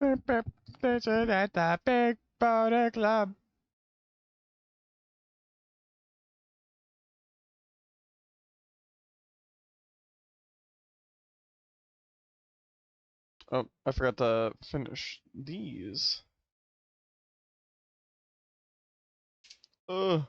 At the big body club. Oh, I forgot to finish these. Ugh.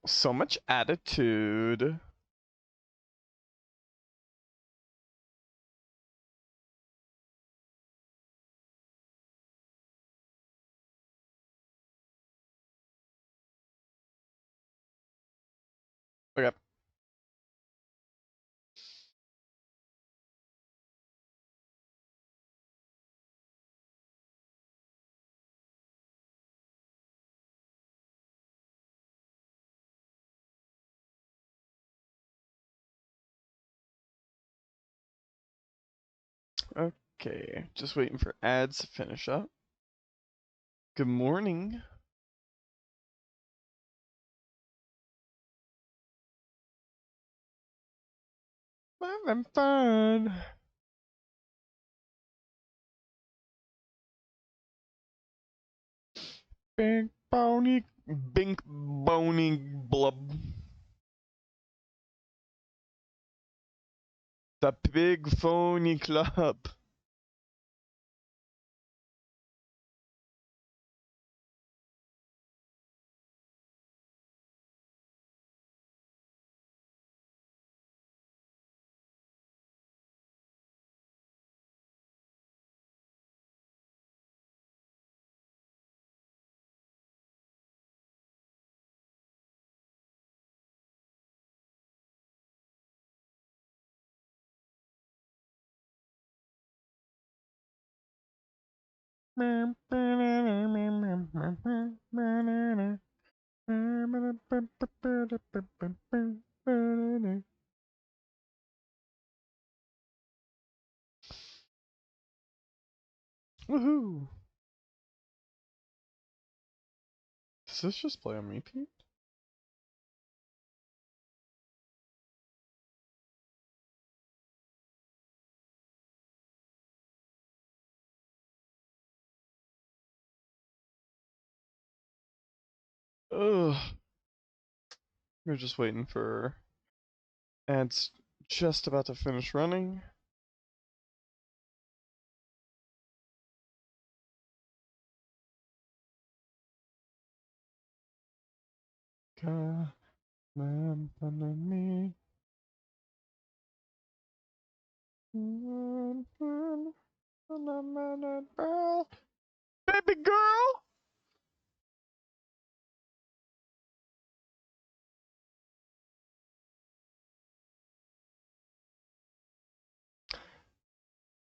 So much attitude. Okay. Okay, just waiting for ads to finish up. Good morning. Having fun. Big bony blub. The big phony club. Woohoo! Does this just play on repeat? Ugh. We're just waiting for ads just about to finish running. Come on me. Baby girl!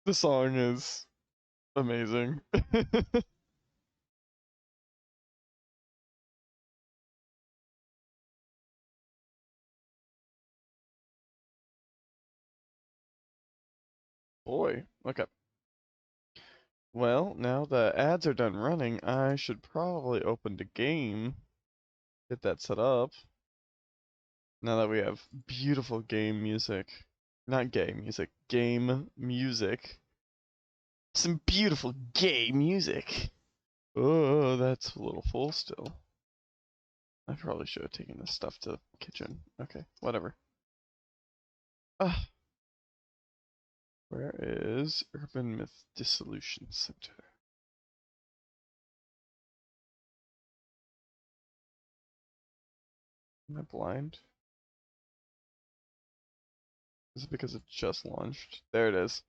The song is amazing. Boy, okay. Well, now the ads are done running, I should probably open the game, get that set up. Now that we have beautiful game music. Not gay music, game music. Some beautiful gay music. Oh, that's a little full still. I probably should have taken this stuff to the kitchen. Okay, whatever. Ah, where is Urban Myth Dissolution Center? Am I blind? Is it because it just launched? There it is.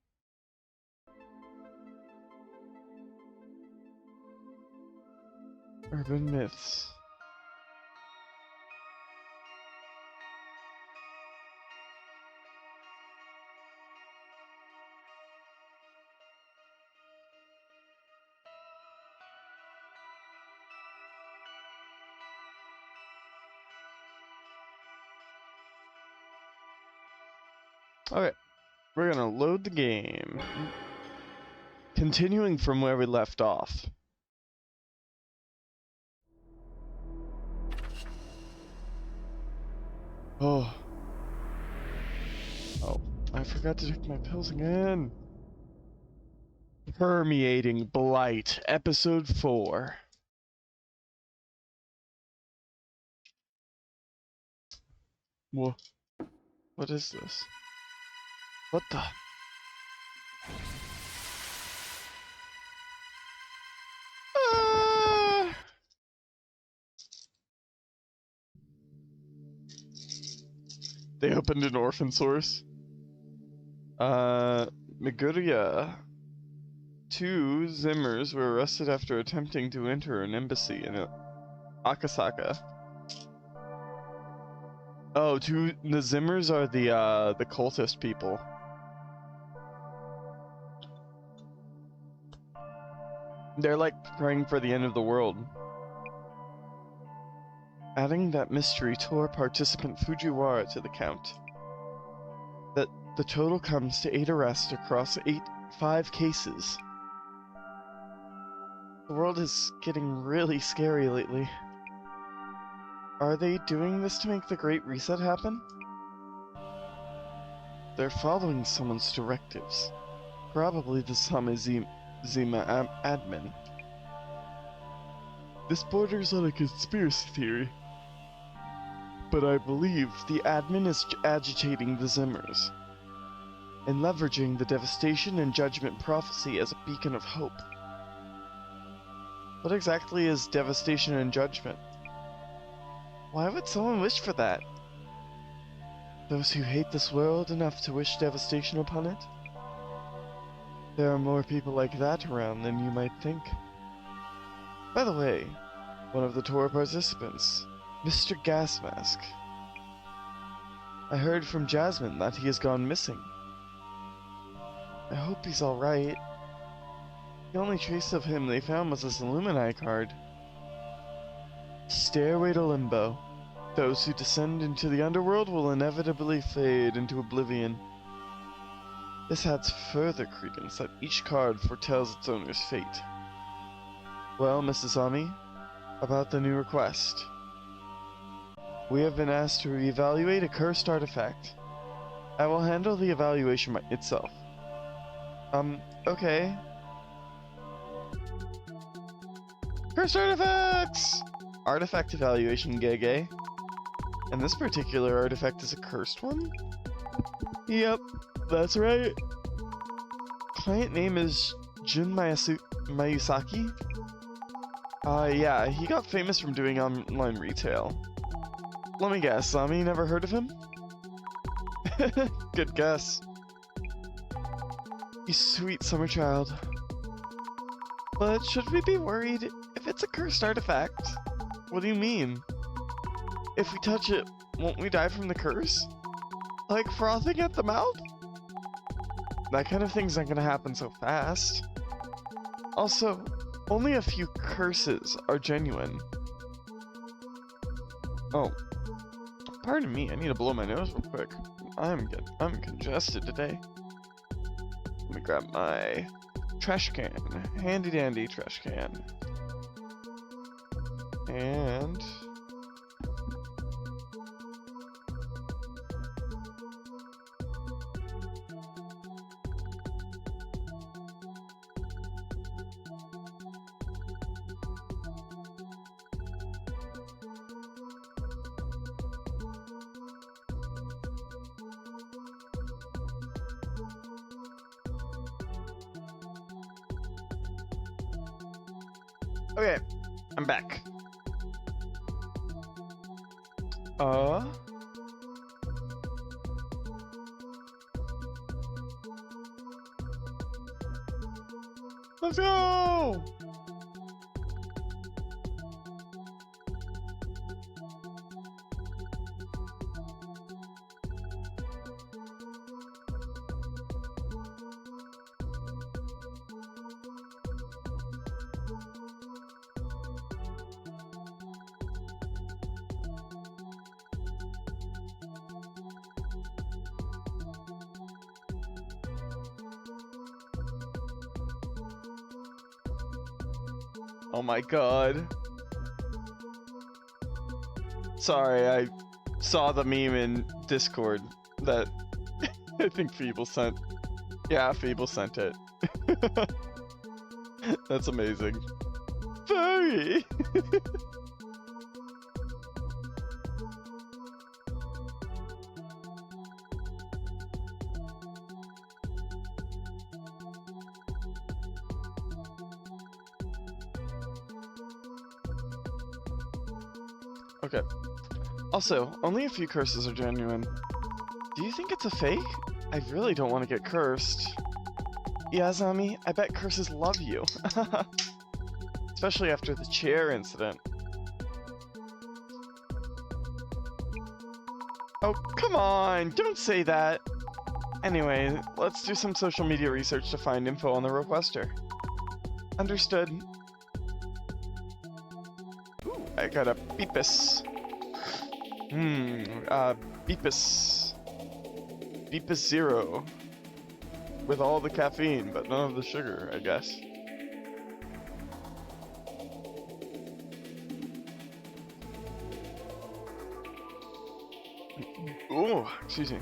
Urban myths. Okay, we're gonna load the game. Continuing from where we left off. Oh. Oh, I forgot to take my pills again. Permeating Blight, Episode 4. Whoa. What is this? What the? Ah! They opened an orphan source. Miguria. 2 Zimmers were arrested after attempting to enter an embassy in Akasaka. Oh, the Zimmers are the cultist people. They're like praying for the end of the world. Adding that mystery tour participant Fujiwara to the count. That the total comes to 8 arrests across 5 cases. The world is getting really scary lately. Are they doing this to make the Great Reset happen? They're following someone's directives. Probably the Zima admin. This borders on a conspiracy theory. But I believe the admin is agitating the Zimmers. And leveraging the devastation and judgment prophecy as a beacon of hope. What exactly is devastation and judgment? Why would someone wish for that? Those who hate this world enough to wish devastation upon it? There are more people like that around than you might think. By the way, one of the tour participants, Mr. Gasmask. I heard from Jasmine that he has gone missing. I hope he's alright. The only trace of him they found was this Illumini card. Stairway to Limbo. Those who descend into the underworld will inevitably fade into oblivion. This adds further credence that each card foretells its owner's fate. Well, Mrs. Azami, about the new request. We have been asked to reevaluate a cursed artifact. I will handle the evaluation itself. Okay. Cursed artifacts! Artifact evaluation, Gege. And this particular artifact is a cursed one? Yep, that's right. Client name is Jun Mayusaki? Yeah, he got famous from doing online retail. Let me guess, Azami never heard of him? Good guess. You sweet summer child. But should we be worried if it's a cursed artifact? What do you mean? If we touch it, won't we die from the curse? Like frothing at the mouth? That kind of thing's not gonna happen so fast. Also, only a few curses are genuine. Oh, pardon me, I need to blow my nose real quick. I'm congested today. Let me grab my trash can. Handy dandy trash can. And okay, I'm back. Uh? Let's go! Oh my god. Sorry, I saw the meme in Discord that I think Feeble sent. Yeah, Feeble sent it. That's amazing. Furry! Okay. Also, only a few curses are genuine. Do you think it's a fake? I really don't want to get cursed. Yeah, Azami, I bet curses love you. Especially after the chair incident. Oh, come on! Don't say that! Anyway, let's do some social media research to find info on the requester. Understood. Ooh, I got a Beepus. Beepus. Beepus Zero. With all the caffeine, but none of the sugar, I guess. Ooh, excuse me.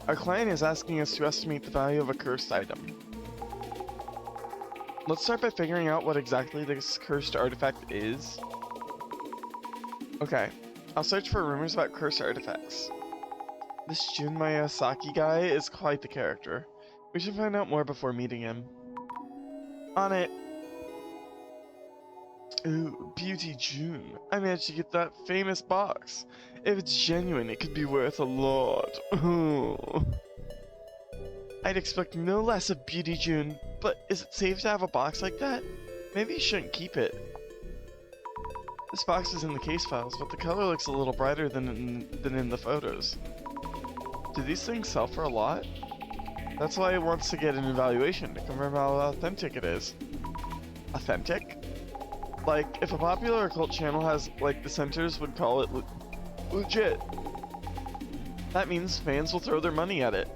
Our client is asking us to estimate the value of a cursed item. Let's start by figuring out what exactly this cursed artifact is. Okay, I'll search for rumors about cursed artifacts. This Jun Miyazaki guy is quite the character. We should find out more before meeting him. On it! Ooh, Beauty June. I managed to get that famous box. If it's genuine, it could be worth a lot. Ooh. I'd expect no less of Beauty June, but is it safe to have a box like that? Maybe you shouldn't keep it. This box is in the case files, but the color looks a little brighter than in the photos. Do these things sell for a lot? That's why it wants to get an evaluation to confirm how authentic it is. Authentic? Like, if a popular occult channel has, like, the centers would call it legit. That means fans will throw their money at it.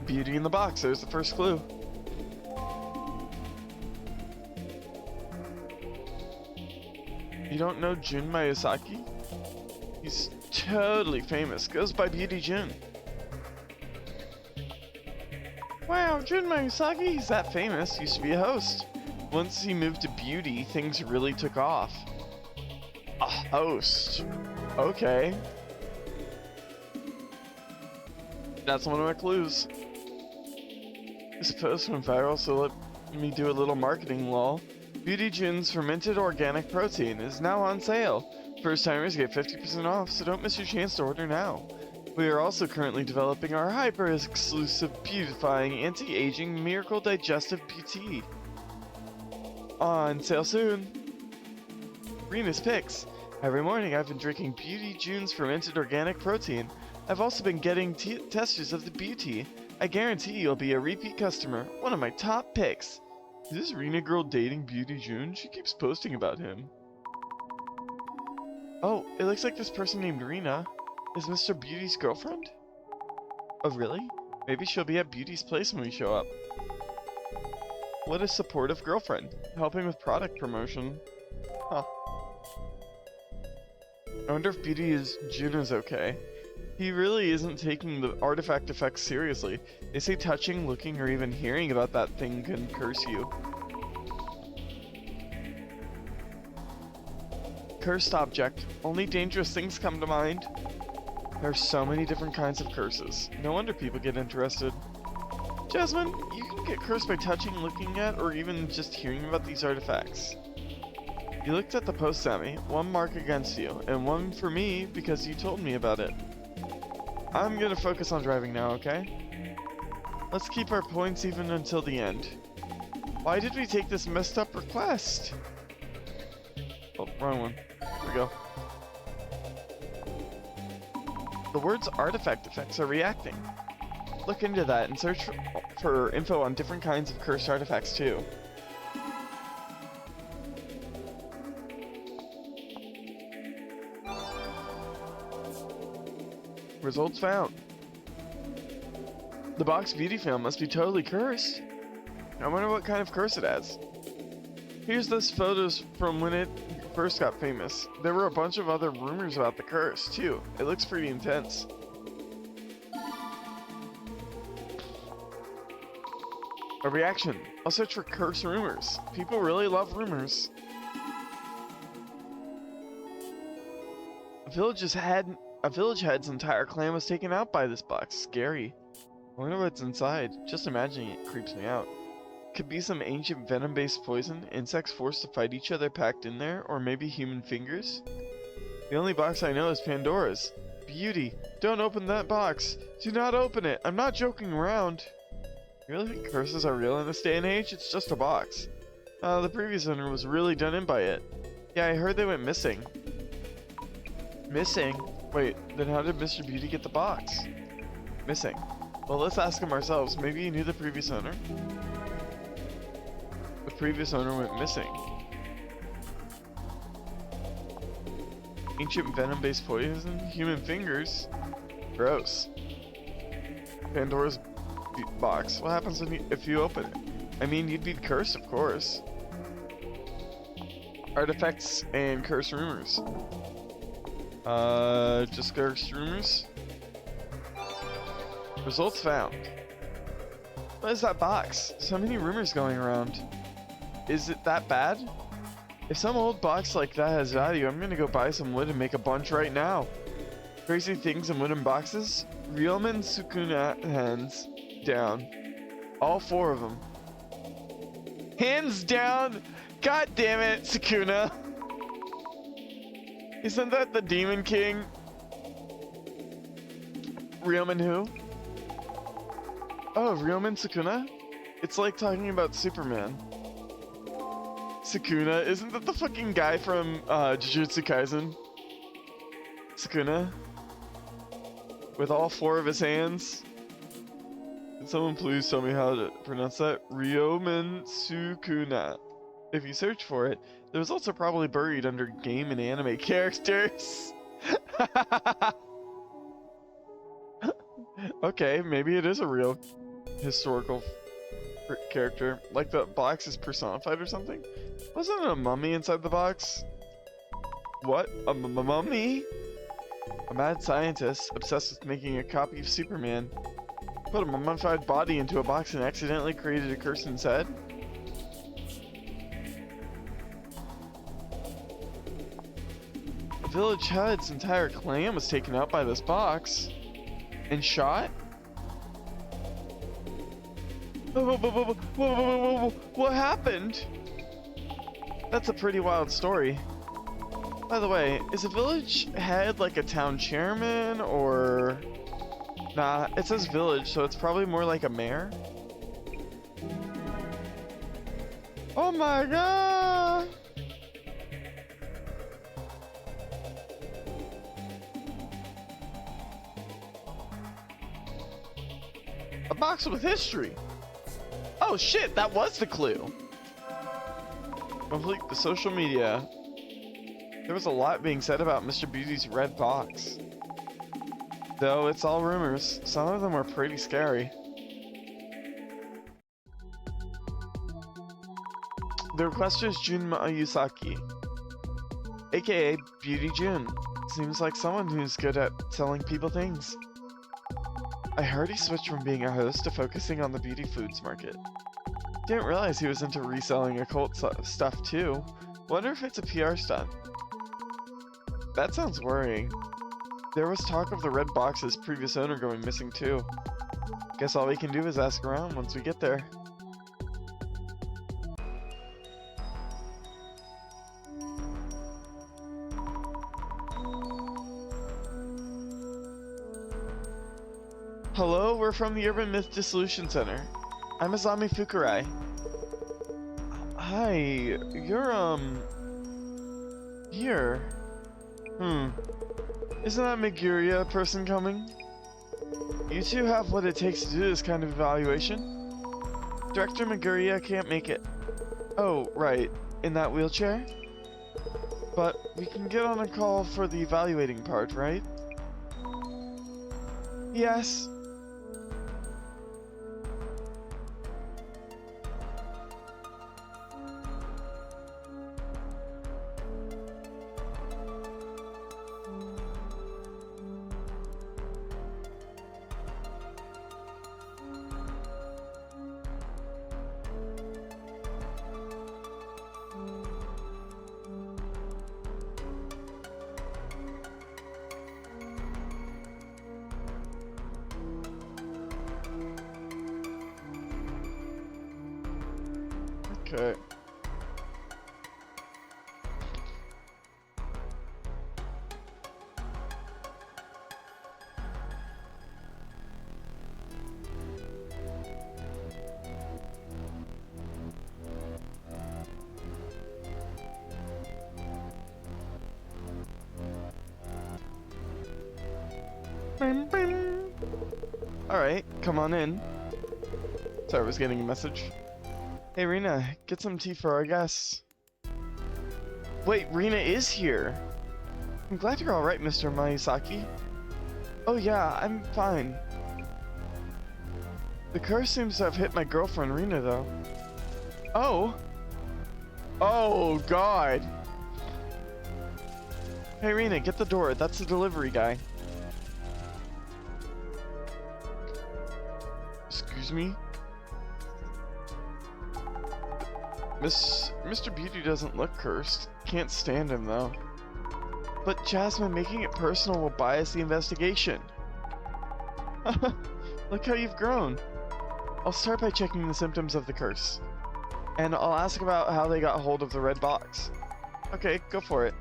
Beauty in the box, there's the first clue. You don't know Jun Miyazaki? He's totally famous, goes by Beauty Jun. Wow, Jun Miyazaki, he's that famous, used to be a host. Once he moved to beauty, things really took off. A host? Okay. That's one of my clues. This post went viral, so let me do a little marketing lull. Beauty Jun's fermented organic protein is now on sale. First timers get 50% off, so don't miss your chance to order now. We are also currently developing our hyper-exclusive beautifying anti-aging miracle digestive beauty. On sale soon. Remus Picks. Every morning I've been drinking Beauty June's fermented organic protein. I've also been getting testers of the beauty. I guarantee you'll be a repeat customer. One of my top picks. Is this Rena girl dating Beauty June? She keeps posting about him. Oh, it looks like this person named Rena is Mr. Beauty's girlfriend? Oh really? Maybe she'll be at Beauty's place when we show up. What a supportive girlfriend, helping with product promotion. Huh. I wonder if Beauty June is okay. He really isn't taking the artifact effects seriously. They say touching, looking, or even hearing about that thing can curse you. Cursed object. Only dangerous things come to mind. There are so many different kinds of curses. No wonder people get interested. Jasmine, you can get cursed by touching, looking at, or even just hearing about these artifacts. You looked at the post, Sammy. One mark against you, and one for me because you told me about it. I'm gonna focus on driving now, okay? Let's keep our points even until the end. Why did we take this messed up request? Oh, wrong one. Here we go. The words artifact effects are reacting. Look into that and search for info on different kinds of cursed artifacts too. Results found. The box beauty film must be totally cursed. I wonder what kind of curse it has. Here's those photos from when it first got famous. There were a bunch of other rumors about the curse too. It looks pretty intense. A reaction. I'll search for curse rumors. People really love rumors. A village head's entire clan was taken out by this box. Scary. I wonder what's inside. Just imagining it creeps me out. Could be some ancient venom-based poison, insects forced to fight each other packed in there, or maybe human fingers? The only box I know is Pandora's. Beauty. Don't open that box. Do not open it. I'm not joking around. You really think curses are real in this day and age? It's just a box. The previous owner was really done in by it. Yeah, I heard they went missing. Missing? Wait, then how did Mr. Beauty get the box? Missing. Well, let's ask him ourselves. Maybe he knew the previous owner? The previous owner went missing. Ancient venom-based poison? Human fingers? Gross. Pandora's box. What happens if you open it? I mean, you'd be cursed, of course. Artifacts and curse rumors. Just cursed rumors? Results found. What is that box? So many rumors going around. Is it that bad? If some old box like that has value, I'm gonna go buy some wood and make a bunch right now. Crazy things in wooden boxes? Realman Sukuna hands down. All 4 of them. Hands down! God damn it, Sukuna! Isn't that the Demon King? Realman who? Oh, Realman Sukuna? It's like talking about Superman. Sukuna? Isn't that the fucking guy from Jujutsu Kaisen? Sukuna? With all 4 of his hands? Can someone please tell me how to pronounce that? Ryomen Sukuna. If you search for it, the results are probably buried under game and anime characters. Okay, maybe it is a real historical character. Like the box is personified or something? Wasn't it a mummy inside the box? What? A mummy? A mad scientist obsessed with making a copy of Superman put a mummified body into a box and accidentally created a curse instead? The village head's entire clan was taken out by this box and shot? What happened? That's a pretty wild story. By the way, is a village head like a town chairman or... Nah, it says village, so it's probably more like a mayor. Oh my god! A box with history! Oh shit, that was the clue! Complete the social media. There was a lot being said about Mr. Beauty's red box. Though it's all rumors, some of them are pretty scary. The requester is Jun Mayusaki, aka Beauty Jun. Seems like someone who's good at selling people things. I heard he switched from being a host to focusing on the beauty foods market. Didn't realize he was into reselling occult stuff too. Wonder if it's a PR stunt. That sounds worrying. There was talk of the red box's previous owner going missing too. Guess all we can do is ask around once we get there. Hello, we're from the Urban Myth Dissolution Center. I'm Azami Fukurai. Hi, you're, here. Isn't that Meguria person coming? You two have what it takes to do this kind of evaluation? Director Meguria can't make it. Oh, right. In that wheelchair? But we can get on a call for the evaluating part, right? Yes. Okay. Alright, come on in. Sorry, I was getting a message. Hey Rina, get some tea for our guests. Wait, Rina is here! I'm glad you're alright, Mr. Mayasaki. Oh yeah, I'm fine. The curse seems to have hit my girlfriend Rina though. Oh! Oh god! Hey Rina, get the door, that's the delivery guy. Excuse me? Mr. Beauty doesn't look cursed. Can't stand him though. But Jasmine, making it personal will bias the investigation. Look how you've grown. I'll start by checking the symptoms of the curse. And I'll ask about how they got hold of the red box. Okay, go for it.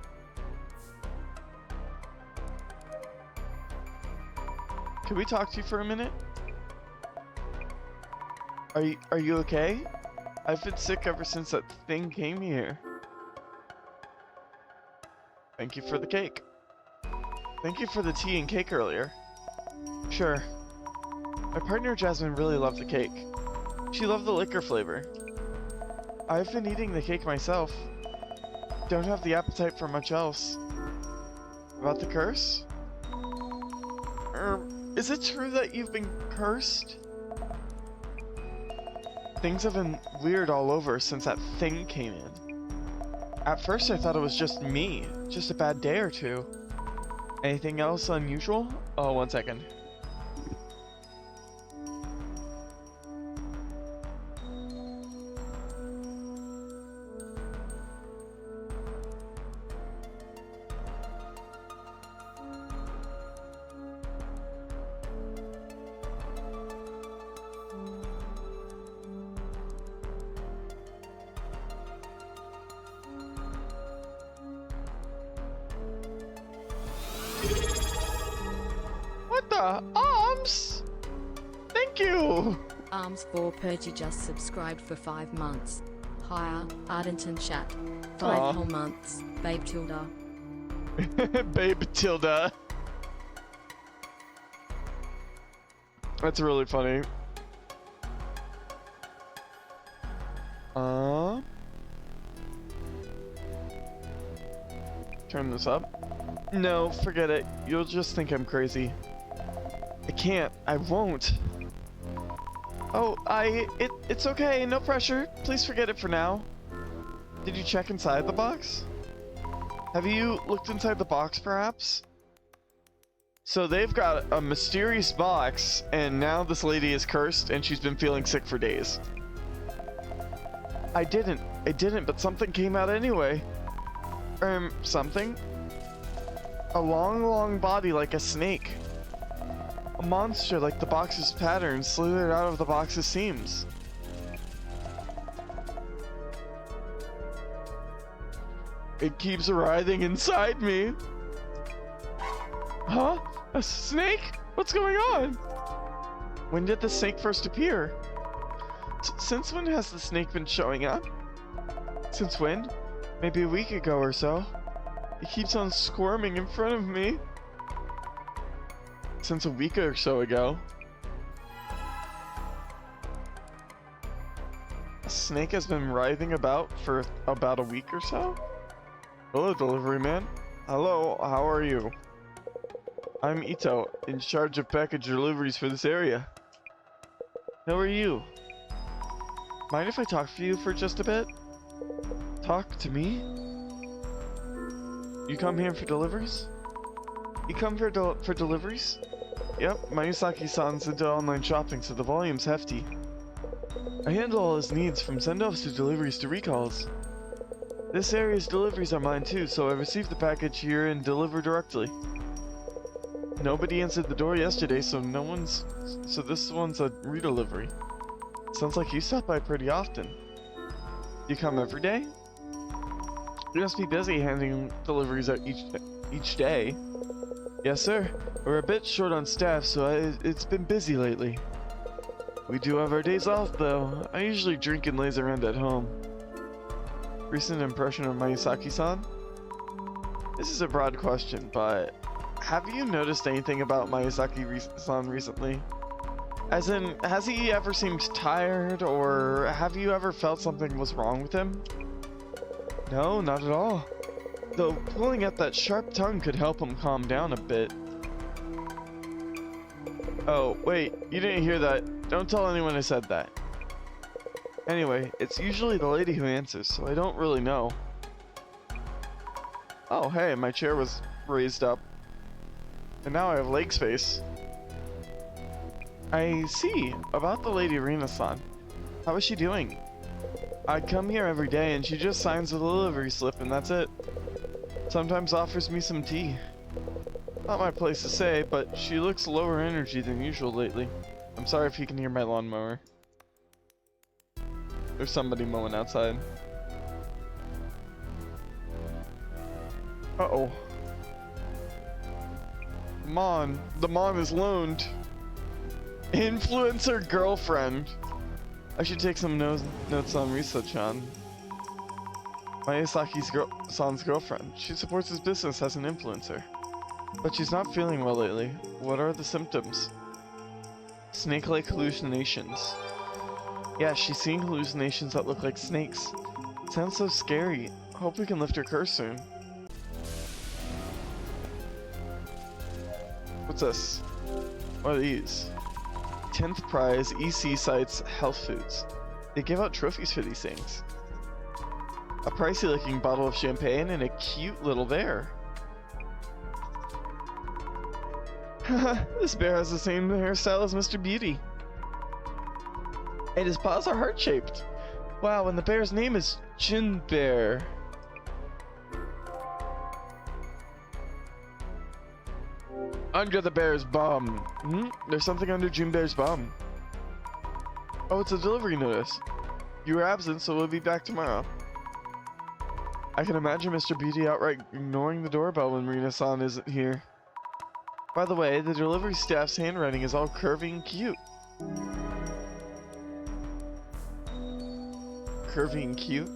Can we talk to you for a minute? Are you okay? I've been sick ever since that thing came here. Thank you for the cake. Thank you for the tea and cake earlier. Sure. My partner Jasmine really loved the cake. She loved the liquor flavor. I've been eating the cake myself. Don't have the appetite for much else. About the curse? Is it true that you've been cursed? Things have been weird all over since that thing came in. At first I thought it was just me, just a bad day or two. Anything else unusual? Oh, 1 second. What the? Arms? Thank you! Arms for Purgy just subscribed for 5 months. Higher, Ardenton Chat. 5 whole months. Babe Tilda. Babe Tilda. That's really funny. Turn this up. No, forget it. You'll just think I'm crazy. I can't. I won't. Oh, it's okay. No pressure. Please forget it for now. Did you check inside the box? Have you looked inside the box, perhaps? So they've got a mysterious box, and now this lady is cursed, and she's been feeling sick for days. I didn't, but something came out anyway. Something? A long body like a snake. A monster like the box's pattern slithered out of the box's seams. It keeps writhing inside me. Huh? A snake? What's going on? When did the snake first appear? Since when has the snake been showing up? Since when? Maybe a week ago or so. It keeps on squirming in front of me. Since a week or so ago. A snake has been writhing about for about a week or so? Hello, delivery man. Hello, how are you? I'm Ito, in charge of package deliveries for this area. How are you? Mind if I talk to you for just a bit? Talk to me? You come here for deliveries? You come for deliveries? Yep, Mayusaki-san's into online shopping, so the volume's hefty. I handle all his needs, from send-offs to deliveries to recalls. This area's deliveries are mine too, so I received the package here and deliver directly. Nobody answered the door yesterday, so this one's a redelivery. Sounds like you stop by pretty often. You come every day? You must be busy handing deliveries out each day. Yes, sir. We're a bit short on staff, so it's been busy lately. We do have our days off, though. I usually drink and laze around at home. Recent impression of Mayusaki-san? This is a broad question, but have you noticed anything about Mayusaki-san recently? As in, has he ever seemed tired, or have you ever felt something was wrong with him? No, not at all. Though pulling out that sharp tongue could help him calm down a bit. Oh, wait, you didn't hear that. Don't tell anyone I said that. Anyway, it's usually the lady who answers, so I don't really know. Oh, hey, my chair was raised up. And now I have leg space. I see. About the lady Rina-san. How is she doing? I come here every day and she just signs the delivery slip and that's it. Sometimes offers me some tea. Not my place to say, but she looks lower energy than usual lately. I'm sorry if you can hear my lawnmower. There's somebody mowing outside. Uh-oh. The Mon is loaned. Influencer girlfriend. I should take some notes on Risa-chan. Mayusaki's son's girlfriend. She supports his business as an influencer. But she's not feeling well lately. What are the symptoms? Snake-like hallucinations. Yeah, she's seeing hallucinations that look like snakes. Sounds so scary. Hope we can lift her curse soon. What's this? What are these? 10th prize EC Sites Health Foods. They give out trophies for these things. A pricey looking bottle of champagne and a cute little bear. Haha, this bear has the same hairstyle as Mr. Beauty. And his paws are heart-shaped. Wow, and the bear's name is Jin Bear. Under the bear's bum. There's something under Jin Bear's bum. Oh, it's a delivery notice. You were absent, so we'll be back tomorrow. I can imagine Mr. Beauty outright ignoring the doorbell when Rina-san isn't here. By the way, the delivery staff's handwriting is all curvy and cute. Curvy and cute?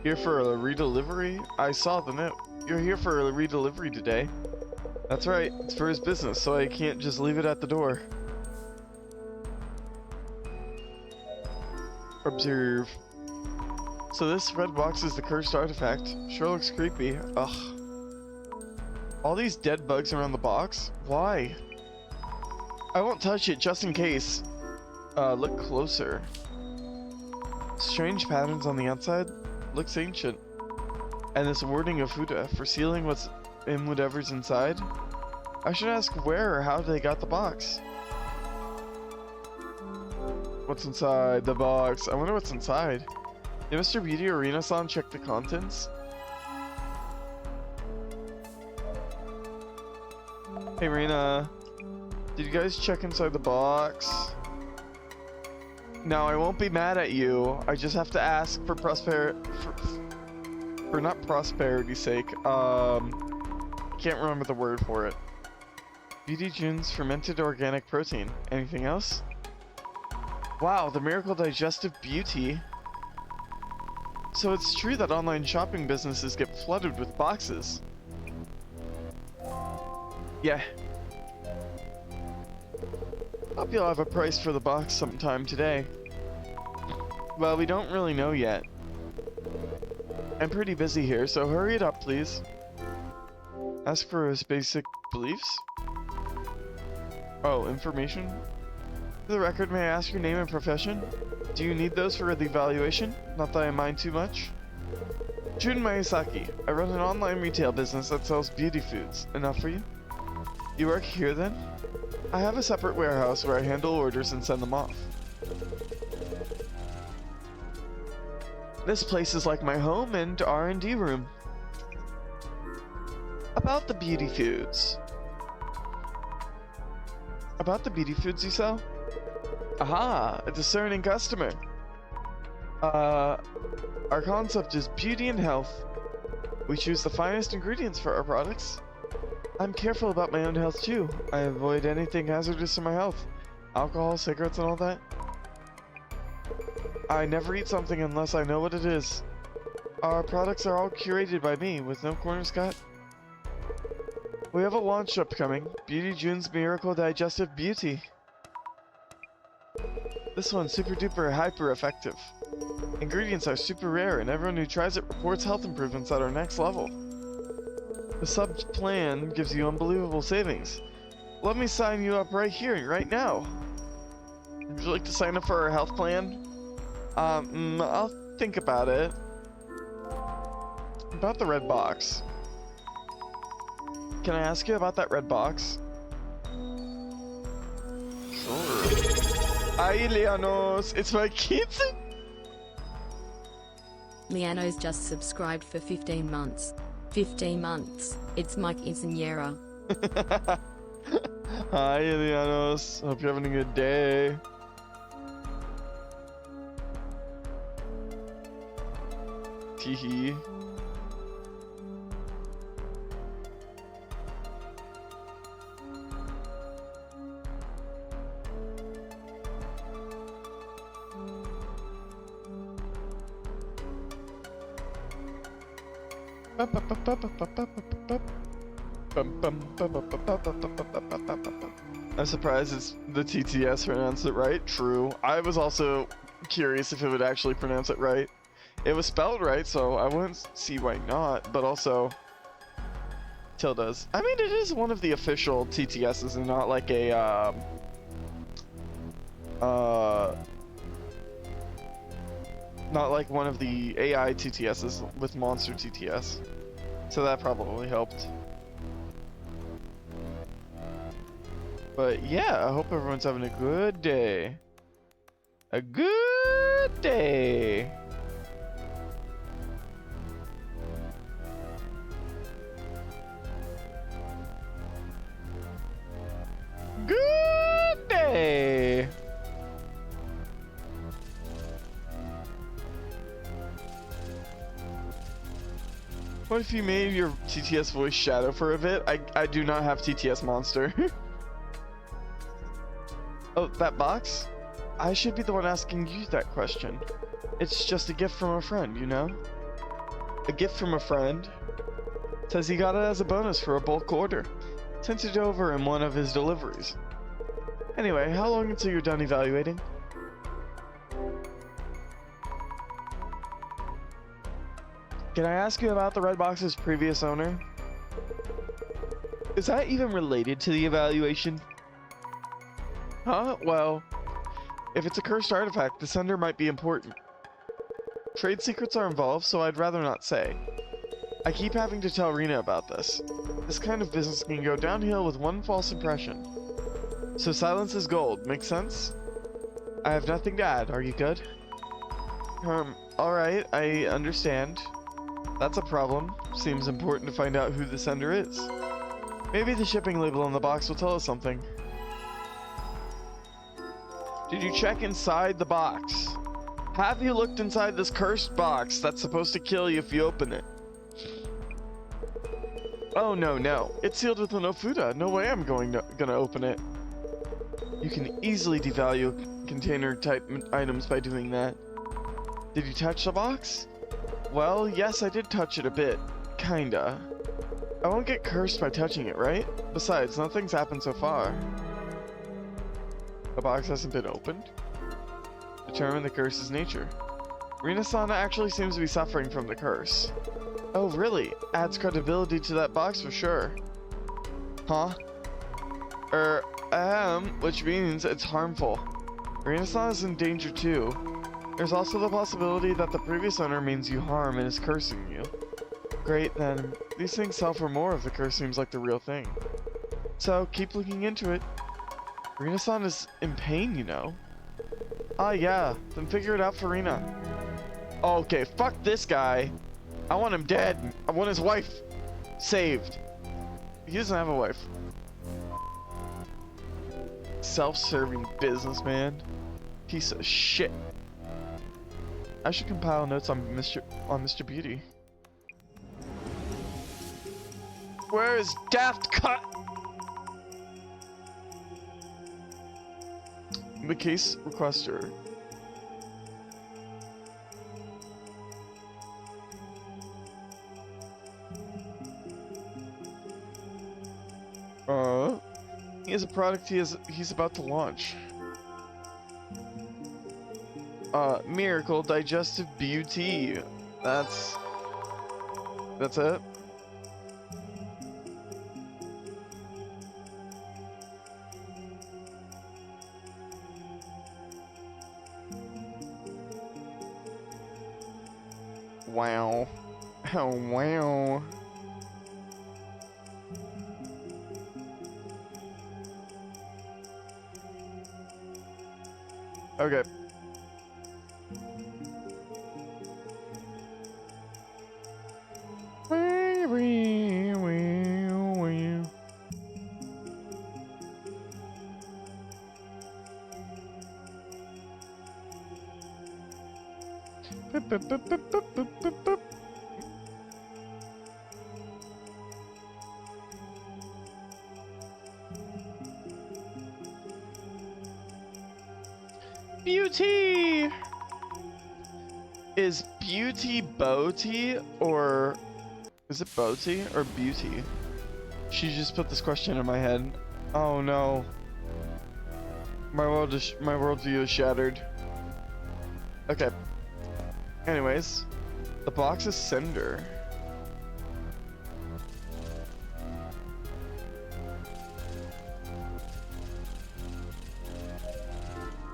Here for a redelivery? I saw the note. You're here for a redelivery today. That's right, it's for his business, so I can't just leave it at the door. Observe. So this red box is the cursed artifact. Sure looks creepy. Ugh. All these dead bugs around the box? Why? I won't touch it just in case. Look closer. Strange patterns on the outside. Looks ancient. And this wording of Fuda for sealing what's in whatever's inside. I should ask where or how they got the box. What's inside the box? I wonder what's inside. Did Mr. Beauty or Rina-san check the contents? Hey Rina, did you guys check inside the box? Now I won't be mad at you. I just have to ask for not prosperity's sake. Can't remember the word for it. Beauty June's fermented organic protein. Anything else? Wow, the Miracle Digestive Beauty. So it's true that online shopping businesses get flooded with boxes. Yeah. Hope you'll have a price for the box sometime today. Well, we don't really know yet. I'm pretty busy here, so hurry it up, please. Ask for his basic beliefs? Oh, information? For the record, may I ask your name and profession? Do you need those for the evaluation? Not that I mind too much. Jun Mayasaki. I run an online retail business that sells beauty foods. Enough for you? You work here then? I have a separate warehouse where I handle orders and send them off. This place is like my home and R&D room. About the beauty foods. About the beauty foods you sell? Aha, a discerning customer. Our concept is beauty and health. We choose the finest ingredients for our products. I'm careful about my own health too. I avoid anything hazardous to my health. Alcohol, cigarettes, and all that. I never eat something unless I know what it is. Our products are all curated by me, with no corners cut. We have a launch upcoming. Beauty June's Miracle Digestive Beauty. This one's super duper hyper effective. Ingredients are super rare and everyone who tries it reports health improvements at our next level. The sub plan gives you unbelievable savings. Let me sign you up right here, right now. Would you like to sign up for our health plan? I'll think about it. About the red box. Can I ask you about that red box? Sure. Hi, Leanos. It's my kids. Liano's just subscribed for 15 months. 15 months. It's Mike Insaniera. Hi, Leanos. Hope you're having a good day. Teehee. I'm surprised it's the TTS pronounced it right. True. I was also curious if it would actually pronounce it right. It was spelled right, so I wouldn't see why not, but also tildes. I mean, it is one of the official TTSs and not like a, not like one of the AI TTSs with Monster TTS. So that probably helped. But yeah, I hope everyone's having a good day. A good day. Good day. What if you made your TTS voice Shadow for a bit? I do not have TTS Monster. Oh, that box? I should be the one asking you that question. It's just a gift from a friend, you know? A gift from a friend. Says he got it as a bonus for a bulk order. Sent it over in one of his deliveries. Anyway, how long until you're done evaluating? Can I ask you about the red box's previous owner? Is that even related to the evaluation? Huh? Well, if it's a cursed artifact, the sender might be important. Trade secrets are involved, so I'd rather not say. I keep having to tell Rena about this. This kind of business can go downhill with one false impression. So silence is gold, makes sense? I have nothing to add, are you good? Alright, I understand. That's a problem. Seems important to find out who the sender is. Maybe the shipping label on the box will tell us something. Did you check inside the box? Have you looked inside this cursed box that's supposed to kill you if you open it? Oh no, no. It's sealed with an Ofuda. No way I'm gonna open it. You can easily devalue container type items by doing that. Did you touch the box? Well, yes, I did touch it a bit. Kinda. I won't get cursed by touching it, right? Besides, nothing's happened so far. The box hasn't been opened? Determine the curse's nature. Rina-sana actually seems to be suffering from the curse. Oh, really? Adds credibility to that box for sure. Huh? Which means it's harmful. Rina-san is in danger too. There's also the possibility that the previous owner means you harm and is cursing you. Great, then. These things sell for more if the curse seems like the real thing. So, keep looking into it. Rina-san is in pain, you know. Ah, yeah. Then figure it out for Rina. Okay, fuck this guy. I want him dead. I want his wife saved. He doesn't have a wife. Self-serving businessman. Piece of shit. I should compile notes on Mr. Beauty. Where is Daft Cut? The case requester. He has a product he's about to launch. Miracle Digestive Beauty. That's it. Wow. Oh, wow. Okay. Beauty! Is beauty bow tea or is it bow tea or beauty? She just put this question in my head. Oh no. My worldview is shattered. Okay. Anyways, the box is cinder.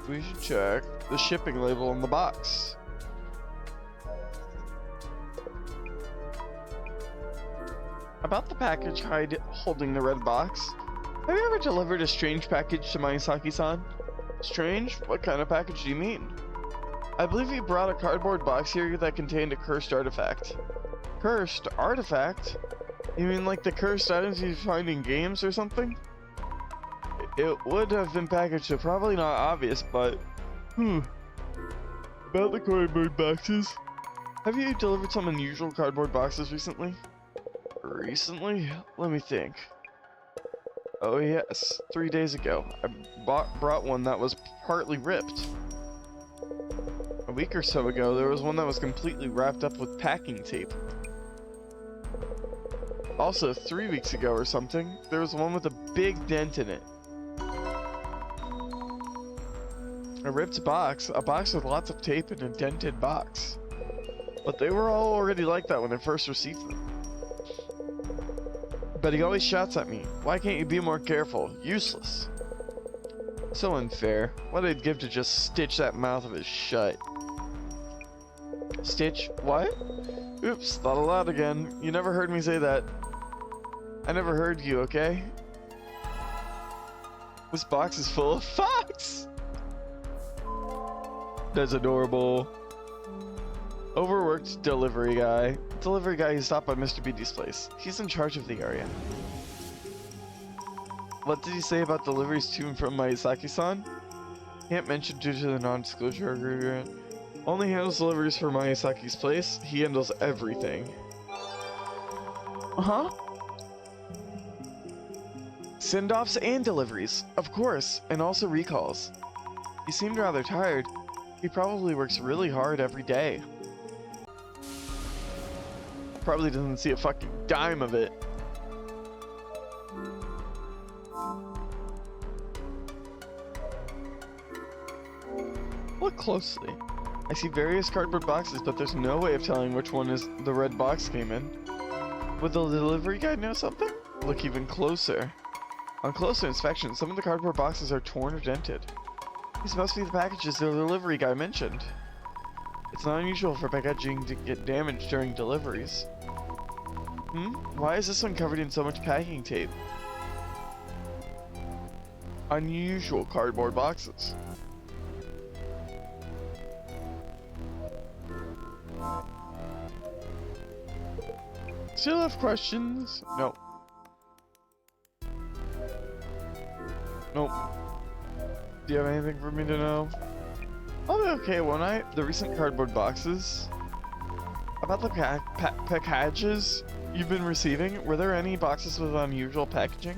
We should check the shipping label on the box. About the package holding the red box. Have you ever delivered a strange package to Mayasaki-san? Strange? What kind of package do you mean? I believe you brought a cardboard box here that contained a cursed artifact. Cursed artifact? You mean like the cursed items you find in games or something? It would have been packaged, so probably not obvious, but... About the cardboard boxes. Have you delivered some unusual cardboard boxes recently? Recently? Let me think. Oh yes, 3 days ago. I brought one that was partly ripped. A week or so ago, there was one that was completely wrapped up with packing tape. Also, 3 weeks ago or something, there was one with a big dent in it. A ripped box, a box with lots of tape in a dented box. But they were all already like that when I first received them. But he always shouts at me, why can't you be more careful? Useless. So unfair. What I'd give to just stitch that mouth of his shut. Stitch? What? Oops, thought aloud again. You never heard me say that. I never heard you, okay? This box is full of fox! That's adorable. Overworked delivery guy. Delivery guy who stopped by Mr. Beauty's place. He's in charge of the area. What did he say about deliveries to and from Miyazaki-san? Can't mention due to the non-disclosure agreement. Only handles deliveries for Miyazaki's place. He handles everything. Uh-huh. Send-offs and deliveries, of course, and also recalls. He seemed rather tired. He probably works really hard every day. Probably doesn't see a fucking dime of it. Look closely. I see various cardboard boxes, but there's no way of telling which one is the red box came in. Would the delivery guy know something? Look even closer. On closer inspection, some of the cardboard boxes are torn or dented. These must be the packages the delivery guy mentioned. It's not unusual for packaging to get damaged during deliveries. Why is this one covered in so much packing tape? Unusual cardboard boxes. Still have questions? No. Nope. Do you have anything for me to know? I'll be okay, won't I? The recent cardboard boxes. About the packages you've been receiving, were there any boxes with unusual packaging?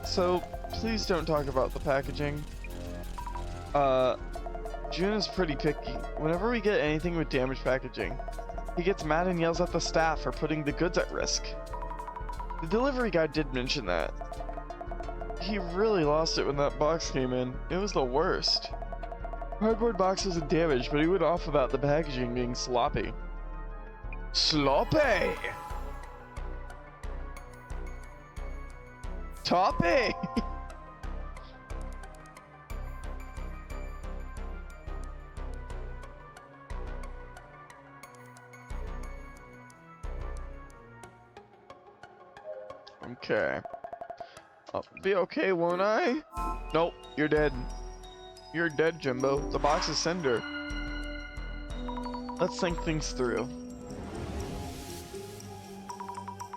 So please don't talk about the packaging. June is pretty picky. Whenever we get anything with damaged packaging, he gets mad and yells at the staff for putting the goods at risk. The delivery guy did mention that. He really lost it when that box came in. It was the worst. Cardboard box wasn't damaged, but he went off about the packaging being sloppy. Sloppy! Toppy! Okay. I'll be okay, won't I? Nope, you're dead. You're dead, Jimbo. The box is sender. Let's think things through.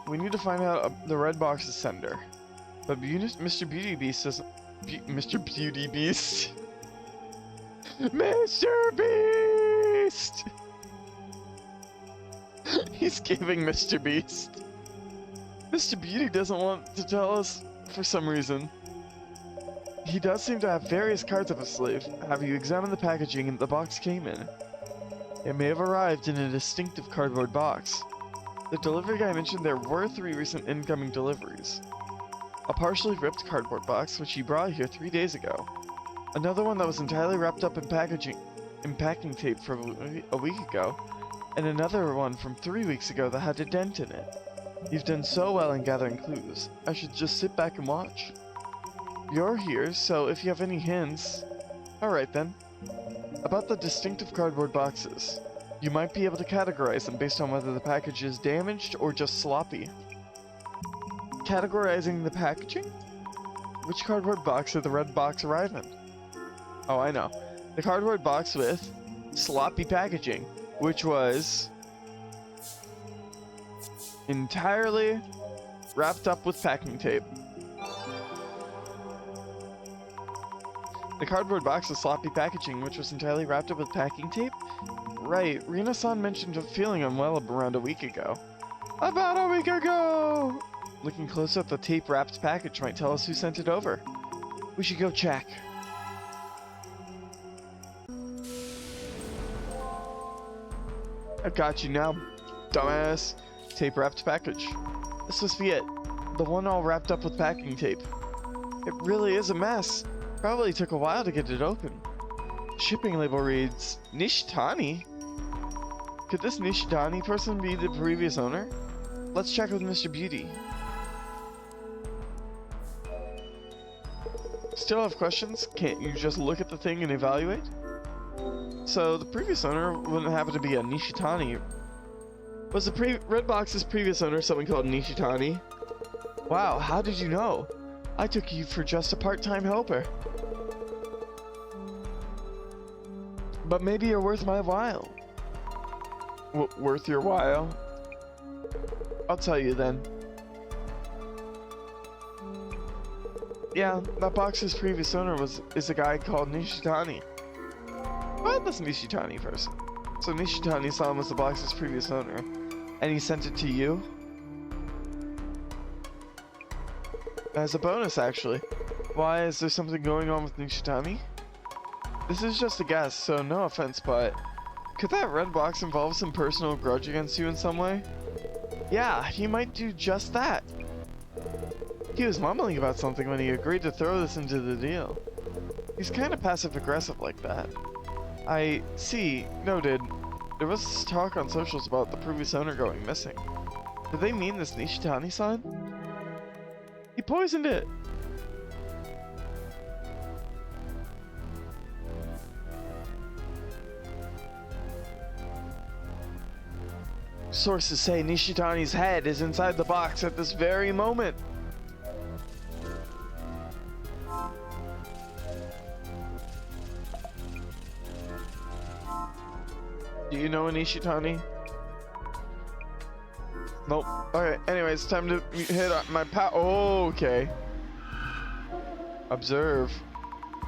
We need to find out the red box is sender. But Mr. Beauty Beast doesn't... Mr. Beauty Beast? Mr. Beast! He's giving Mr. Beast. Mr. Beauty doesn't want to tell us for some reason. He does seem to have various cards up his sleeve. Have you examined the packaging the box came in? It may have arrived in a distinctive cardboard box. The delivery guy mentioned there were 3 recent incoming deliveries. A partially ripped cardboard box, which he brought here 3 days ago. Another one that was entirely wrapped up in packing tape from a week ago. And another one from 3 weeks ago that had a dent in it. You've done so well in gathering clues. I should just sit back and watch. You're here, so if you have any hints... Alright then. About the distinctive cardboard boxes. You might be able to categorize them based on whether the package is damaged or just sloppy. Categorizing the packaging? Which cardboard box did the red box arrive in? Oh, I know. The cardboard box with sloppy packaging, which was entirely wrapped up with packing tape. The cardboard box with sloppy packaging, which was entirely wrapped up with packing tape? Right, Rina-san mentioned feeling unwell around a week ago. About a week ago! Looking closer at the tape-wrapped package might tell us who sent it over. We should go check. I got you now, dumbass. Tape-wrapped package. This must be it. The one all wrapped up with packing tape. It really is a mess. Probably took a while to get it open. Shipping label reads, Nishitani? Could this Nishitani person be the previous owner? Let's check with Mr. Beauty. Still have questions? Can't you just look at the thing and evaluate? So, the previous owner wouldn't happen to be a Nishitani. Was the red box's previous owner someone called Nishitani? Wow, how did you know? I took you for just a part-time helper. But maybe you're worth my while. Worth your while? I'll tell you then. Yeah, that box's previous owner is a guy called Nishitani. Well, this Nishitani person. So Nishitani-san was the box's previous owner, and he sent it to you? As a bonus, actually. Why, is there something going on with Nishitani? This is just a guess, so no offense, but could that red box involve some personal grudge against you in some way? Yeah, he might do just that. He was mumbling about something when he agreed to throw this into the deal. He's kind of passive-aggressive like that. I see. Noted. There was talk on socials about the previous owner going missing. Do they mean this Nishitani-san? He poisoned it! Sources say Nishitani's head is inside the box at this very moment. Do you know a Nishitani? Nope. Alright, anyways, time to hit my Oh, okay. Observe.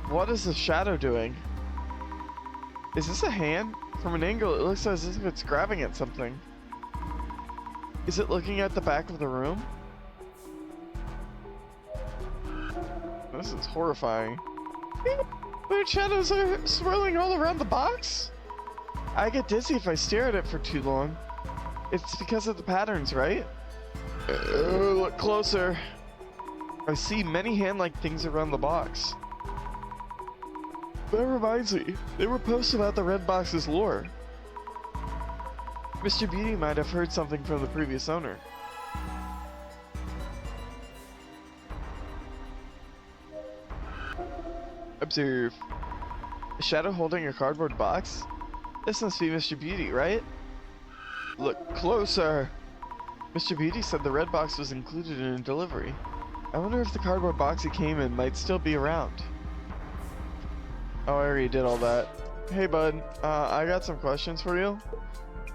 What is the shadow doing? Is this a hand? From an angle, it looks as if it's grabbing at something. Is it looking at the back of the room? This is horrifying. Weird shadows are swirling all around the box? I get dizzy if I stare at it for too long. It's because of the patterns, right? Look closer. I see many hand-like things around the box. That reminds me, they were posts about the red box's lore. Mr. Beauty might have heard something from the previous owner. Observe. A shadow holding a cardboard box? This must be Mr. Beauty, right? Look closer! Mr. Beauty said the red box was included in a delivery. I wonder if the cardboard box he came in might still be around. Oh, I already did all that. Hey bud, I got some questions for you.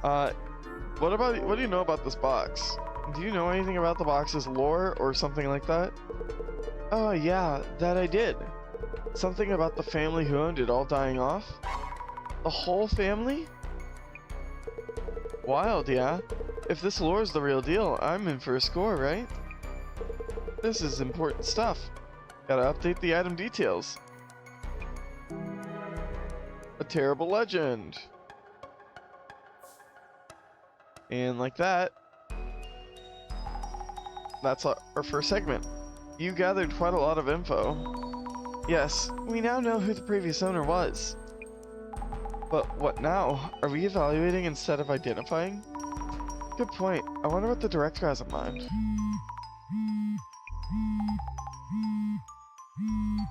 What do you know about this box? Do you know anything about the box's lore or something like that? Oh yeah, that I did. Something about the family who owned it all dying off? The whole family? Wild, yeah. If this lore is the real deal, I'm in for a score, right? This is important stuff. Gotta update the item details. A terrible legend. And like that, that's our first segment. You gathered quite a lot of info. Yes, we now know who the previous owner was. But what now? Are we evaluating instead of identifying? Good point. I wonder what the director has in mind.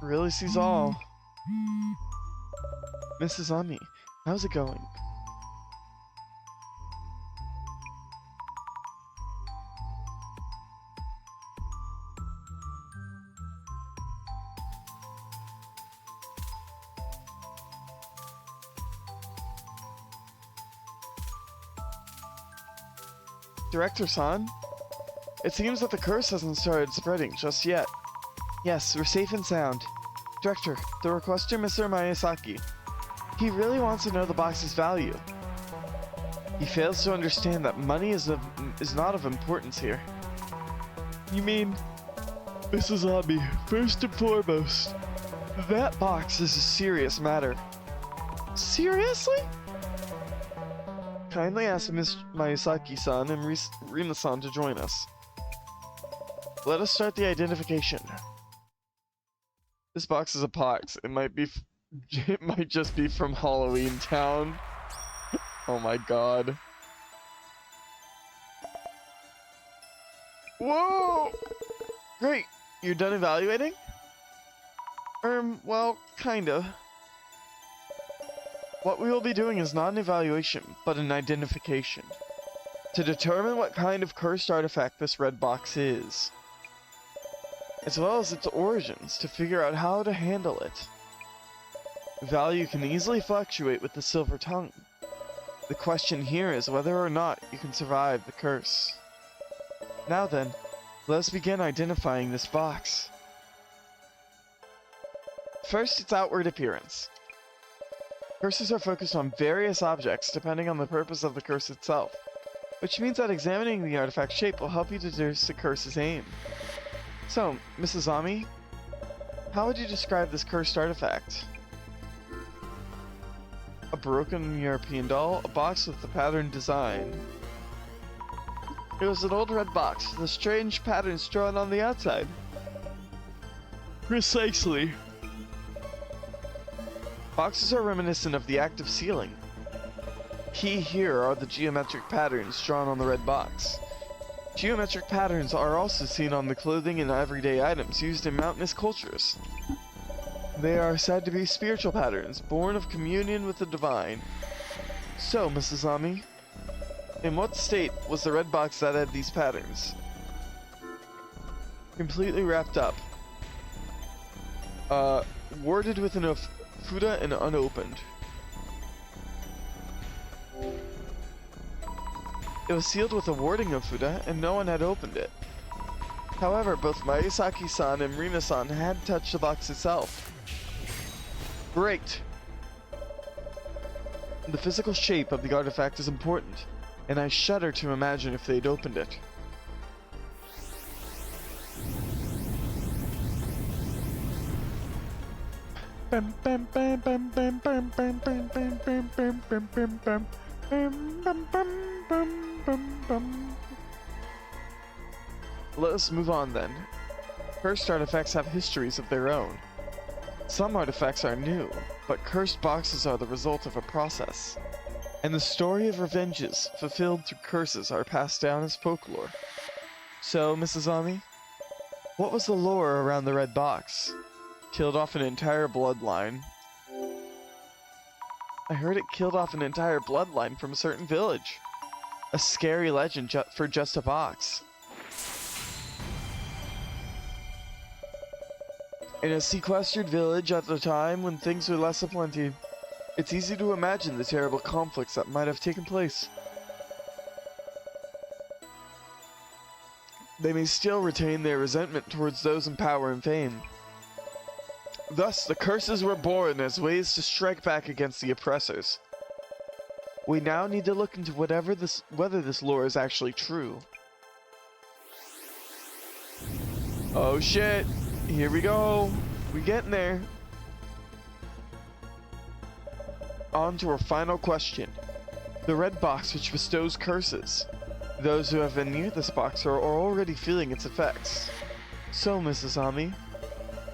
Really sees all. Mrs. Azami, how's it going? Director-san? It seems that the curse hasn't started spreading just yet. Yes, we're safe and sound. Director, the requester, Mr. Miyazaki. He really wants to know the box's value. He fails to understand that money is not of importance here. You mean, Mrs. Azami, first and foremost, that box is a serious matter. Seriously? Kindly ask Ms. Miyazaki-san and Rima-san to join us. Let us start the identification. This box is a pox. It might just be from Halloween Town. Oh my god. Whoa! Great. You're done evaluating? Well, kinda. What we will be doing is not an evaluation, but an identification. To determine what kind of cursed artifact this red box is. As well as its origins, to figure out how to handle it. Value can easily fluctuate with the silver tongue. The question here is whether or not you can survive the curse. Now then, let us begin identifying this box. First, its outward appearance. Curses are focused on various objects depending on the purpose of the curse itself, which means that examining the artifact's shape will help you deduce the curse's aim. So, Mrs. Azami, how would you describe this cursed artifact? A broken European doll, a box with a patterned design. It was an old red box with a strange patterns drawn on the outside. Precisely. Boxes are reminiscent of the act of sealing. Key here are the geometric patterns drawn on the red box. Geometric patterns are also seen on the clothing and everyday items used in mountainous cultures. They are said to be spiritual patterns, born of communion with the divine. So, Mrs. Azami, in what state was the red box that had these patterns? Completely wrapped up. Warded with an fuda and unopened. It was sealed with a warding of fuda, and no one had opened it. However, both Maesaki-san and Rina-san had touched the box itself. Great! The physical shape of the artifact is important, and I shudder to imagine if they'd opened it. Let us move on then. Cursed artifacts have histories of their own. Some artifacts are new, but cursed boxes are the result of a process. And the story of revenges fulfilled through curses are passed down as folklore. So, Mrs. Azami, what was the lore around the red box? Killed off an entire bloodline. I heard it killed off an entire bloodline from a certain village. A scary legend for just a box. In a sequestered village at the time when things were less aplenty, it's easy to imagine the terrible conflicts that might have taken place. They may still retain their resentment towards those in power and fame. Thus, the curses were born as ways to strike back against the oppressors. We now need to look into whether this lore is actually true. Oh shit! Here we go! We getting there! On to our final question. The red box which bestows curses. Those who have been near this box are already feeling its effects. So, Mrs. Azami,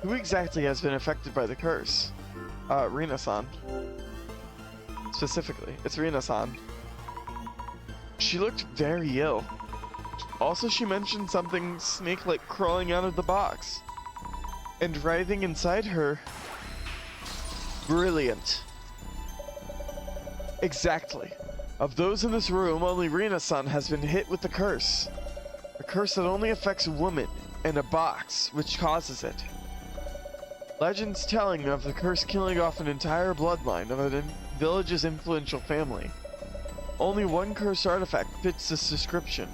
who exactly has been affected by the curse? Rina-san. Specifically, it's Rina-san. She looked very ill. Also, she mentioned something snake-like crawling out of the box. And writhing inside her. Brilliant. Exactly. Of those in this room, only Rina-san has been hit with the curse. A curse that only affects women, and a box, which causes it. Legends telling of the curse killing off an entire bloodline of a village's influential family. Only one cursed artifact fits this description.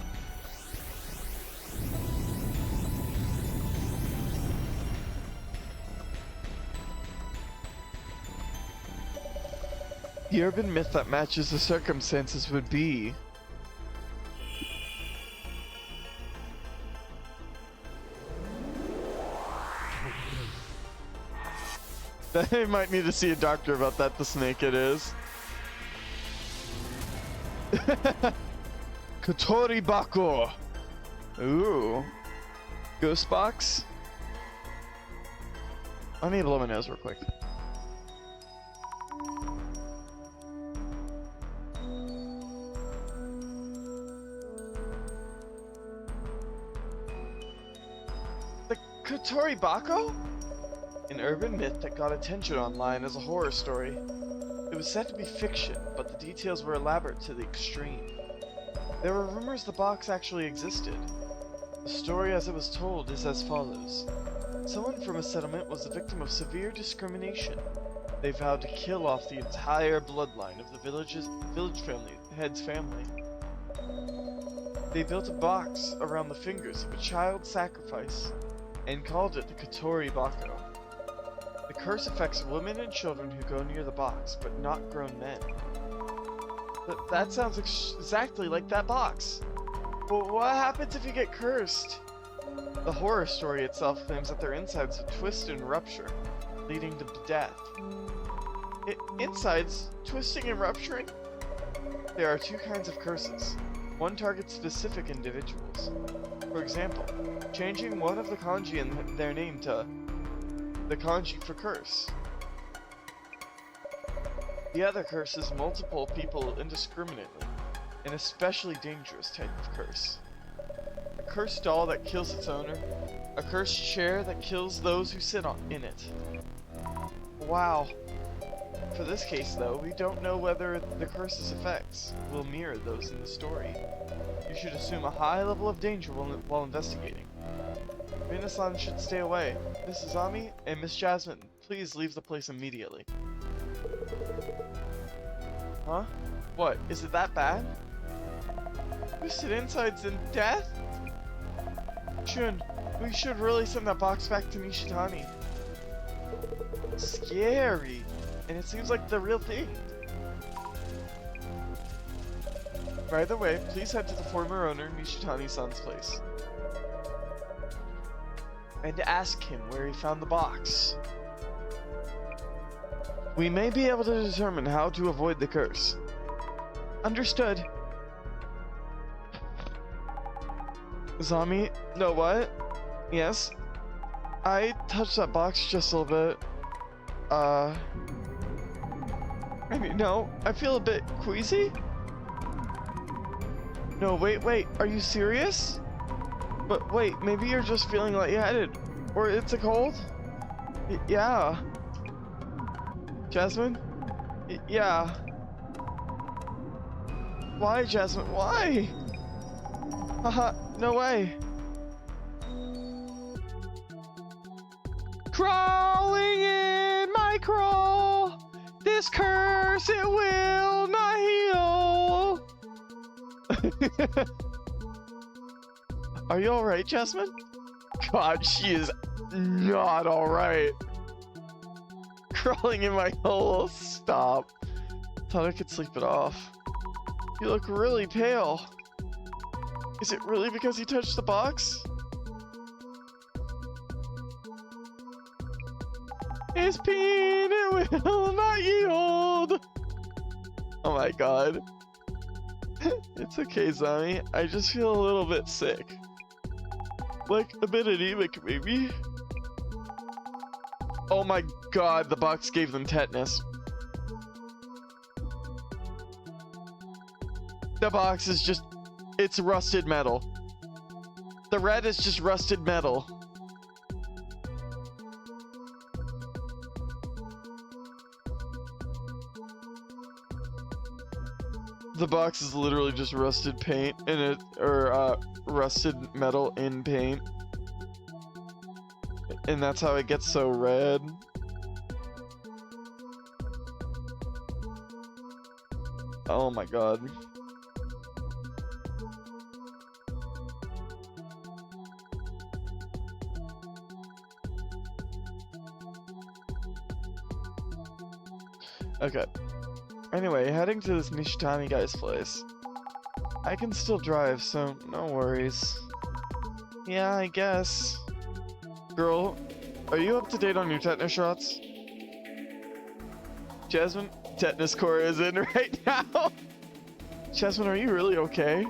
The urban myth that matches the circumstances would be... They might need to see a doctor about that, the snake it is. Kotori Bako! Ooh. Ghost box? I need to blow my nose real quick. The Kotori Bako? An urban myth that got attention online as a horror story. It was said to be fiction, but the details were elaborate to the extreme. There were rumors the box actually existed. The story as it was told is as follows. Someone from a settlement was the victim of severe discrimination. They vowed to kill off the entire bloodline of the village head's family. They built a box around the fingers of a child sacrifice and called it the Kotori Bako. The curse affects women and children who go near the box, but not grown men. That sounds exactly like that box. But what happens if you get cursed? The horror story itself claims that their insides twist and rupture, leading to death. Insides twisting and rupturing? There are two kinds of curses. One targets specific individuals. For example, changing one of the kanji in their name to the kanji for curse. The other curses multiple people indiscriminately, an especially dangerous type of curse. A cursed doll that kills its owner, a cursed chair that kills those who sit in it. Wow. For this case, though, we don't know whether the curse's effects will mirror those in the story. You should assume a high level of danger while investigating. Rina-san should stay away. Miss Azami and Miss Jasmine, please leave the place immediately. Huh? What? Is it that bad? Twisted insides and death? Shun, we should really send that box back to Nishitani. Scary. And it seems like the real thing. By the way, please head to the former owner Nishitani-san's place and ask him where he found the box. We may be able to determine how to avoid the curse. Understood. Azami, no what? Yes? I touched that box just a little bit. I mean, no, I feel a bit queasy. No, wait, are you serious? But wait, maybe you're just feeling lightheaded. Or it's a cold? Yeah. Jasmine? Yeah. Why, Jasmine? Why? Haha, no way. Crawling in my crawl. This curse, it will not heal. Are you alright, Jasmine? God, she is not alright. Crawling in my hole. Stop. Thought I could sleep it off. You look really pale. Is it really because you touched the box? It's pain, it will not yield. Oh my god. It's okay, Zami. I just feel a little bit sick. Like a bit anemic, maybe? Oh my god, the box gave them tetanus. The box is just... it's rusted metal. The red is just rusted metal. The box is literally just rusted paint in it, or rusted metal in paint. And that's how it gets so red. Oh my god. Okay. Anyway, heading to this Nishitani guy's place. I can still drive, so no worries. Yeah, I guess. Girl, are you up to date on your tetanus shots? Jasmine, tetanus core is in right now. Jasmine, are you really okay?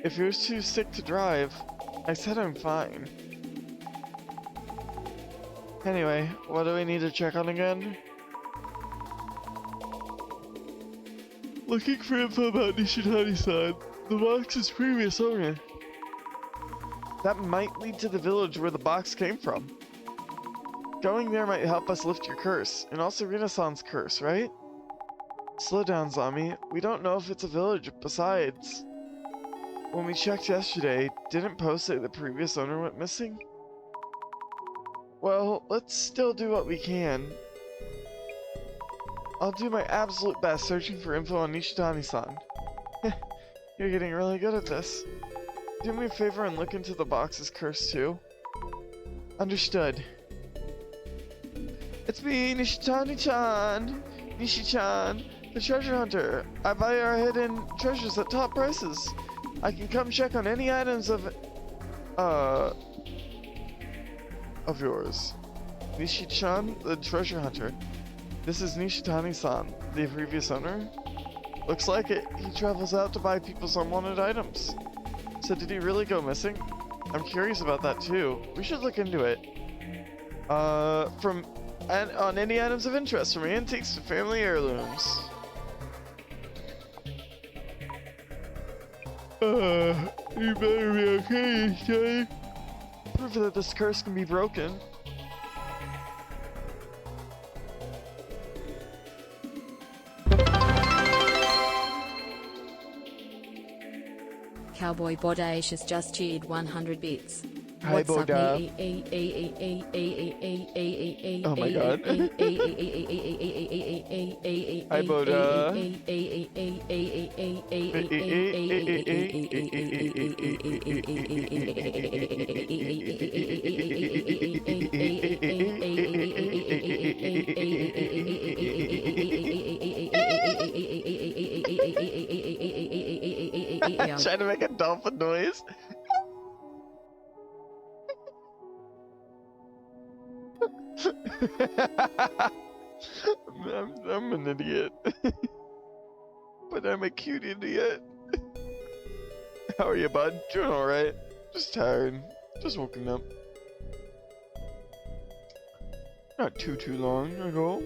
If you're too sick to drive, I said I'm fine. Anyway, what do we need to check on again? Looking for info about Nishitani-san, the box's previous owner. That might lead to the village where the box came from. Going there might help us lift your curse, and also Rina-san's curse, right? Slow down, Zami. We don't know if it's a village. Besides, when we checked yesterday, didn't Post say the previous owner went missing? Well, let's still do what we can. I'll do my absolute best searching for info on Nishitani-san. You're getting really good at this. Do me a favor and look into the box's curse too. Understood. It's me, Nishitani-chan! Nishi-chan, the treasure hunter. I buy our hidden treasures at top prices. I can come check on any items of uh, of yours. Nishi-chan, the treasure hunter. This is Nishitani-san, the previous owner. Looks like it. He travels out to buy people's unwanted items. So did he really go missing? I'm curious about that too. We should look into it. On any items of interest, from antiques to family heirlooms. You better be okay, Nishitani. Proof that this curse can be broken. Cowboy Bodacious has just cheered 100 bits. Hi, What's up, Boda. Oh my god. Hi, Boda. Trying to make a dolphin noise. I'm an idiot. But I'm a cute idiot. How are you, bud? Doing alright. Just tired. Just woken up. Not too long ago.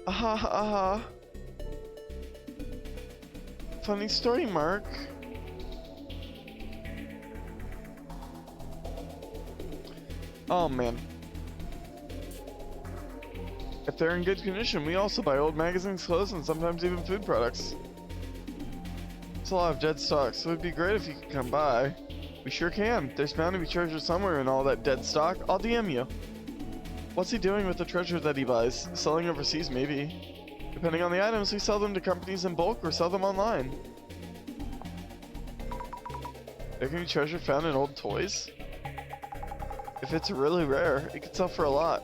Aha, aha. Funny story, Mark. Oh man. If they're in good condition, we also buy old magazines, clothes, and sometimes even food products. It's a lot of dead stock, so it'd be great if you could come by. We sure can. There's bound to be treasure somewhere in all that dead stock. I'll DM you. What's he doing with the treasure that he buys? Selling overseas, maybe. Depending on the items, we sell them to companies in bulk or sell them online. There can be treasure found in old toys? If it's really rare, it could sell for a lot.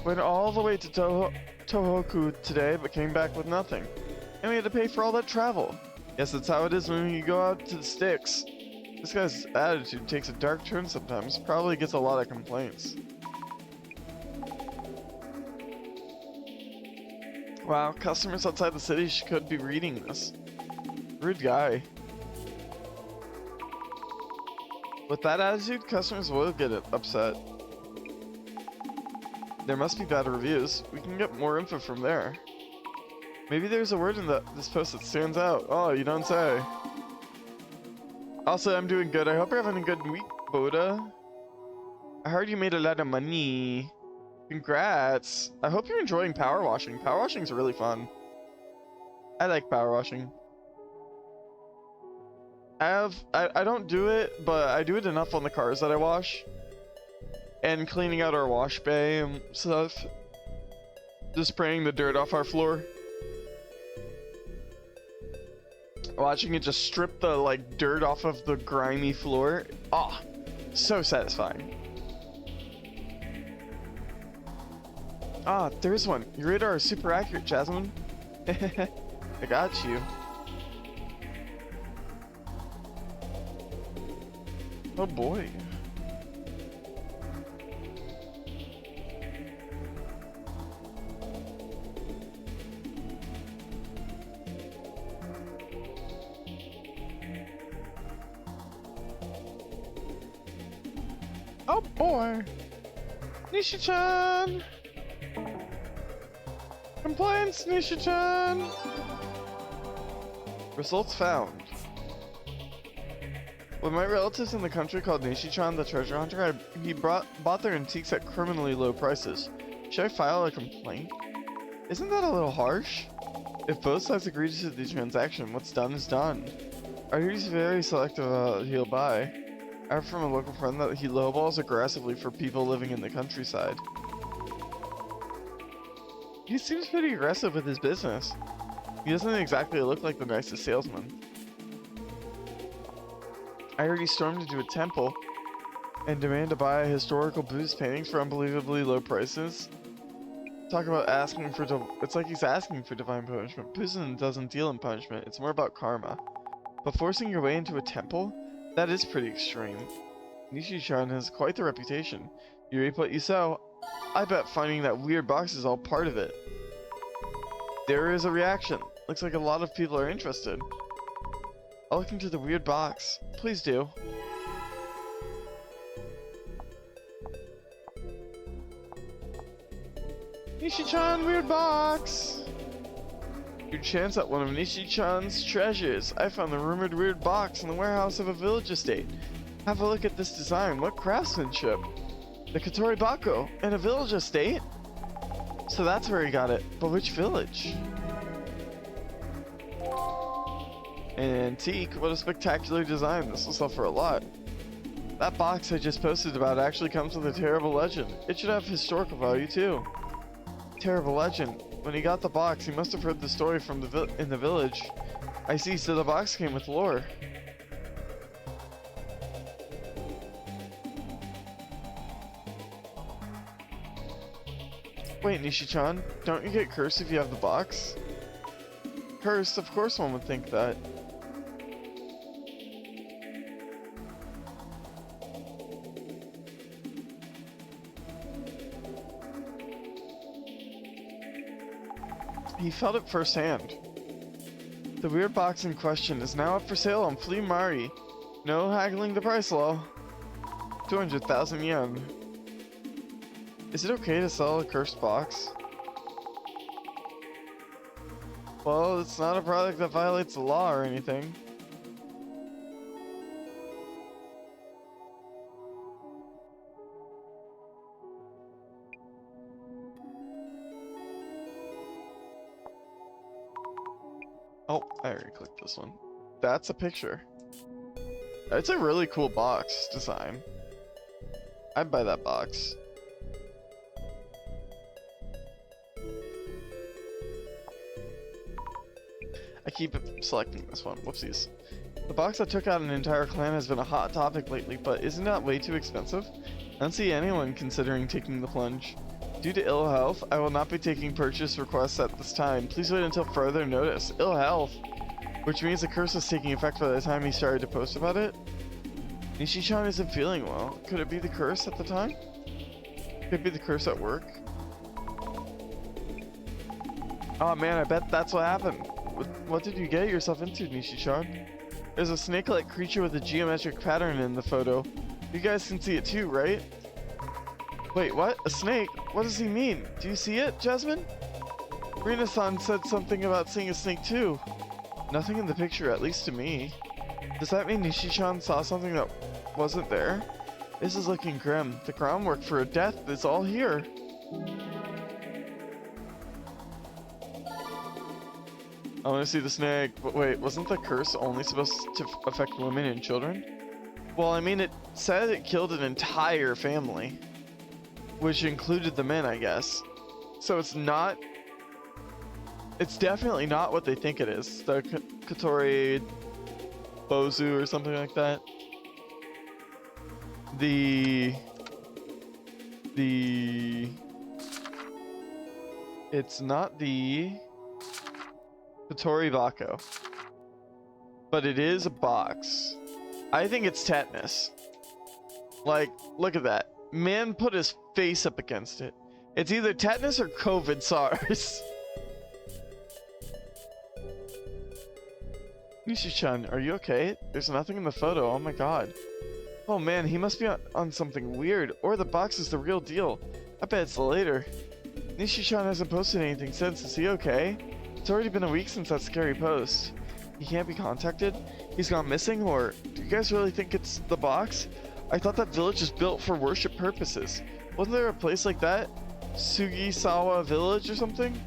Went all the way to Tohoku today, but came back with nothing. And we had to pay for all that travel. Yes, that's how it is when you go out to the sticks. This guy's attitude takes a dark turn sometimes. Probably gets a lot of complaints. Wow, customers outside the city could be reading this. Rude guy. With that attitude, customers will get upset. There must be bad reviews. We can get more info from there. Maybe there's a word in this post that stands out. Oh, you don't say. Also, I'm doing good. I hope you're having a good week, Boda. I heard you made a lot of money. Congrats. I hope you're enjoying power washing. Power washing is really fun. I like power washing. I don't do it, but I do it enough on the cars that I wash. And cleaning out our wash bay and stuff. Just spraying the dirt off our floor. Watching it just strip the like dirt off of the grimy floor. Ah, oh, so satisfying. Ah, there's one. Your radar is super accurate, Jasmine. I got you. Oh boy. Oh boy. Nisha-chan. Complaints, Nisha-chan. Results found. With my relatives in the country called Nishi-chan the treasure hunter, he bought their antiques at criminally low prices. Should I file a complaint? Isn't that a little harsh? If both sides agree to the transaction, what's done is done. I hear he's very selective about what he'll buy. I heard from a local friend that he lowballs aggressively for people living in the countryside. He seems pretty aggressive with his business. He doesn't exactly look like the nicest salesman. I heard he stormed into a temple and demanded to buy historical Buddhist paintings for unbelievably low prices. Talk about asking for it's like he's asking for divine punishment. Prison doesn't deal in punishment, it's more about karma. But forcing your way into a temple? That is pretty extreme. Nishi-chan has quite the reputation. You reap what you sow. I bet finding that weird box is all part of it. There is a reaction. Looks like a lot of people are interested. I'll look into the weird box. Please do. Nishi-chan, weird box! Your chance at one of Nishi-chan's treasures. I found the rumored weird box in the warehouse of a village estate. Have a look at this design. What craftsmanship? The Katori Bako in a village estate? So that's where he got it. But which village? An antique? What a spectacular design. This will sell for a lot. That box I just posted about actually comes with a terrible legend. It should have historical value too. Terrible legend. When he got the box, he must have heard the story from in the village. I see, so the box came with lore. Wait, Nishi-chan, don't you get cursed if you have the box? Cursed? Of course one would think that. He felt it firsthand. The weird box in question is now up for sale on Flea Mari. No haggling the price low. 200,000 yen. Is it okay to sell a cursed box? Well, it's not a product that violates the law or anything. Oh, I already clicked this one. That's a picture. It's a really cool box design. I'd buy that box. I keep selecting this one. Whoopsies. The box that took out an entire clan has been a hot topic lately, but isn't that way too expensive? I don't see anyone considering taking the plunge. Due to ill health, I will not be taking purchase requests at this time. Please wait until further notice. Ill health? Which means the curse was taking effect by the time he started to post about it? Nishi-chan isn't feeling well. Could it be the curse at the time? Could it be the curse at work? Oh man, I bet that's what happened. What did you get yourself into, Nishi-chan? There's a snake-like creature with a geometric pattern in the photo. You guys can see it too, right? Wait, what? A snake? What does he mean? Do you see it, Jasmine? Rina-san said something about seeing a snake too. Nothing in the picture, at least to me. Does that mean Nishi-chan saw something that wasn't there? This is looking grim. The groundwork for a death is all here. I want to see the snake. But wait, wasn't the curse only supposed to affect women and children? Well, I mean, it said it killed an entire family. Which included the men, I guess. So it's not... It's definitely not what they think it is. The Katori Bozu or something like that. It's not the Katori Bako. But it is a box. I think it's tetanus. Like, look at that. Man put his face up against it. It's either tetanus or COVID SARS. Nishi-chan, are you okay? There's nothing in the photo. Oh my god. Oh man, he must be on something weird. Or the box is the real deal. I bet it's later. Nishi-chan hasn't posted anything since. Is he okay? It's already been a week since that scary post. He can't be contacted? He's gone missing? Or do you guys really think it's the box? I thought that village is built for worship purposes. Wasn't there a place like that? Sugisawa Village or something?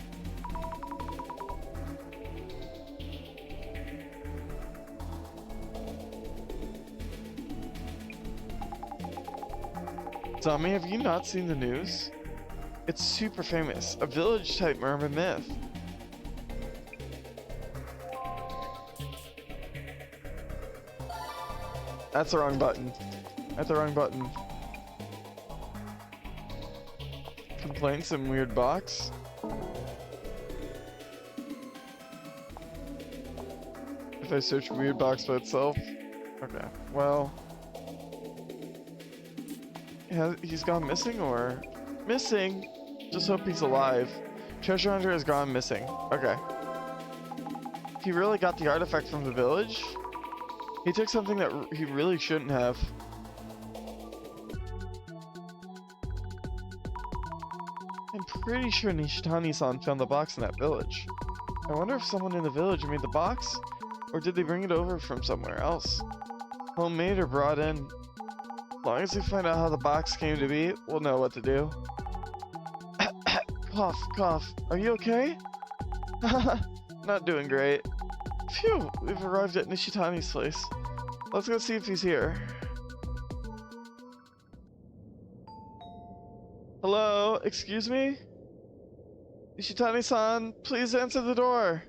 Azami, have you not seen the news? It's super famous. A village type urban myth. That's the wrong button. That's the wrong button. Complaints in weird box. If I search weird box by itself. Okay, well. He's gone missing or? Missing? Just hope he's alive. Treasure hunter has gone missing. Okay. He really got the artifact from the village? He took something that he really shouldn't have. I'm pretty sure Nishitani-san found the box in that village. I wonder if someone in the village made the box? Or did they bring it over from somewhere else? Homemade or brought in? As long as we find out how the box came to be, we'll know what to do. Cough, cough. Are you okay? Not doing great. Phew, we've arrived at Nishitani's place. Let's go see if he's here. Hello, excuse me? Nishitani-san, please answer the door.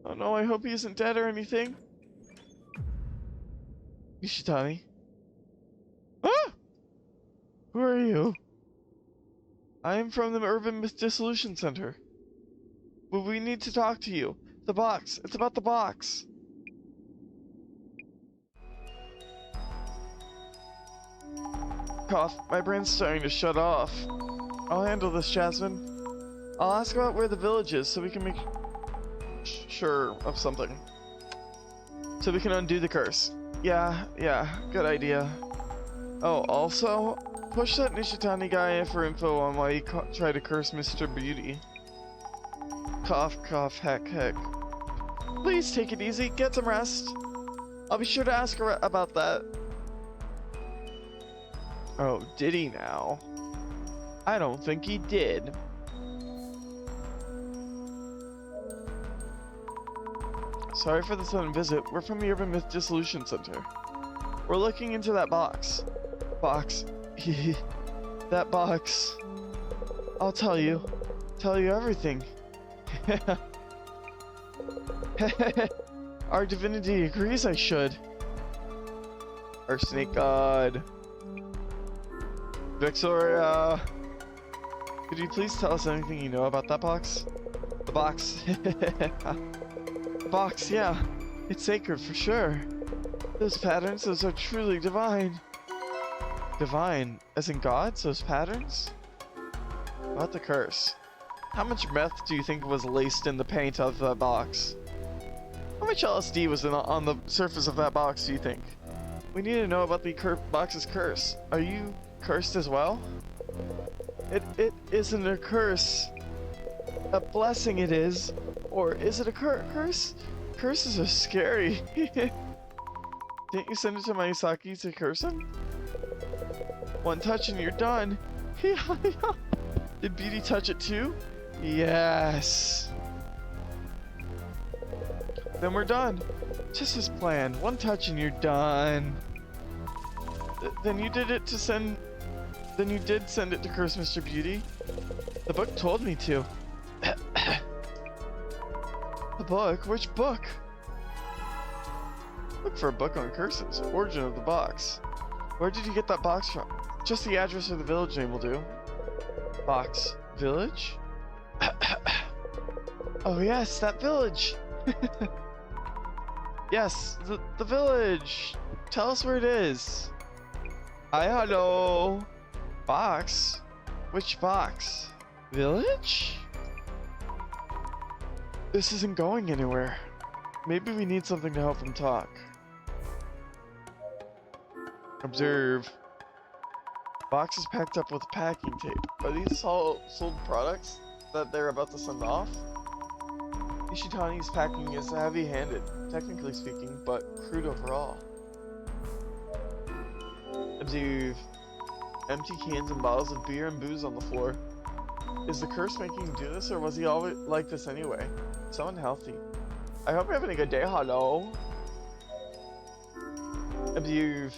Oh no, I hope he isn't dead or anything. Nishitani? Ah! Who are you? I am from the Urban Dissolution Center. But we need to talk to you. The box. It's about the box. Cough. My brain's starting to shut off. I'll handle this, Jasmine. I'll ask about where the village is so we can make sure of something. So we can undo the curse. Yeah, good idea. Oh, also, push that Nishitani guy for info on why he tried to curse Mr. Beauty. Cough, cough, heck, heck. Please take it easy, get some rest. I'll be sure to ask her about that. Oh, did he now? I don't think he did. Sorry for the sudden visit. We're from the Urban Myth Dissolution Center. We're looking into that box. Box. That box. I'll tell you. Tell you everything. Our divinity agrees I should. Our snake god. Victoria. Could you please tell us anything you know about that box? The box. The box, yeah. It's sacred for sure. Those patterns, those are truly divine. Divine? As in gods, those patterns? About the curse. How much meth do you think was laced in the paint of that box? How much LSD was on the surface of that box, do you think? We need to know about the box's curse. Are you cursed as well? It isn't a curse. A blessing it is. Or is it a curse? Curses are scary. Didn't you send it to Mayusaki to curse him? One touch and you're done. Did Beauty touch it too? Yes. Then we're done. Just as planned. One touch and you're done. Then you did send it to curse Mr. Beauty. The book told me to. The book? Which book? Look for a book on curses. Origin of the box. Where did you get that box from? Just the address or the village name will do. Box. Village? Oh yes, that village! Yes, the village! Tell us where it is. Hello! Box? Which box? Village? This isn't going anywhere. Maybe we need something to help him talk. Observe. Box is packed up with packing tape. Are these all sold products that they're about to send off? Ishitani's packing is heavy-handed, technically speaking, but crude overall. Observe. Empty cans and bottles of beer and booze on the floor. Is the curse making him do this, or was he always like this anyway? So unhealthy. I hope you're having a good day, hello. Observe.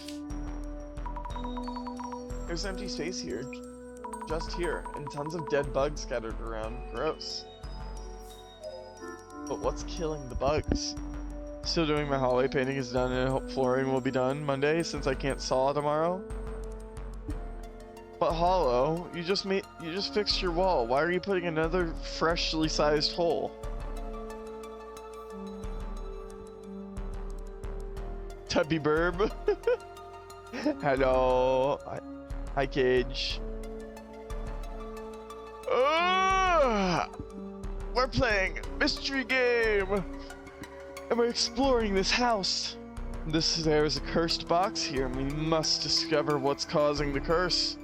There's an empty space here. Just here, and tons of dead bugs scattered around. Gross. But what's killing the bugs? Still doing my hallway painting is done, and I hope flooring will be done Monday since I can't saw tomorrow. But Hollow, you just fixed your wall. Why are you putting another freshly sized hole? Tubby Burb. Hello. Hi, Cage. We're playing mystery game, and we're exploring this house. There's a cursed box here, and we must discover what's causing the curse.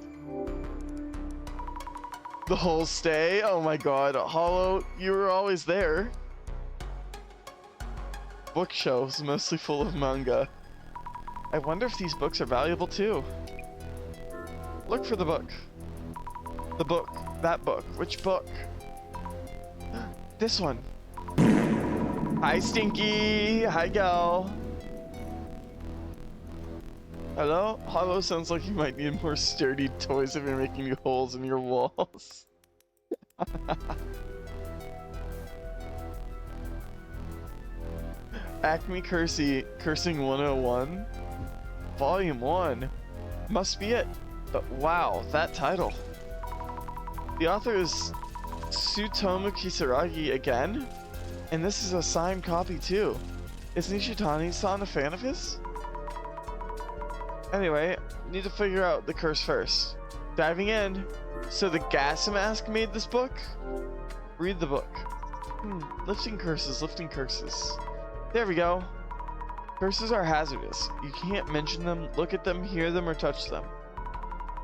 The whole stay? Oh my god, Hollow, you were always there. Bookshelves mostly full of manga. I wonder if these books are valuable too. Look for the book. The book. That book. Which book? This one. Hi, Stinky. Hi, gal. Hello? Hollow sounds like you might need more sturdy toys if you're making new holes in your walls. Acme Cursing 101? Volume 1. Must be it. But wow, that title. The author is Tsutomu Kisaragi again? And this is a signed copy too. Is Nishitani-san a fan of his? Anyway, need to figure out the curse first. Diving in. So the gas mask made this book? Read the book. Lifting curses, lifting curses. There we go. Curses are hazardous. You can't mention them, look at them, hear them, or touch them.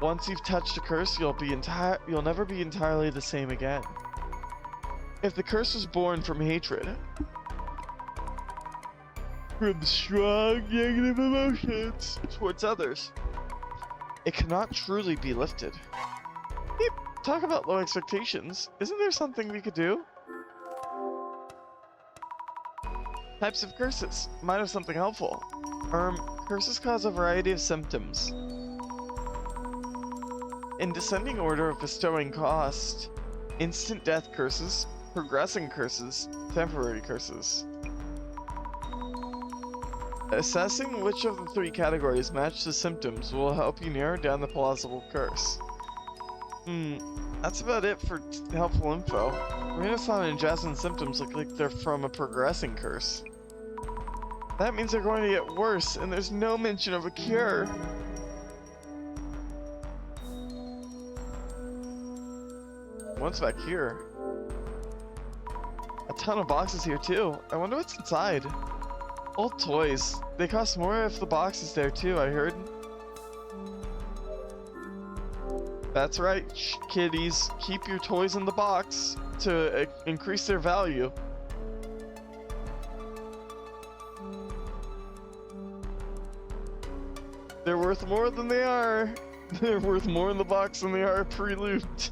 Once you've touched a curse, you'll never be entirely the same again. If the curse was born from hatred, from strong negative emotions towards others, it cannot truly be lifted. Yep, talk about low expectations. Isn't there something we could do? Types of curses. Might have something helpful. Curses cause a variety of symptoms. In descending order of bestowing cost: instant death curses, progressing curses, temporary curses. Assessing which of the three categories match the symptoms will help you narrow down the plausible curse. That's about it for helpful info. Renaissance and Jasmine's symptoms look like they're from a progressing curse. That means they're going to get worse, and there's no mention of a cure. What's back here? A ton of boxes here too. I wonder what's inside. Old toys. They cost more if the box is there too, I heard. That's right, kiddies. Keep your toys in the box to increase their value. They're worth more than they are. They're worth more in the box than they are pre-loot.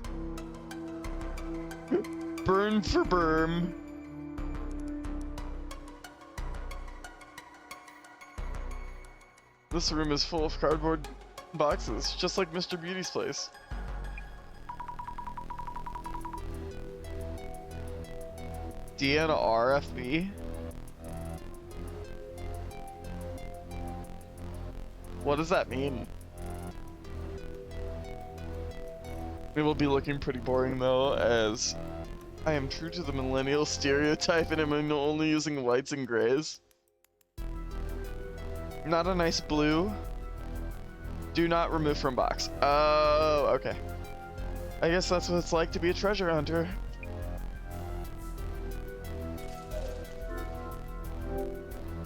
Burn for berm. This room is full of cardboard boxes, just like Mr. Beauty's place. DNRFB? What does that mean? It will be looking pretty boring though, as I am true to the millennial stereotype and I'm only using whites and grays. Not a nice blue. Do not remove from box. Oh, okay. I guess that's what it's like to be a treasure hunter.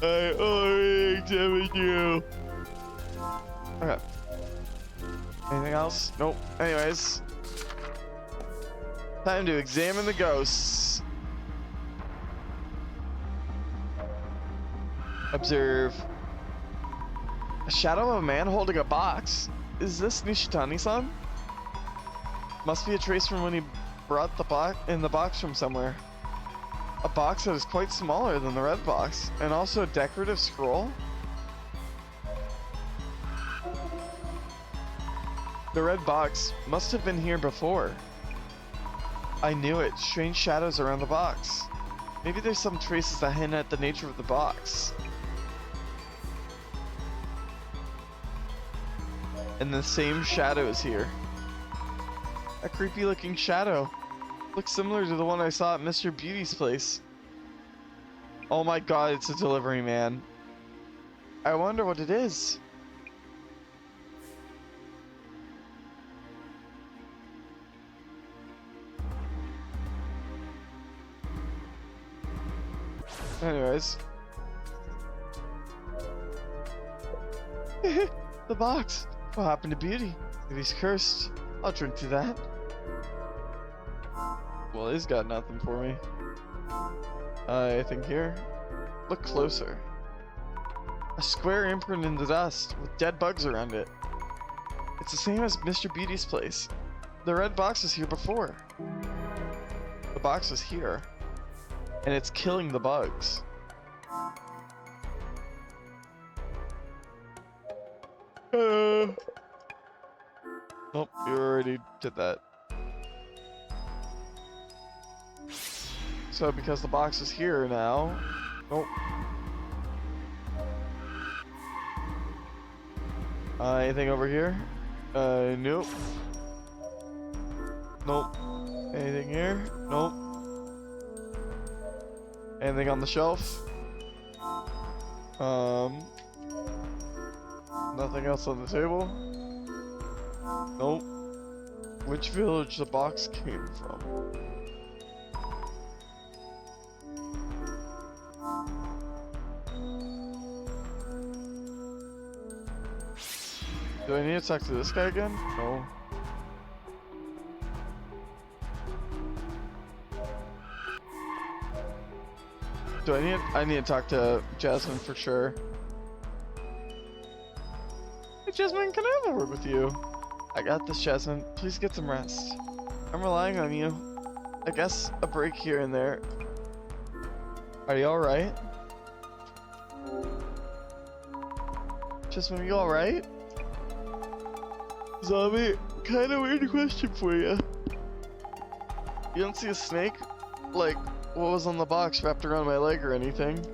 I already examined you. Okay. Anything else? Nope. Anyways. Time to examine the ghosts. Observe. A shadow of a man holding a box. Is this Nishitani-san? Must be a trace from when he brought the box from somewhere. A box that is quite smaller than the red box, and also a decorative scroll. The red box must have been here before. I knew it. Strange shadows around the box. Maybe there's some traces that hint at the nature of the box. And the same shadow is here. A creepy looking shadow. Looks similar to the one I saw at Mr. Beauty's place. Oh my god, it's a delivery man. I wonder what it is. Anyways. The box. What happened to Beauty? If he's cursed, I'll drink to that. Well, he's got nothing for me. I think here. Look closer. A square imprint in the dust with dead bugs around it. It's the same as Mr. Beauty's place. The red box was here before. The box is here. And it's killing the bugs. Nope, you already did that. So because the box is here now... Nope. Anything over here? Nope. Nope. Anything here? Nope. Anything on the shelf? Nothing else on the table? Nope. Which village the box came from? Do I need to talk to this guy again? No. Do I need to talk to Jasmine for sure. Hey Jasmine, can I have a word with you? I got this, Jasmine. Please get some rest. I'm relying on you. I guess a break here and there. Are you alright? Jasmine, are you alright? Zombie, kinda weird question for you. You don't see a snake? Like, what was on the box wrapped around my leg or anything?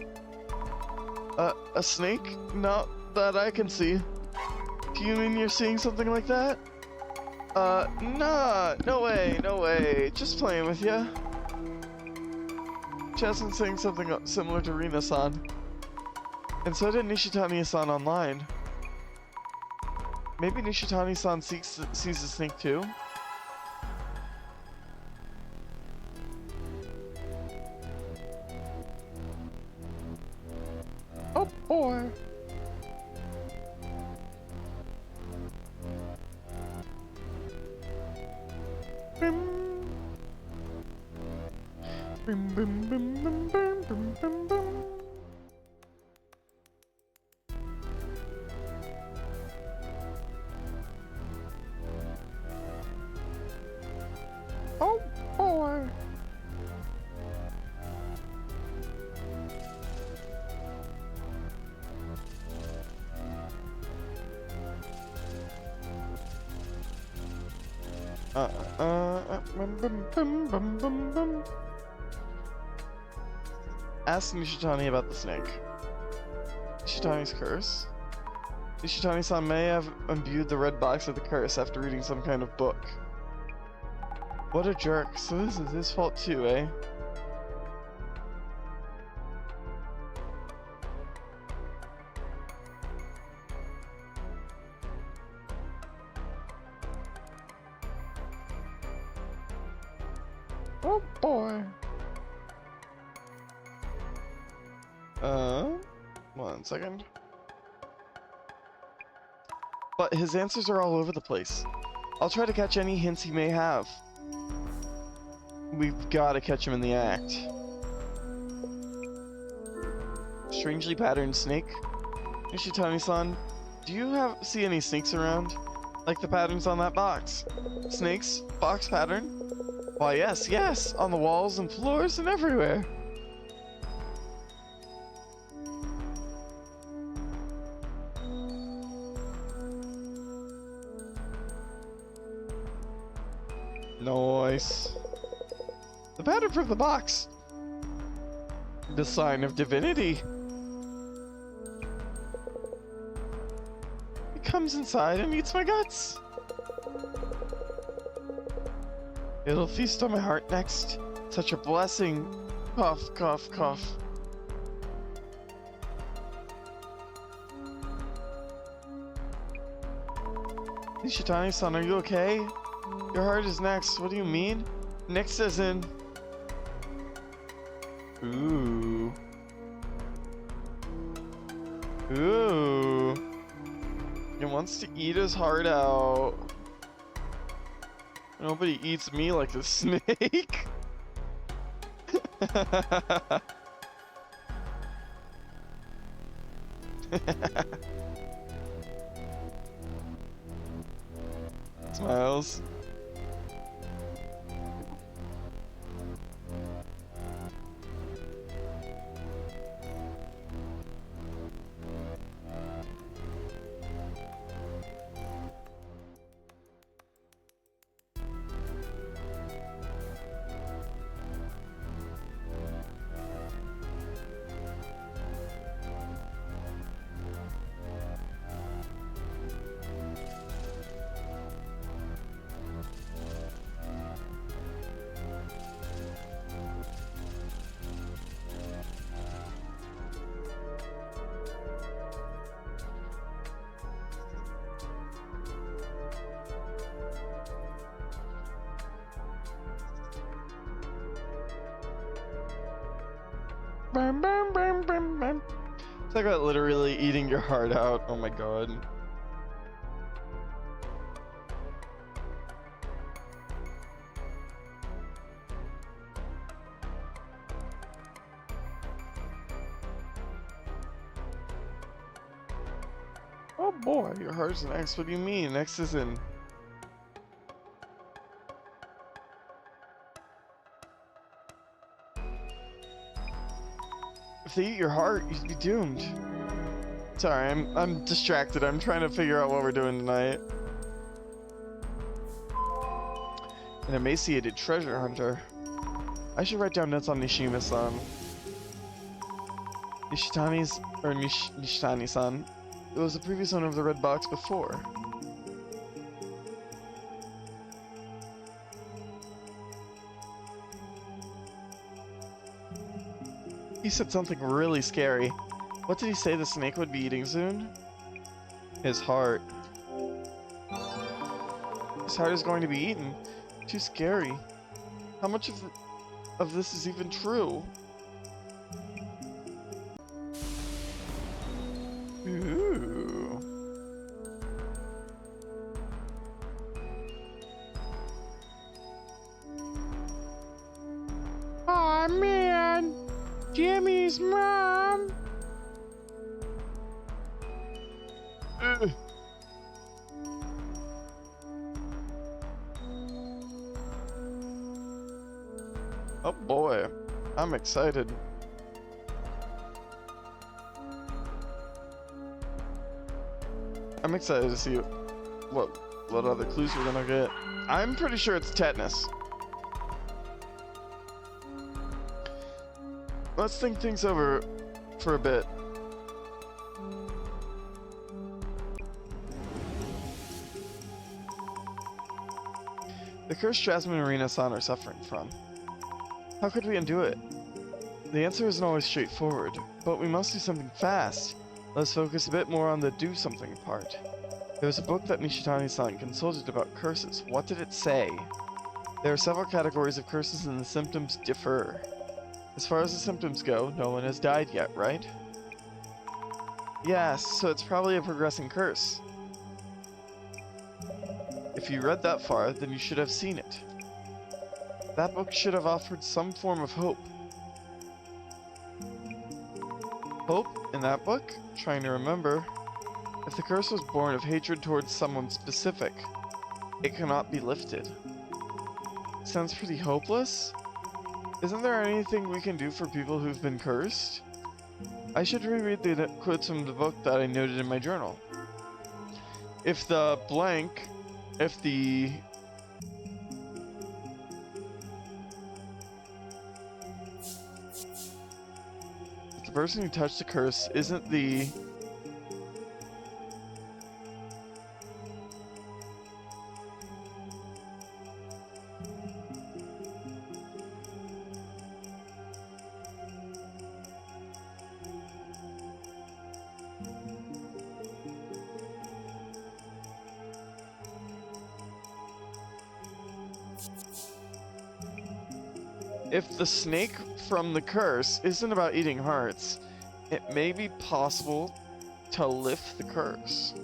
A snake? Not that I can see. Do you mean you're seeing something like that? Nah, no way, just playing with ya. Jasmine's saying something similar to Rina-san. And so did Nishitani-san online. Maybe Nishitani-san sees the snake too? Oh boy! Bim. Bim bim bim bim bim bim bim bim. Oh boy! Ask Nishitani about the snake. Nishitani's curse? Nishitani-san may have imbued the red box with the curse after reading some kind of book. What a jerk. So this is his fault too, eh? Oh boy. 1 second. But his answers are all over the place. I'll try to catch any hints he may have. We've got to catch him in the act. Strangely patterned snake. Nishitani-san, do you see any snakes around? Like the patterns on that box? Snakes? Box pattern? Why yes, on the walls and floors and everywhere. Nice. The pattern from the box. The sign of divinity. It comes inside and eats my guts. It'll feast on my heart next. Such a blessing. Cough, cough, cough. Nishitani-san, are you okay? Your heart is next. What do you mean? Next as in... Ooh. Ooh. He wants to eat his heart out. Nobody eats me like a snake. Smiles. Bam, bam, bam, bam, bam. It's like about literally eating your heart out. Oh my god. Oh boy, your heart's next. What do you mean? Next is in... If they eat your heart, you'd be doomed. Sorry, I'm distracted. I'm trying to figure out what we're doing tonight. An emaciated treasure hunter. I should write down notes on Nishima-san. Nishitani-san. It was the previous owner of the red box before. He said something really scary. What did he say the snake would be eating soon? His heart. His heart is going to be eaten. Too scary. How much of this is even true? Ooh. Aw, man! Jimmy's mom! Ugh. Oh boy, I'm excited. I'm excited to see what other clues we're gonna get. I'm pretty sure it's tetanus. Let's think things over for a bit. The curse Jasmine and Rina-san are suffering from. How could we undo it? The answer isn't always straightforward, but we must do something fast. Let's focus a bit more on the do something part. There was a book that Nishitani-san consulted about curses. What did it say? There are several categories of curses and the symptoms differ. As far as the symptoms go, no one has died yet, right? Yes, so it's probably a progressing curse. If you read that far, then you should have seen it. That book should have offered some form of hope. Hope? In that book? Trying to remember. If the curse was born of hatred towards someone specific, it cannot be lifted. Sounds pretty hopeless? Isn't there anything we can do for people who've been cursed? I should reread the quotes from the book that I noted in my journal. If the person who touched the curse isn't the... If the snake from the curse isn't about eating hearts, it may be possible to lift the curse.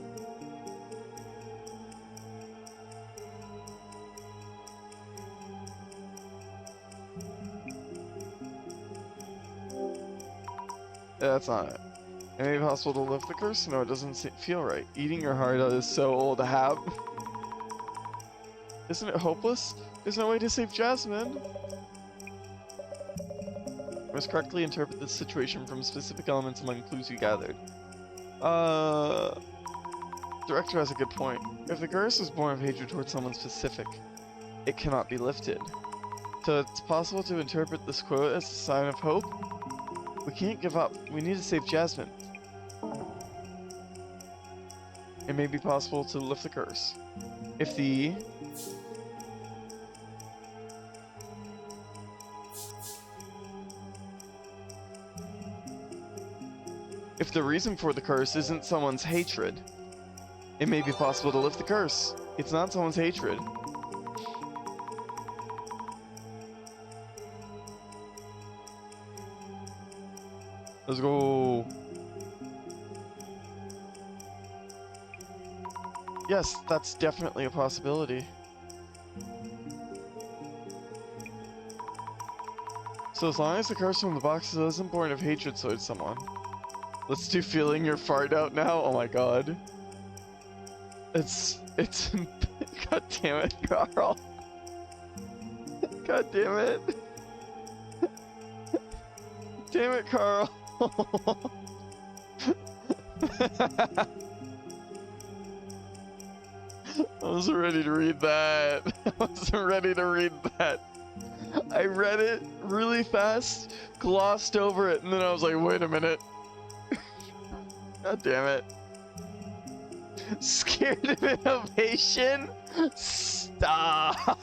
Yeah, that's not it. It may be possible to lift the curse? No, it doesn't feel right. Eating your heart out is so old to have. Isn't it hopeless? There's no way to save Jasmine. You must correctly interpret the situation from specific elements among clues you gathered. Director has a good point. If the curse is born of hatred towards someone specific, it cannot be lifted. So it's possible to interpret this quote as a sign of hope. We can't give up. We need to save Jasmine. It may be possible to lift the curse. If the reason for the curse isn't someone's hatred, it may be possible to lift the curse. It's not someone's hatred. Let's go. Yes, that's definitely a possibility. So as long as the curse from the box isn't born of hatred towards someone. Let's do feeling your fart out now. Oh my god. It's God damn it, Carl. God damn it. Damn it, Carl. I wasn't ready to read that. I wasn't ready to read that. I read it really fast, glossed over it, and then I was like, wait a minute. God damn it. Scared of innovation? Stop.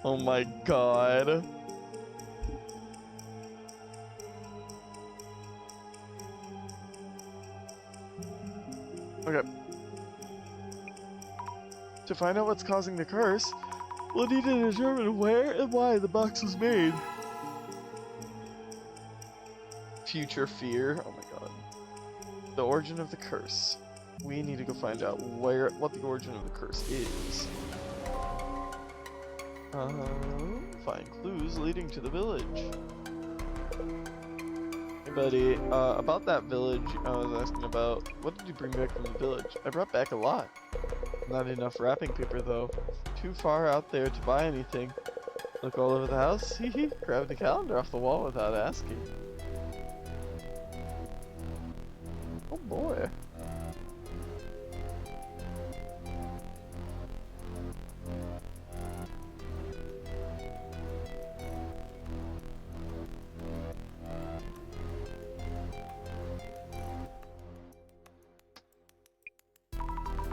Oh my god. Okay. To find out what's causing the curse, we'll need to determine where and why the box was made. Future fear. Oh my god. The origin of the curse. We need to go find out what the origin of the curse is. Find clues leading to the village. Hey buddy, about that village I was asking about, what did you bring back from the village? I brought back a lot. Not enough wrapping paper though. Too far out there to buy anything. Look all over the house. Hehe. Grab the calendar off the wall without asking. Oh boy.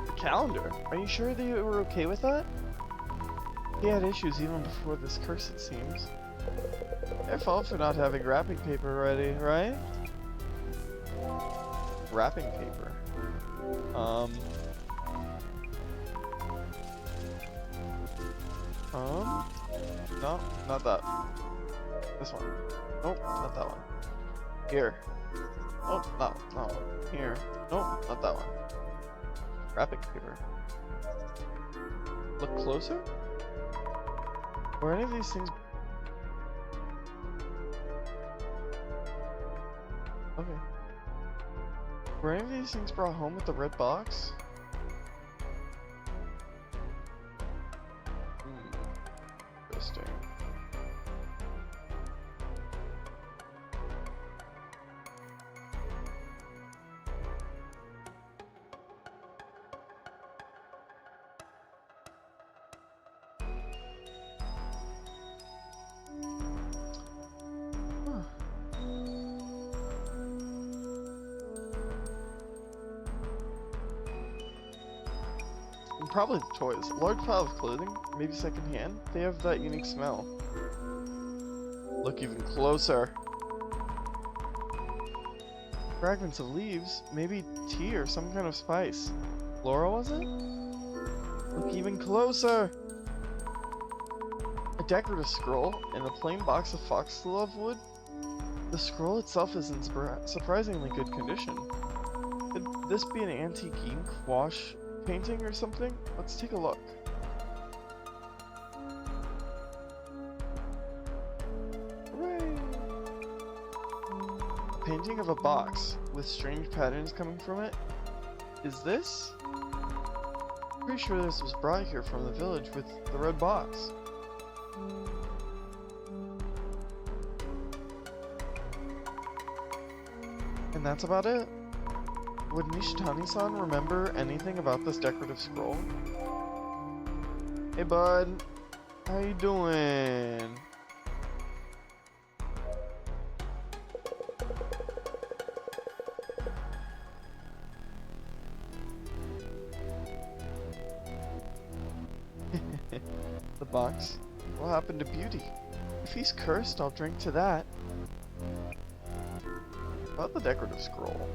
The calendar? Are you sure that you were okay with that? He had issues even before this curse, it seems. Their fault for not having wrapping paper ready, right? Wrapping paper. No, not that. This one. Nope, not that one. Here. Nope, not that one. Here. Nope, not that one. Wrapping paper. Look closer? Were any of these things... Okay. Were any of these things brought home with the red box? Interesting. Probably the toys. A large pile of clothing, maybe secondhand. They have that unique smell. Look even closer. Fragments of leaves, maybe tea or some kind of spice. Laura, was it? Look even closer. A decorative scroll in a plain box of foxglove wood? The scroll itself is in surprisingly good condition. Could this be an antique ink wash painting or something? Let's take a look. Hooray! A painting of a box with strange patterns coming from it. Is this? Pretty sure this was brought here from the village with the red box. And that's about it. Would Nishitani-san remember anything about this decorative scroll? Hey bud, how you doing? The box? What happened to Beauty? If he's cursed, I'll drink to that. About the decorative scroll.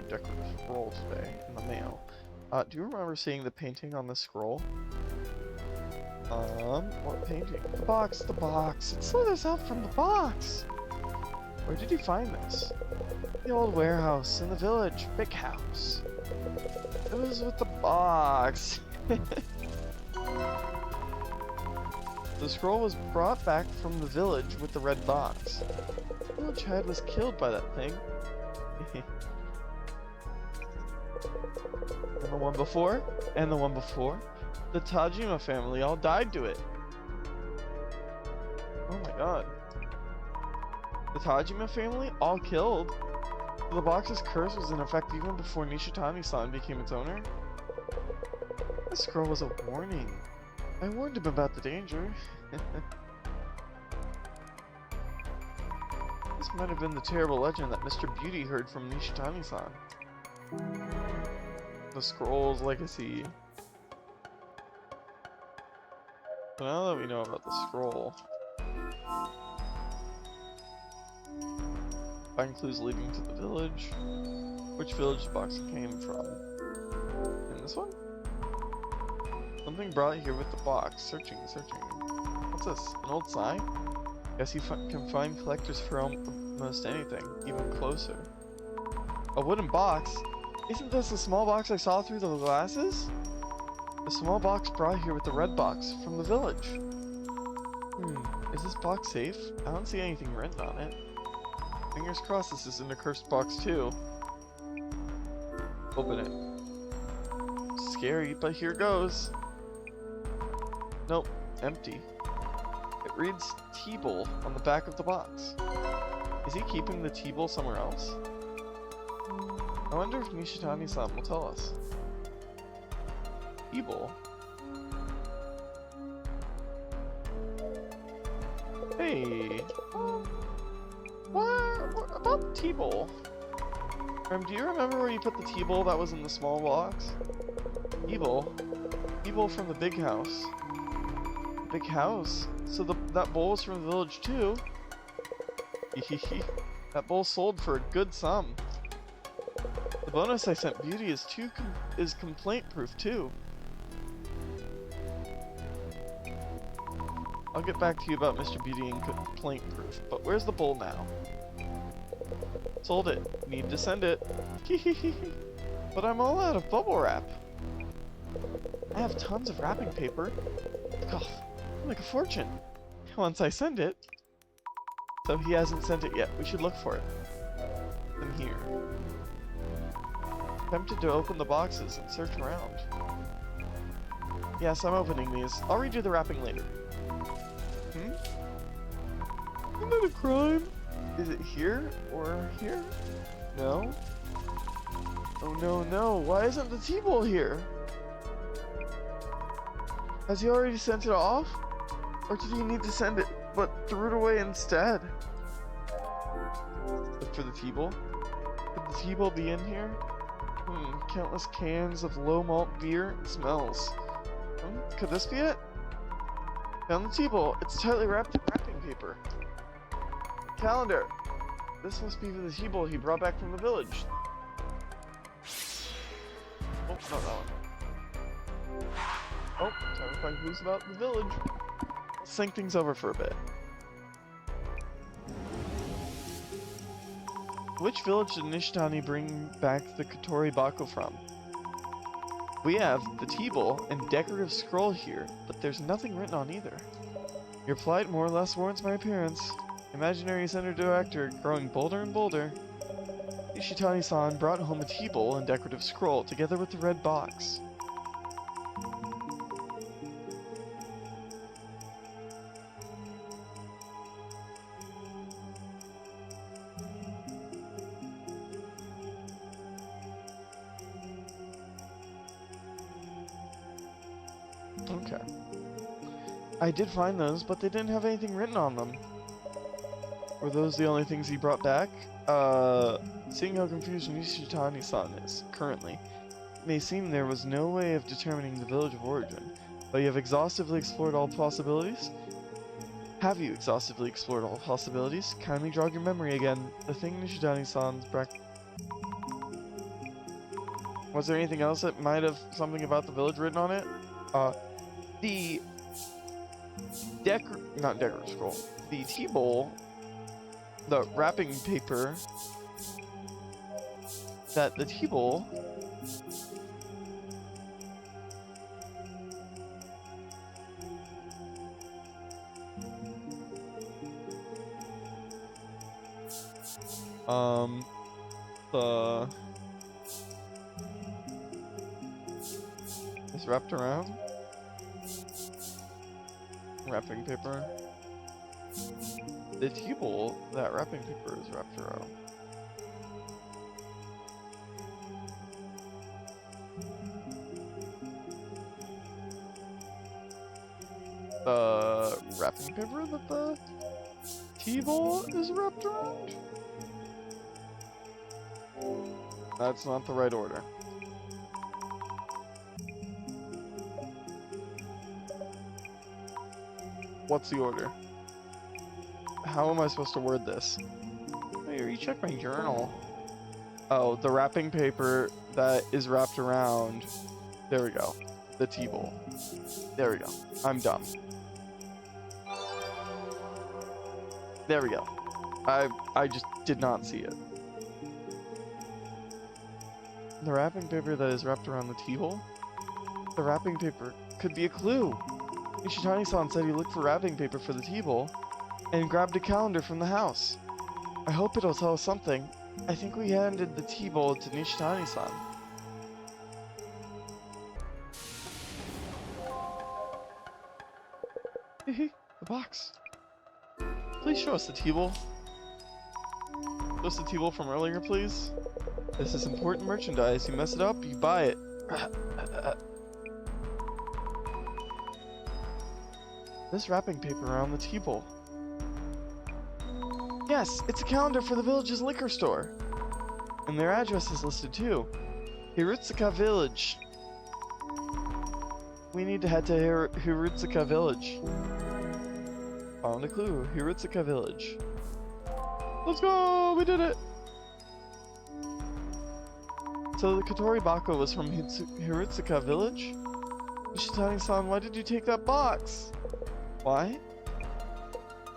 Decorative scroll today in the mail. Do you remember seeing the painting on the scroll? What painting? The box, the box! It slithers out from the box! Where did you find this? The old warehouse in the village. Big house. It was with the box. The scroll was brought back from the village with the red box. The village head was killed by that thing. And the one before, and the one before. The Tajima family all died to it. Oh my god. The Tajima family all killed? The box's curse was in effect even before Nishitani-san became its owner? This scroll was a warning. I warned him about the danger. This might have been the terrible legend that Mr. Beauty heard from Nishitani-san. The scroll's legacy. So now that we know about the scroll, find clues leading to the village. Which village the box came from? In this one? Something brought here with the box. Searching. What's this? An old sign? Guess you can find collectors for almost anything, even closer. A wooden box? Isn't this the small box I saw through the glasses? The small box brought here with the red box from the village. Is this box safe? I don't see anything written on it. Fingers crossed this isn't a cursed box too. Open it. Scary, but here goes. Nope, empty. It reads T-Bowl on the back of the box. Is he keeping the T-Bowl somewhere else? I wonder if Nishitani-san will tell us. T-Bowl? Hey! What about the T-Bowl? Do you remember where you put the T-Bowl that was in the small box? T-Bowl? T-Bowl from the big house. Big house? So that bowl was from the village too? That bowl sold for a good sum. The bonus I sent Beauty is complaint proof too. I'll get back to you about Mr. Beauty and complaint proof, but where's the bowl now? Sold it. Need to send it. But I'm all out of bubble wrap. I have tons of wrapping paper. God, I'll make a fortune. Once I send it. So he hasn't sent it yet. We should look for it. In here. Tempted to open the boxes and search around. Yes, I'm opening these. I'll redo the wrapping later. Isn't that a crime? Is it here or here? No? Oh no, why isn't the T-Bowl here? Has he already sent it off? Or did he need to send it, but threw it away instead? Look for the T-Bowl? Could the T-Bowl be in here? Countless cans of low malt beer. It smells. Could this be it? Found the T-Bowl. It's tightly wrapped in wrapping paper. Calendar. This must be the T-Bowl he brought back from the village. Oh, not that one. Oh, time to find clues about the village. Let's think things over for a bit. Which village did Nishitani bring back the Kotori Bako from? We have the T-bowl and decorative scroll here, but there's nothing written on either. Your plight more or less warrants my appearance. Imaginary center director growing bolder and bolder. Nishitani-san brought home a T-bowl and decorative scroll together with the red box. Okay. I did find those, but they didn't have anything written on them. Were those the only things he brought back? Seeing how confused Nishitani-san is, currently, it may seem there was no way of determining the village of origin, but you have exhaustively explored all possibilities? Have you exhaustively explored all possibilities? Kindly jog your memory again. The thing Nishitani-san's Was there anything else that might have something about the village written on it? The not decorative scroll. The T-bowl, the wrapping paper that the T-bowl the is wrapped around wrapping paper. The T-bowl, that wrapping paper is wrapped around. Wrapping paper that the T-bowl is wrapped around? That's not the right order. What's the order? How am I supposed to word this? Hey, recheck my journal. Oh, the wrapping paper that is wrapped around. There we go. The T-bowl. There we go. I'm dumb. There we go. I just did not see it. The wrapping paper that is wrapped around the T-bowl? The wrapping paper could be a clue. Nishitani-san said he looked for wrapping paper for the T-bowl and grabbed a calendar from the house. I hope it'll tell us something. I think we handed the T-bowl to Nishitani-san. The box. Please show us the T-bowl. Show us the T-bowl from earlier, please. This is important merchandise. You mess it up, you buy it. This wrapping paper around the T-bowl. Yes, it's a calendar for the village's liquor store. And their address is listed too. Hirutsuka Village. We need to head to Hirutsuka Village. Found a clue. Hirutsuka Village. Let's go! We did it! So the Kotori Bako was from Hirutsuka Village? Nishitani-san, why did you take that box? Why?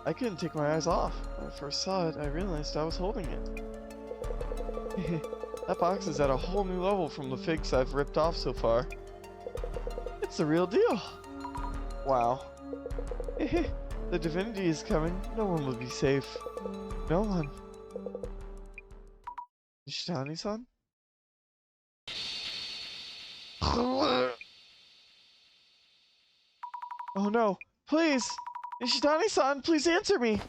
I couldn't take my eyes off. When I first saw it, I realized I was holding it. That box is at a whole new level from the fakes I've ripped off so far. It's the real deal. Wow. The divinity is coming. No one will be safe. No one. Nishitani-san? Oh no. Please! Nishitani-san, please answer me!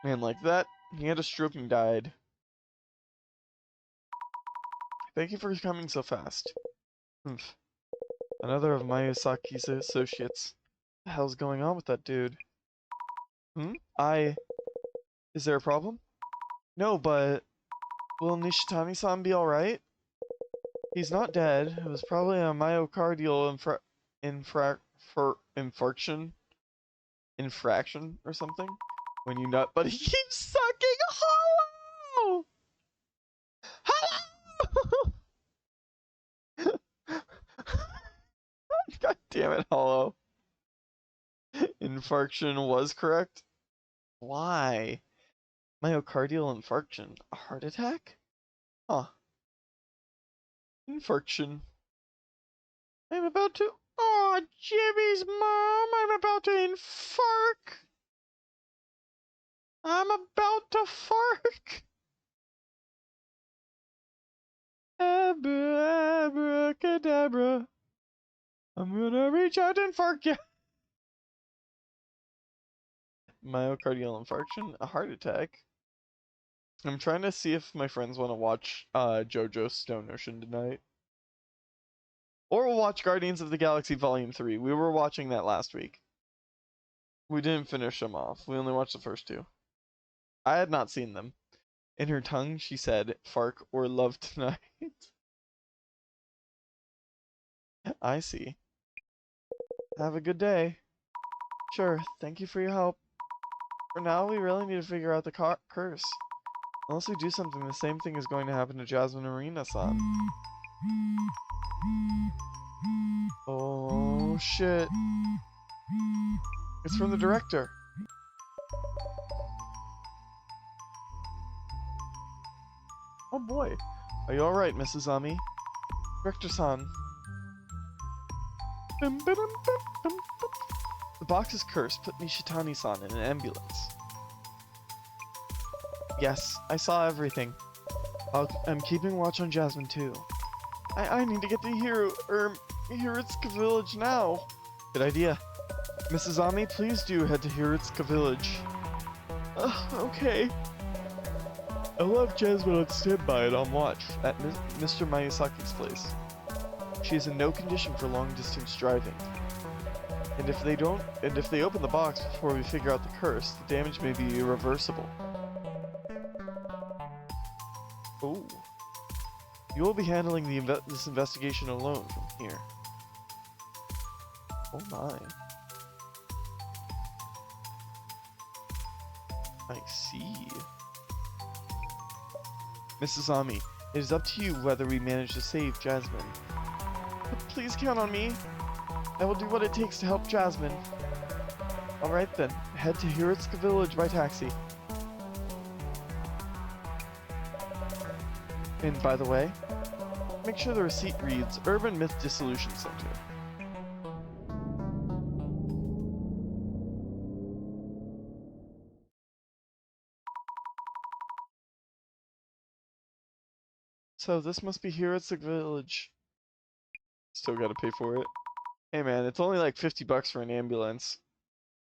Man, like that, he had a stroke and died. Thank you for coming so fast. Humph. Another of Miyazaki's associates. What the hell's going on with that dude? Is there a problem? No, but... Will Nishitani-san be alright? He's not dead. It was probably a myocardial infraction or something. When you nut, but he keeps sucking hollow! Hello! Damn it, Hollow. Infarction was correct? Why? Myocardial infarction. A heart attack? Huh. Infarction. I'm about to. Oh, Jimmy's mom, I'm about to infarct. I'm about to fark. Abracadabra. I'm gonna reach out and fark ya. Myocardial infarction? A heart attack? I'm trying to see if my friends want to watch JoJo's Stone Ocean tonight. Or we'll watch Guardians of the Galaxy Volume 3. We were watching that last week. We didn't finish them off. We only watched the first two. I had not seen them. In her tongue, she said, "Fark or love tonight." I see. Have a good day. Sure, thank you for your help. For now, we really need to figure out the curse. Unless we do something, the same thing is going to happen to Jasmine Arena-san. Oh, shit. It's from the director. Oh boy. Are you alright, Mrs. Azami? Director-san. The box is cursed. Put Nishitani-san in an ambulance. Yes, I saw everything. I'm keeping watch on Jasmine too. I need to get to Hiritsuka Village now. Good idea. Mrs. Azami, please do head to Hiritsuka Village. Okay. I'll have Jasmine on standby and on watch at Mr. Miyazaki's place. She is in no condition for long-distance driving. And if they open the box before we figure out the curse, the damage may be irreversible. Oh. You will be handling this investigation alone from here. Oh my. I see. Mrs. Azami, it is up to you whether we manage to save Jasmine. But please count on me. I will do what it takes to help Jasmine. Alright then, head to Hiritsuka Village by taxi. And by the way, make sure the receipt reads Urban Myth Dissolution Center. So this must be Hiritsuka Village. Still gotta pay for it. Hey man, it's only like 50 bucks for an ambulance.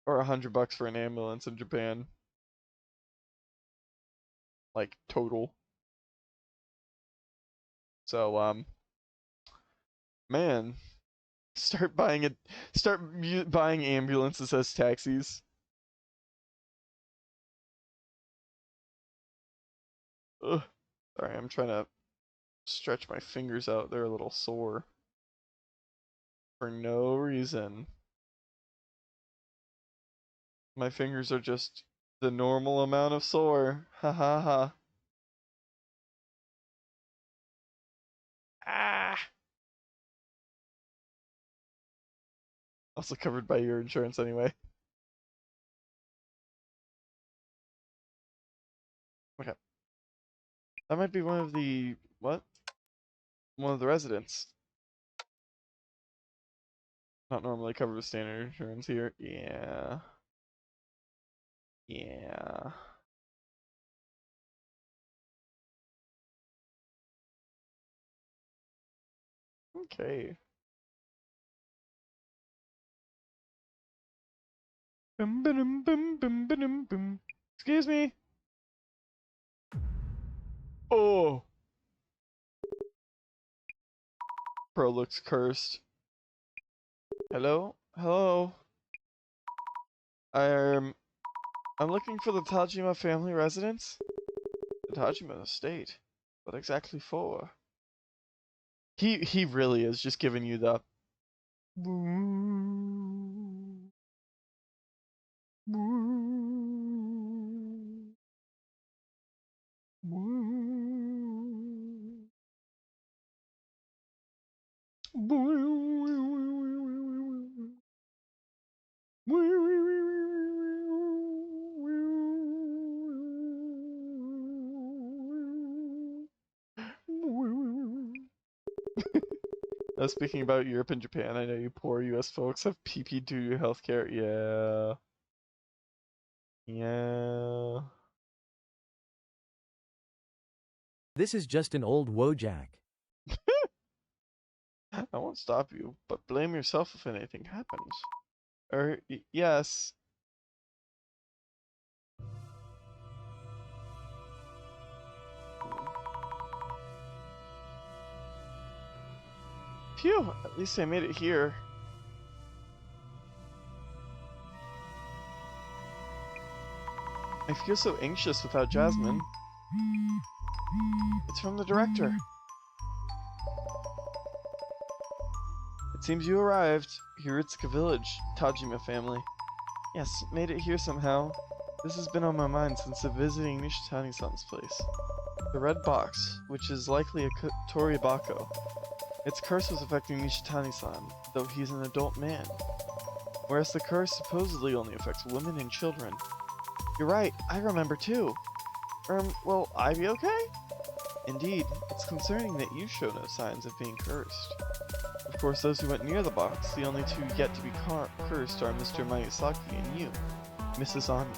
Or 100 bucks for an ambulance in Japan. Like, total. So, man. Start buying ambulances as taxis. Ugh. Sorry, I'm trying to stretch my fingers out. They're a little sore. For no reason. My fingers are just the normal amount of sore. Ha ha ha. Ah! Also covered by your insurance anyway. Okay. That might be one of the... what? One of the residents. Not normally covered with standard insurance here. Yeah. Yeah. Okay. Bum, ba-dum, bum, bum, ba-dum, bum. Excuse me. Oh. Pro looks cursed. Hello? Hello? I'm looking for the Tajima family residence. The Tajima estate. What exactly for? He really is just giving you the Speaking about Europe and Japan, I know you poor US folks have PP due to healthcare. Yeah. Yeah. This is just an old Wojak. I won't stop you, but blame yourself if anything happens. Yes. Phew, at least I made it here. I feel so anxious without Jasmine. It's from the director. It seems you arrived. Hiritsuka Village, Tajima family. Yes, made it here somehow. This has been on my mind since visiting Nishitani-san's place. The red box, which is likely a Toribako. Its curse was affecting Nishitani-san, though he's an adult man. Whereas the curse supposedly only affects women and children. You're right, I remember too. Will I be okay? Indeed, it's concerning that you show no signs of being cursed. Of course, those who went near the box, the only two yet to be cursed are Mr. Mayusaki and you, Mrs. Azami.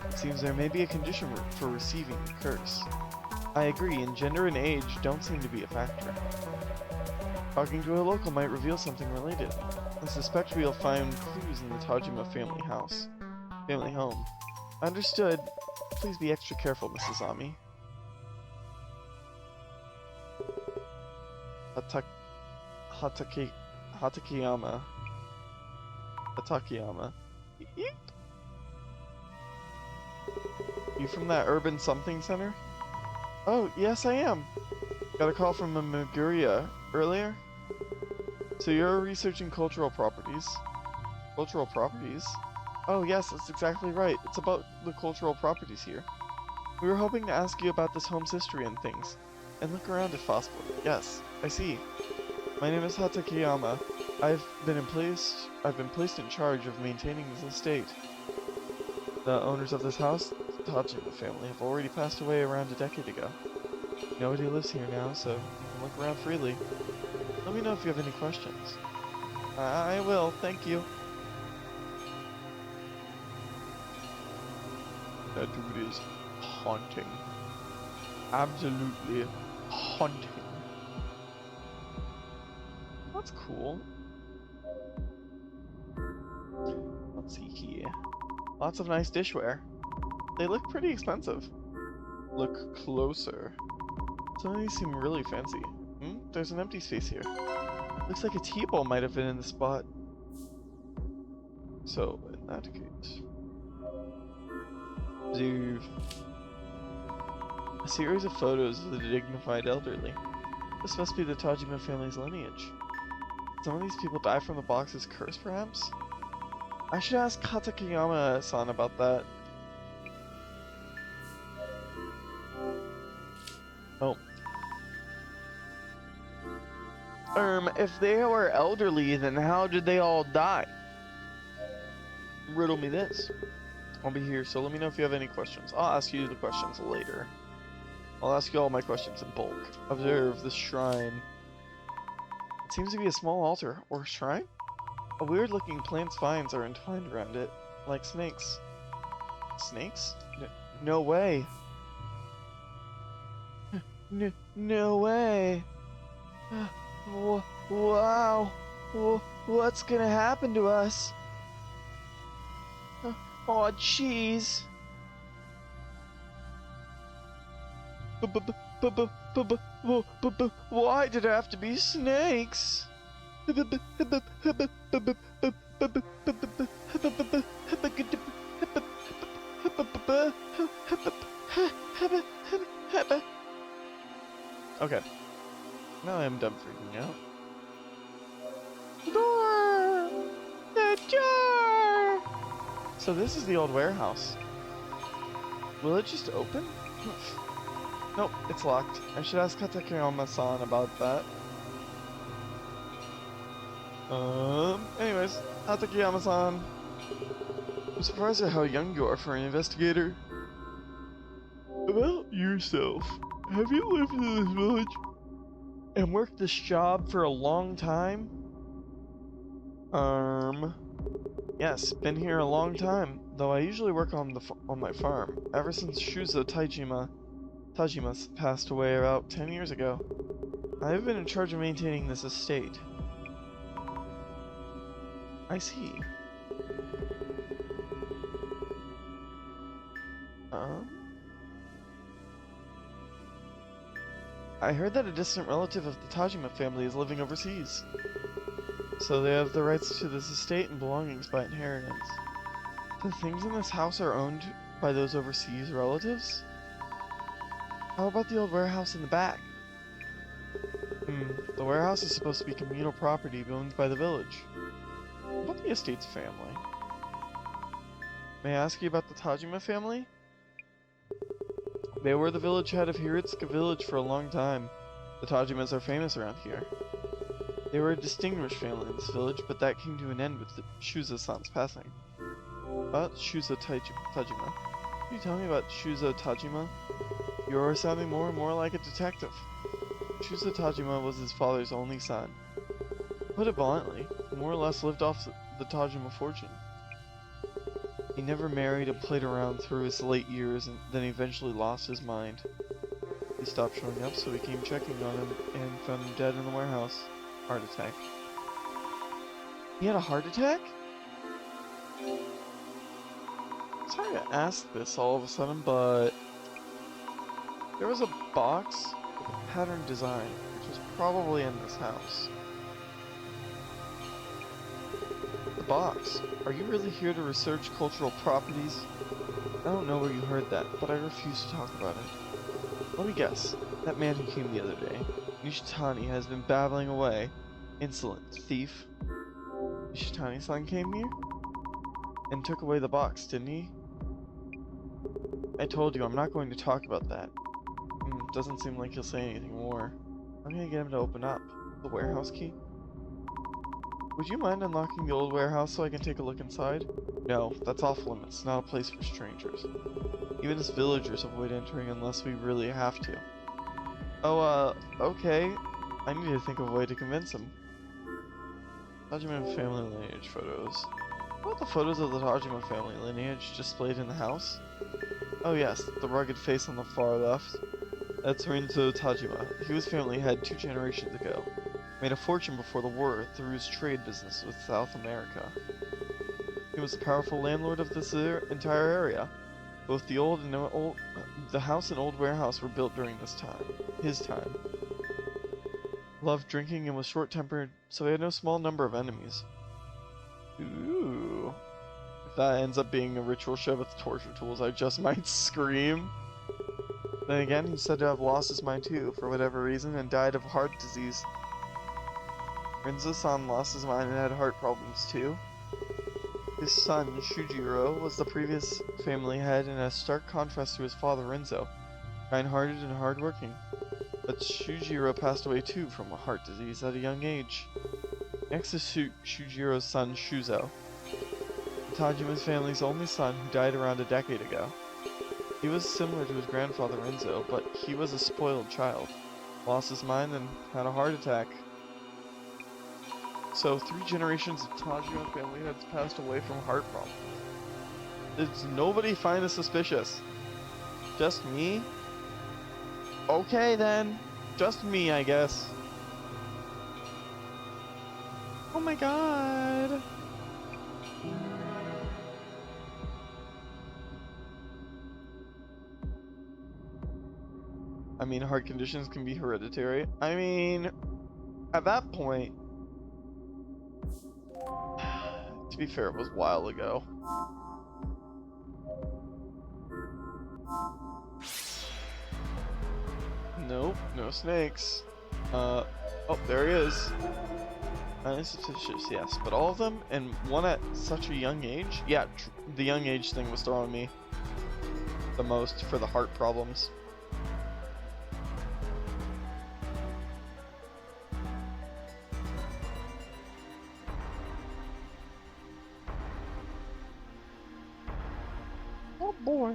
It seems there may be a condition for receiving the curse. I agree, and gender and age don't seem to be a factor. Talking to a local might reveal something related. I suspect we'll find clues in the Tajima family home. Understood. Please be extra careful, Mrs. Azami. Hatakiyama. Yeet. You from that urban something center? Oh, yes I am. Got a call from a Maguria earlier? So you're researching cultural properties. Cultural properties? Oh yes, that's exactly right. It's about the cultural properties here. We were hoping to ask you about this home's history and things. And look around if possible. Yes, I see. My name is Hatakiyama. I've been placed in charge of maintaining this estate. The owners of this house, the Tajima family, have already passed away around a decade ago. Nobody lives here now, so you can look around freely. Let me know if you have any questions. I will, thank you. That dude is haunting. Absolutely haunting. That's cool. Let's see here. Lots of nice dishware. They look pretty expensive. Look closer. Some of these seem really fancy. There's an empty space here. Looks like a tea bowl might have been in the spot. So, in that case... Observe. A series of photos of the dignified elderly. This must be the Tajima family's lineage. Did some of these people die from the box's curse, perhaps? I should ask Katakiyama-san about that. Oh. If they were elderly, then how did they all die? Riddle me this. I'll be here, so let me know if you have any questions. I'll ask you the questions later. I'll ask you all my questions in bulk. Observe the shrine. It seems to be a small altar, or shrine? A weird-looking plant's vines are entwined around it, like snakes. Snakes? No way. No way. Wow. What's gonna happen to us? Oh, jeez. Why did it have to be snakes? Okay. Now I'm done freaking out. Door! The door! So this is the old warehouse. Will it just open? Nope, it's locked. I should ask Katakiyama-san about that. Anyways, Katakiyama-san. I'm surprised at how young you are for an investigator. About yourself. Have you lived in this village? and worked this job for a long time. Yes, been here a long time, though I usually work on my farm, ever since Shuzo Tajima passed away about 10 years ago. I've been in charge of maintaining this estate. I see. I heard that a distant relative of the Tajima family is living overseas. So they have the rights to this estate and belongings by inheritance. The things in this house are owned by those overseas relatives? How about the old warehouse in the back? The warehouse is supposed to be communal property owned by the village. What about the estate's family? May I ask you about the Tajima family? They were the village head of Hiritsuka village for a long time. The Tajimas are famous around here. They were a distinguished family in this village, but that came to an end with Shuzo-san's passing. About Shuzo Tajima. Can you tell me about Shuzo Tajima? You're sounding more and more like a detective. Shuzo Tajima was his father's only son. To put it bluntly, he more or less lived off the Tajima fortune. He never married and played around through his late years, and then eventually lost his mind. He stopped showing up, so we came checking on him and found him dead in the warehouse. Heart attack. He had a heart attack? Sorry to ask this all of a sudden, but there was a box with a pattern design, which was probably in this house. The box. Are you really here to research cultural properties? I don't know where you heard that, but I refuse to talk about it. Let me guess. That man who came the other day, Nishitani, has been babbling away. Insolent thief. Nishitani-san came here? And took away the box, didn't he? I told you, I'm not going to talk about that. Doesn't seem like he'll say anything more. I'm gonna get him to open up. The warehouse key? Would you mind unlocking the old warehouse so I can take a look inside? No, that's off limits, not a place for strangers. Even as villagers avoid entering unless we really have to. Oh, okay. I need to think of a way to convince him. Tajima family lineage photos. What about the photos of the Tajima family lineage displayed in the house? Oh yes, the rugged face on the far left. That's Renzo Tajima. He was family head 2 generations ago. Made a fortune before the war through his trade business with South America. He was a powerful landlord of this entire area. Both the house and old warehouse were built during this time. His time. Loved drinking and was short-tempered, so he had no small number of enemies. Ooh. If that ends up being a ritual shed with torture tools, I just might scream. Then again, he's said to have lost his mind too, for whatever reason, and died of heart disease. Renzo-san lost his mind and had heart problems too. His son, Shujiro, was the previous family head in a stark contrast to his father, Renzo, kind-hearted and hard-working. But Shujiro passed away too from a heart disease at a young age. Next is Shujiro's son, Shuzo, Tajima's family's only son who died around a decade ago. He was similar to his grandfather Renzo, but he was a spoiled child. Lost his mind and had a heart attack. So 3 generations of Tajima family heads passed away from heart problems. Does nobody find this suspicious? Just me? Okay then. Just me, I guess. Oh my god. I mean, heart conditions can be hereditary. I mean, at that point, to be fair, it was a while ago. Nope, no snakes. Oh, there he is. Suspicious, yes, but all of them, and one at such a young age? Yeah, the young age thing was throwing me the most for the heart problems. Oh boy.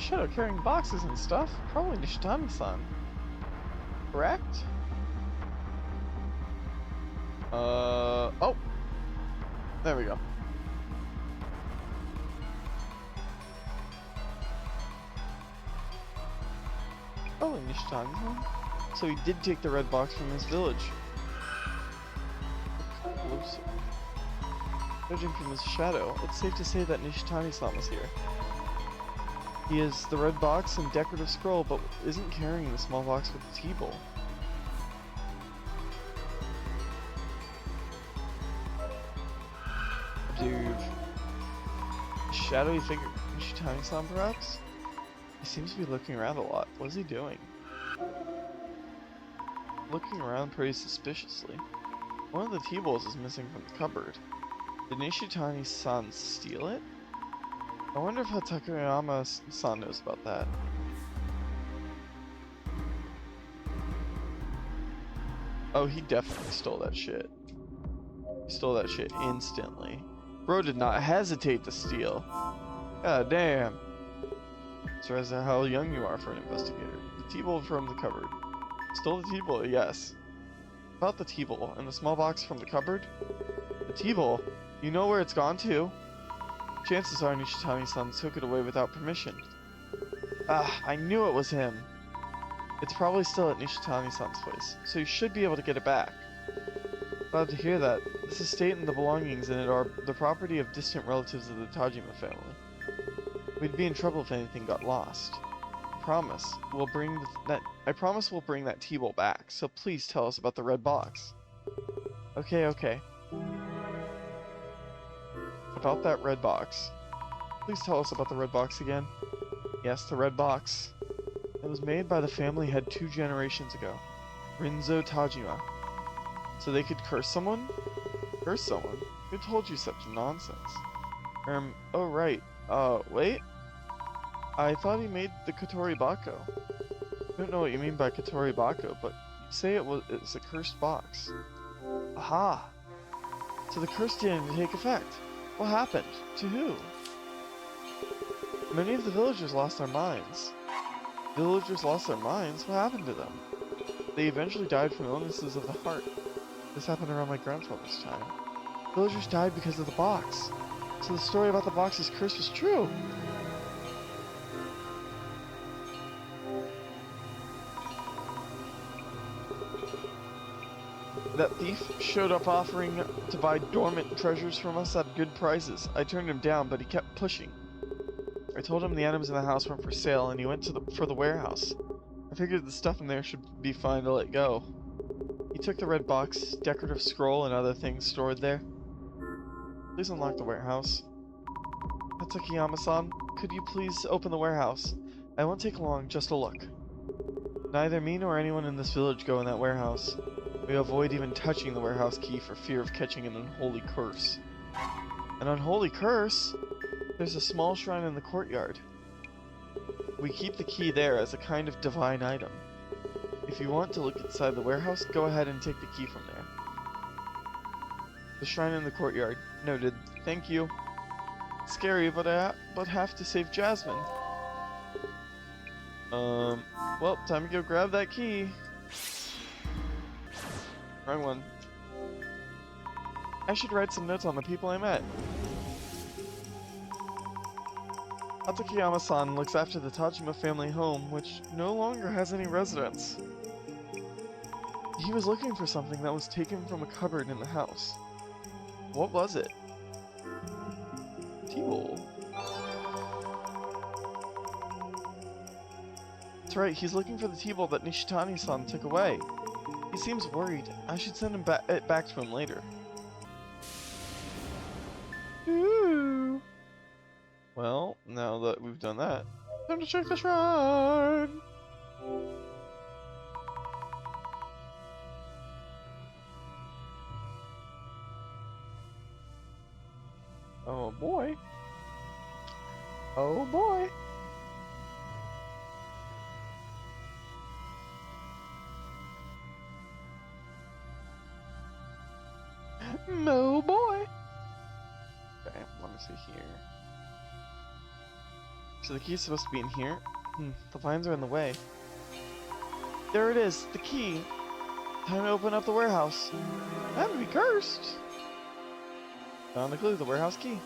shadow carrying boxes and stuff. Probably Nishitani-san. Correct? Oh! There we go. Oh, Nishitani-san. So he did take the red box from his village. Whoops. Judging from his shadow, it's safe to say that Nishitani-san was here. He has the red box and decorative scroll, but isn't carrying the small box with the T-bowl. Dude. Shadowy figure Nishitani-san, perhaps? He seems to be looking around a lot. What is he doing? Looking around pretty suspiciously. One of the T-bowls is missing from the cupboard. Did Nishitani-san steal it? I wonder if Takayama-san knows about that. Oh, he definitely stole that shit. He stole that shit instantly. Bro did not hesitate to steal. God damn. Surprised at how young you are for an investigator. The T-bowl from the cupboard. Stole the T-bowl, yes. About the T-bowl and the small box from the cupboard? The T-bowl? You know where it's gone to? Chances are Nishitani-san took it away without permission. Ah, I knew it was him. It's probably still at Nishitani-san's place, so you should be able to get it back. Glad to hear that. This estate and the belongings in it are the property of distant relatives of the Tajima family. We'd be in trouble if anything got lost. I promise we'll bring that T-bowl back, so please tell us about the red box. Okay. About that red box. Please tell us about the red box again. Yes, the red box. It was made by the family head 2 generations ago. Rinzo Tajima. So they could curse someone? Curse someone? Who told you such nonsense? Oh right. Wait? I thought he made the Kotori Bako. I don't know what you mean by Kotori Bako, but you'd say it's a cursed box. Aha! So the curse didn't take effect. What happened? To who? Many of the villagers lost their minds. Villagers lost their minds? What happened to them? They eventually died from illnesses of the heart. This happened around my grandfather's time. Villagers died because of the box. So the story about the box's curse was true. That thief showed up offering to buy dormant treasures from us at good prices. I turned him down, but he kept pushing. I told him the items in the house weren't for sale, and he went for the warehouse. I figured the stuff in there should be fine to let go. He took the red box, decorative scroll, and other things stored there. Please unlock the warehouse. Takayama-san, could you please open the warehouse? I won't take long, just a look. Neither me nor anyone in this village go in that warehouse. We avoid even touching the warehouse key for fear of catching an unholy curse. An unholy curse? There's a small shrine in the courtyard. We keep the key there as a kind of divine item. If you want to look inside the warehouse, go ahead and take the key from there. The shrine in the courtyard. Noted. Thank you. Scary, but have to save Jasmine. Well, time to go grab that key. Wrong one. I should write some notes on the people I met. Takayama-san looks after the Tajima family home, which no longer has any residents. He was looking for something that was taken from a cupboard in the house. What was it? T-bowl. That's right, he's looking for the T-bowl that Nishitani-san took away. He seems worried. I should send him it back to him later. Ooh. Well, now that we've done that, time to check the shrine! Oh boy. Oh boy. No boy. Okay, let me see here. So the key's supposed to be in here? The vines are in the way. There it is, the key. Time to open up the warehouse. That would be cursed. Found the clue, the warehouse key.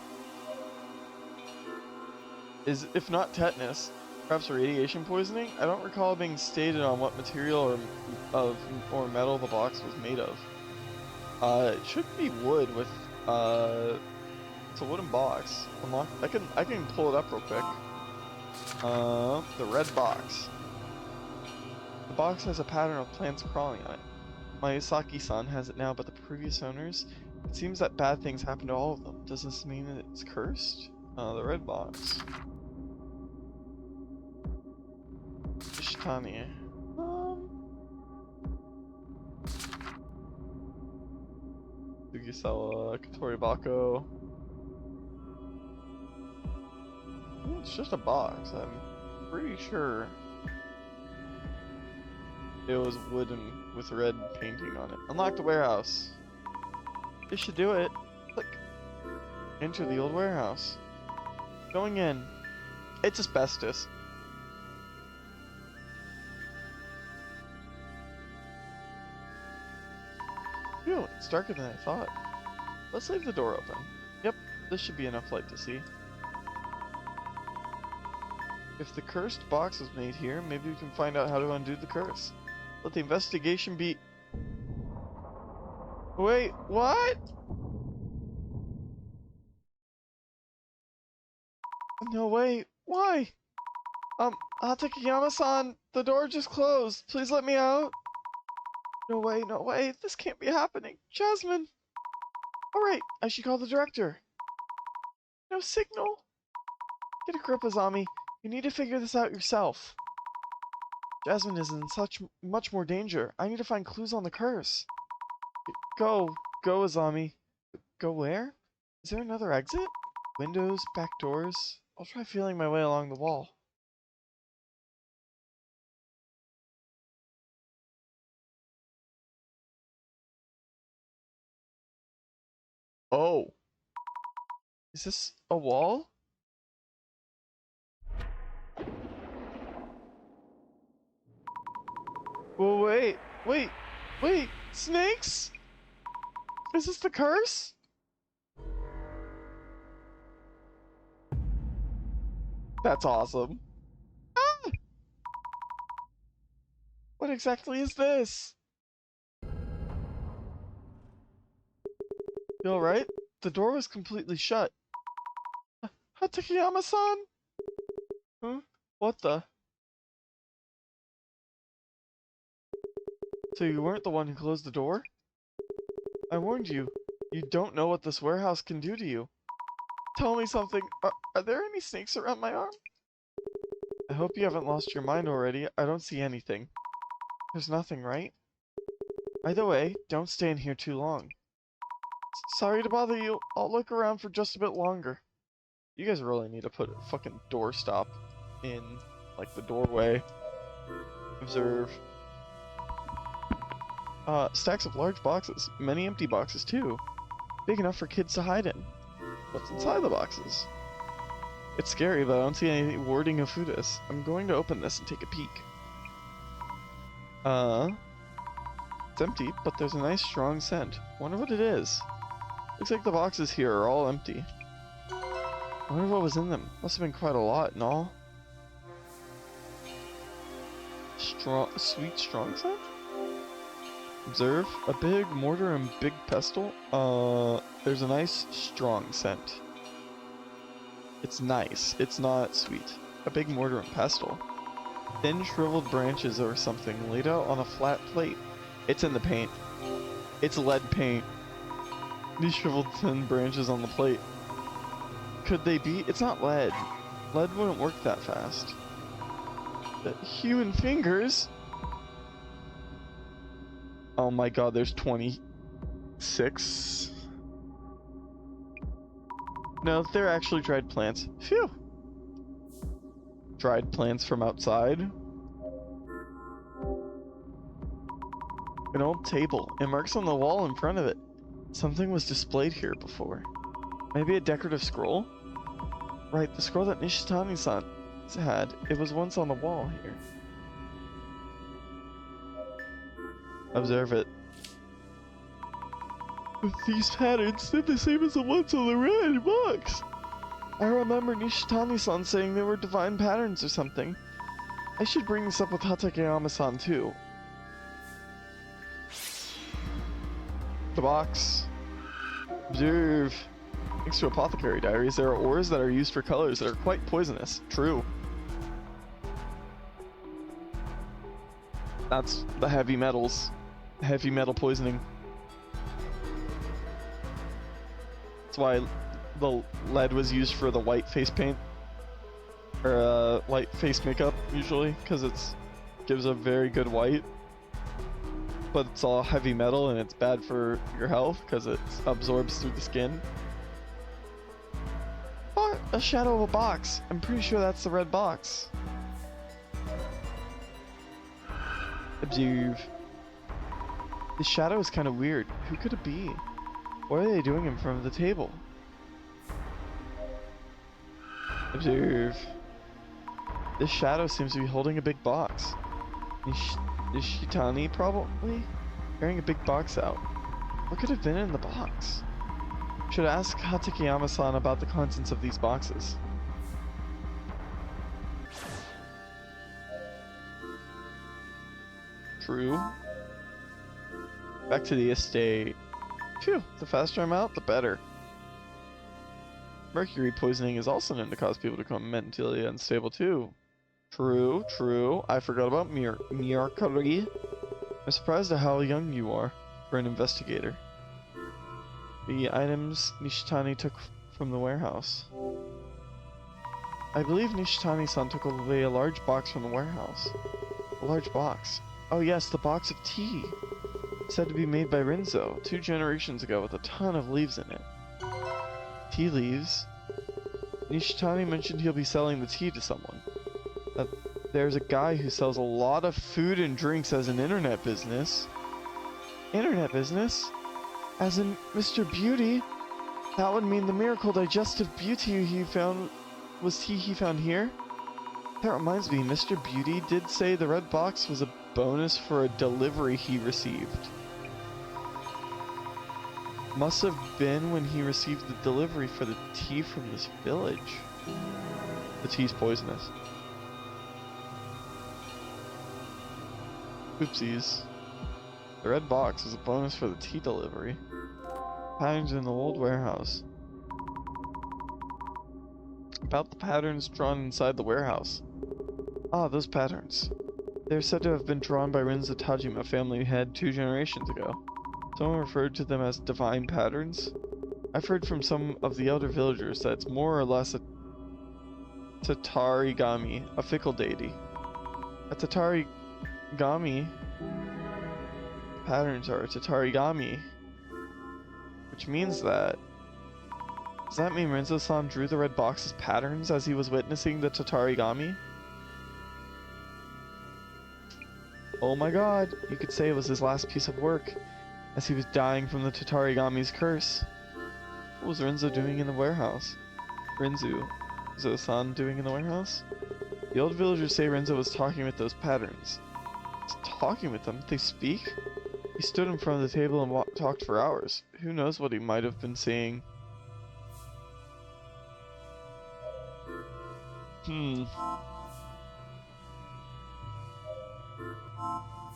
Is, if not tetanus, perhaps radiation poisoning? I don't recall being stated on what material or metal the box was made of. It should be wood with, it's a wooden box. Unlock, I can pull it up real quick. The red box. The box has a pattern of plants crawling on it. Mayasaki-san has it now, but the previous owners, it seems that bad things happen to all of them. Does this mean that it's cursed? The red box. Ishitani. Sugisawa, Katoribako. It's just a box, I'm pretty sure. It was wooden with red painting on it. Unlock the warehouse. This should do it. Click. Enter the old warehouse. Going in. It's asbestos. Phew, it's darker than I thought. Let's leave the door open. Yep, this should be enough light to see. If the cursed box was made here, maybe we can find out how to undo the curse. Let the investigation be... Wait, what? No, wait, why? Takayama-san, the door just closed. Please let me out. No way, this can't be happening. Jasmine! Alright, I should call the director. No signal? Get a grip, Azami. You need to figure this out yourself. Jasmine is in much more danger. I need to find clues on the curse. Go, Azami. Go where? Is there another exit? Windows, back doors? I'll try feeling my way along the wall. Oh. Is this a wall? Well, wait, snakes? Is this the curse? That's awesome. Ah! What exactly is this? You alright? The door was completely shut. Takayama-san? Huh? What the? So you weren't the one who closed the door? I warned you. You don't know what this warehouse can do to you. Tell me something. Are there any snakes around my arm? I hope you haven't lost your mind already. I don't see anything. There's nothing, right? Either way, don't stay in here too long. Sorry to bother you. I'll look around for just a bit longer. You guys really need to put a fucking doorstop in, like, the doorway. Observe. Stacks of large boxes. Many empty boxes, too. Big enough for kids to hide in. What's inside the boxes? It's scary, but I don't see any wording of Fudas. I'm going to open this and take a peek. It's empty, but there's a nice strong scent. Wonder what it is. Looks like the boxes here are all empty. I wonder what was in them. Must have been quite a lot in all. Sweet strong scent? Observe. A big mortar and big pestle. There's a nice strong scent. It's nice. It's not sweet. A big mortar and pestle. Thin shriveled branches or something laid out on a flat plate. It's in the paint. It's lead paint. These shriveled thin branches on the plate. Could they be? It's not lead. Lead wouldn't work that fast. The human fingers? Oh my god, there's 26. No, they're actually dried plants. Phew! Dried plants from outside. An old table. It marks on the wall in front of it. Something was displayed here before. Maybe a decorative scroll? Right, the scroll that Nishitani-san had. It was once on the wall here. Observe it. With these patterns, they're the same as the ones on the red box. I remember Nishitani-san saying they were divine patterns or something. I should bring this up with Hatakeyama-san too. The box. Observe. Thanks to apothecary diaries, there are ores that are used for colors that are quite poisonous. True. That's the heavy metals. Heavy metal poisoning. That's why the lead was used for the white face paint. Or white face makeup, usually, because it gives a very good white. But it's all heavy metal and it's bad for your health because it absorbs through the skin. Oh, a shadow of a box. I'm pretty sure that's the red box. Observe. The shadow is kind of weird. Who could it be? What are they doing in front of the table? Observe. This shadow seems to be holding a big box. Nishitani, probably? Carrying a big box out. What could have been in the box? Should ask Hatakeyama-san about the contents of these boxes. True. Back to the estate. Phew, the faster I'm out, the better. Mercury poisoning is also known to cause people to become mentally unstable too. True, true. I forgot about Mercury. I'm surprised at how young you are for an investigator. The items Nishitani took from the warehouse. I believe Nishitani-san took away a large box from the warehouse. A large box. Oh yes, the box of tea. Said to be made by Rinzo 2 generations ago with a ton of leaves in it. Tea leaves? Nishitani mentioned he'll be selling the tea to someone. That there's a guy who sells a lot of food and drinks as an internet business. Internet business? As in Mr. Beauty? That would mean the miracle digestive beauty he found was tea he found here? That reminds me, Mr. Beauty did say the red box was a bonus for a delivery he received. Must have been when he received the delivery for the tea from this village. The tea's poisonous. Oopsies. The red box was a bonus for the tea delivery. Patterns in the old warehouse. About the patterns drawn inside the warehouse. Ah, those patterns. They're said to have been drawn by Rinzo Tajima family head 2 generations ago. Someone referred to them as divine patterns. I've heard from some of the elder villagers that it's more or less a Tatarigami, a fickle deity. A Tatarigami patterns are a Tatarigami, which means that... Does that mean Rinzo-san drew the red box as patterns as he was witnessing the Tatarigami? Oh my god, you could say it was his last piece of work, as he was dying from the Tatarigami's curse. What was Rinzo doing in the warehouse? Rinzo-san doing in the warehouse? The old villagers say Rinzo was talking with those patterns. He's talking with them? They speak? He stood in front of the table and talked for hours. Who knows what he might have been saying?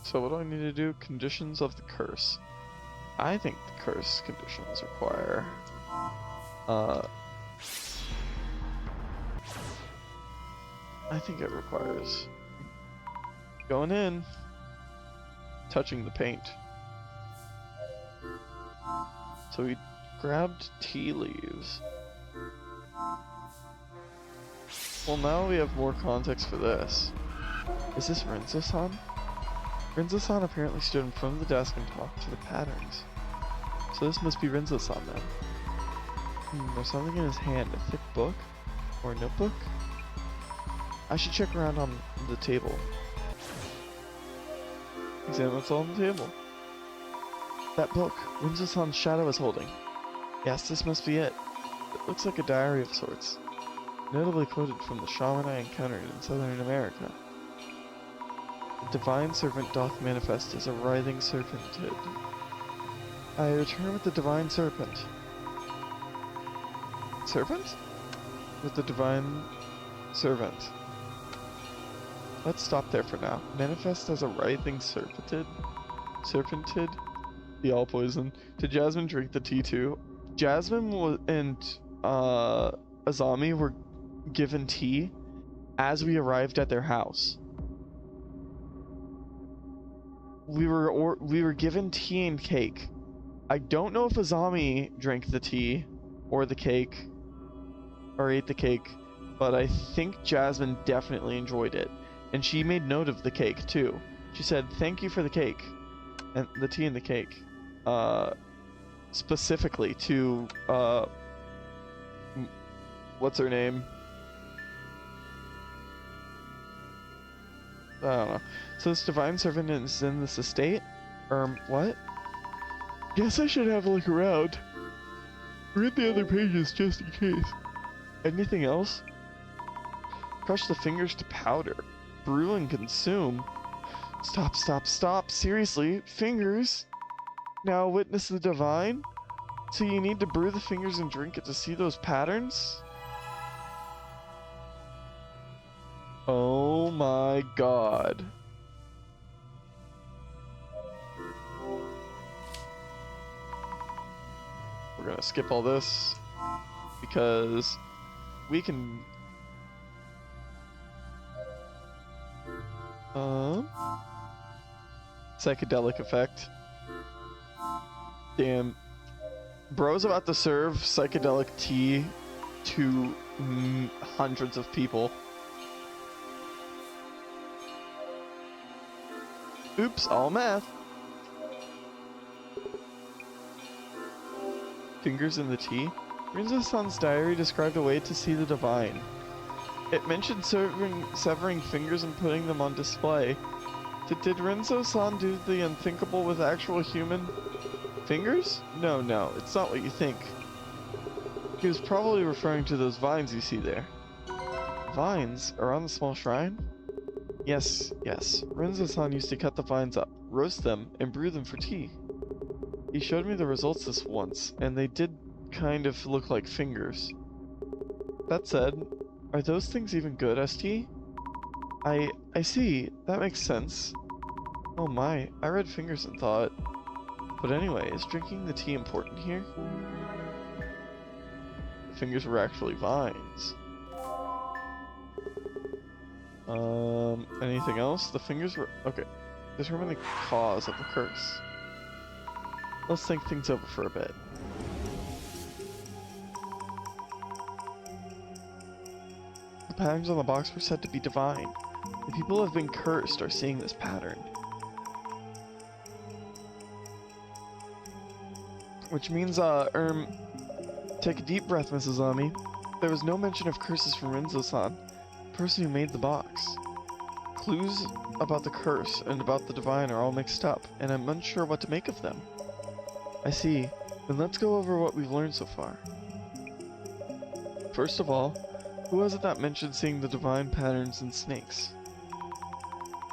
So what do I need to do? Conditions of the curse. I think the curse conditions require... I think it requires... going in. Touching the paint. So we grabbed tea leaves. Well, now we have more context for this. Is this Rinzo-san? Rinzo-san apparently stood in front of the desk and talked to the patterns. So this must be Rinzo-san then. There's something in his hand, a thick book? Or a notebook? I should check around on the table. Examine what's on the table. That book, Rinzo-san's shadow is holding. Yes, this must be it. It looks like a diary of sorts. notably quoted from the shaman I encountered in Southern America. The divine serpent doth manifest as a writhing serpentid. I return with the divine serpent. Serpent? With the divine servant. Let's stop there for now. Manifest as a writhing serpentid? Serpentid? The all poison. Did Jasmine drink the tea too? Jasmine and Azami were given tea as we arrived at their house. We were given tea and cake. I don't know if Azami drank the tea or the cake or ate the cake, but I think Jasmine definitely enjoyed it. And she made note of the cake too. She said, "Thank you for the cake." And the tea and the cake. Specifically to, what's her name? I don't know. So this divine servant is in this estate? What? Guess I should have a look around. Read the other pages just in case. Anything else? Crush the fingers to powder. Brew and consume. Stop, stop, stop. Seriously? Fingers? Now witness the divine? So you need to brew the fingers and drink it to see those patterns? Oh my god. We're gonna skip all this because we can psychedelic effect. Damn. Bro's about to serve psychedelic tea to hundreds of people. Oops, all math. Fingers in the tea? Rinzo-san's diary described a way to see the divine. It mentioned severing fingers and putting them on display. Did Rinzo-san do the unthinkable with actual human fingers? No, it's not what you think. He was probably referring to those vines you see there. Vines? Around the small shrine? Yes. Rinzo-san used to cut the vines up, roast them, and brew them for tea. He showed me the results this once, and they did kind of look like fingers. That said, are those things even good, ST? I see. That makes sense. Oh my, I read fingers and thought. But anyway, is drinking the tea important here? The fingers were actually vines. Anything else? The fingers were... Okay. Determine the cause of the curse. Let's think things over for a bit. The patterns on the box were said to be divine. The people who have been cursed are seeing this pattern. Which means, take a deep breath, Mrs. Azami. There was no mention of curses from Rinzo-san, the person who made the box. Clues about the curse and about the divine are all mixed up, and I'm unsure what to make of them. I see. Then let's go over what we've learned so far. First of all, who was it that mentioned seeing the divine patterns in snakes?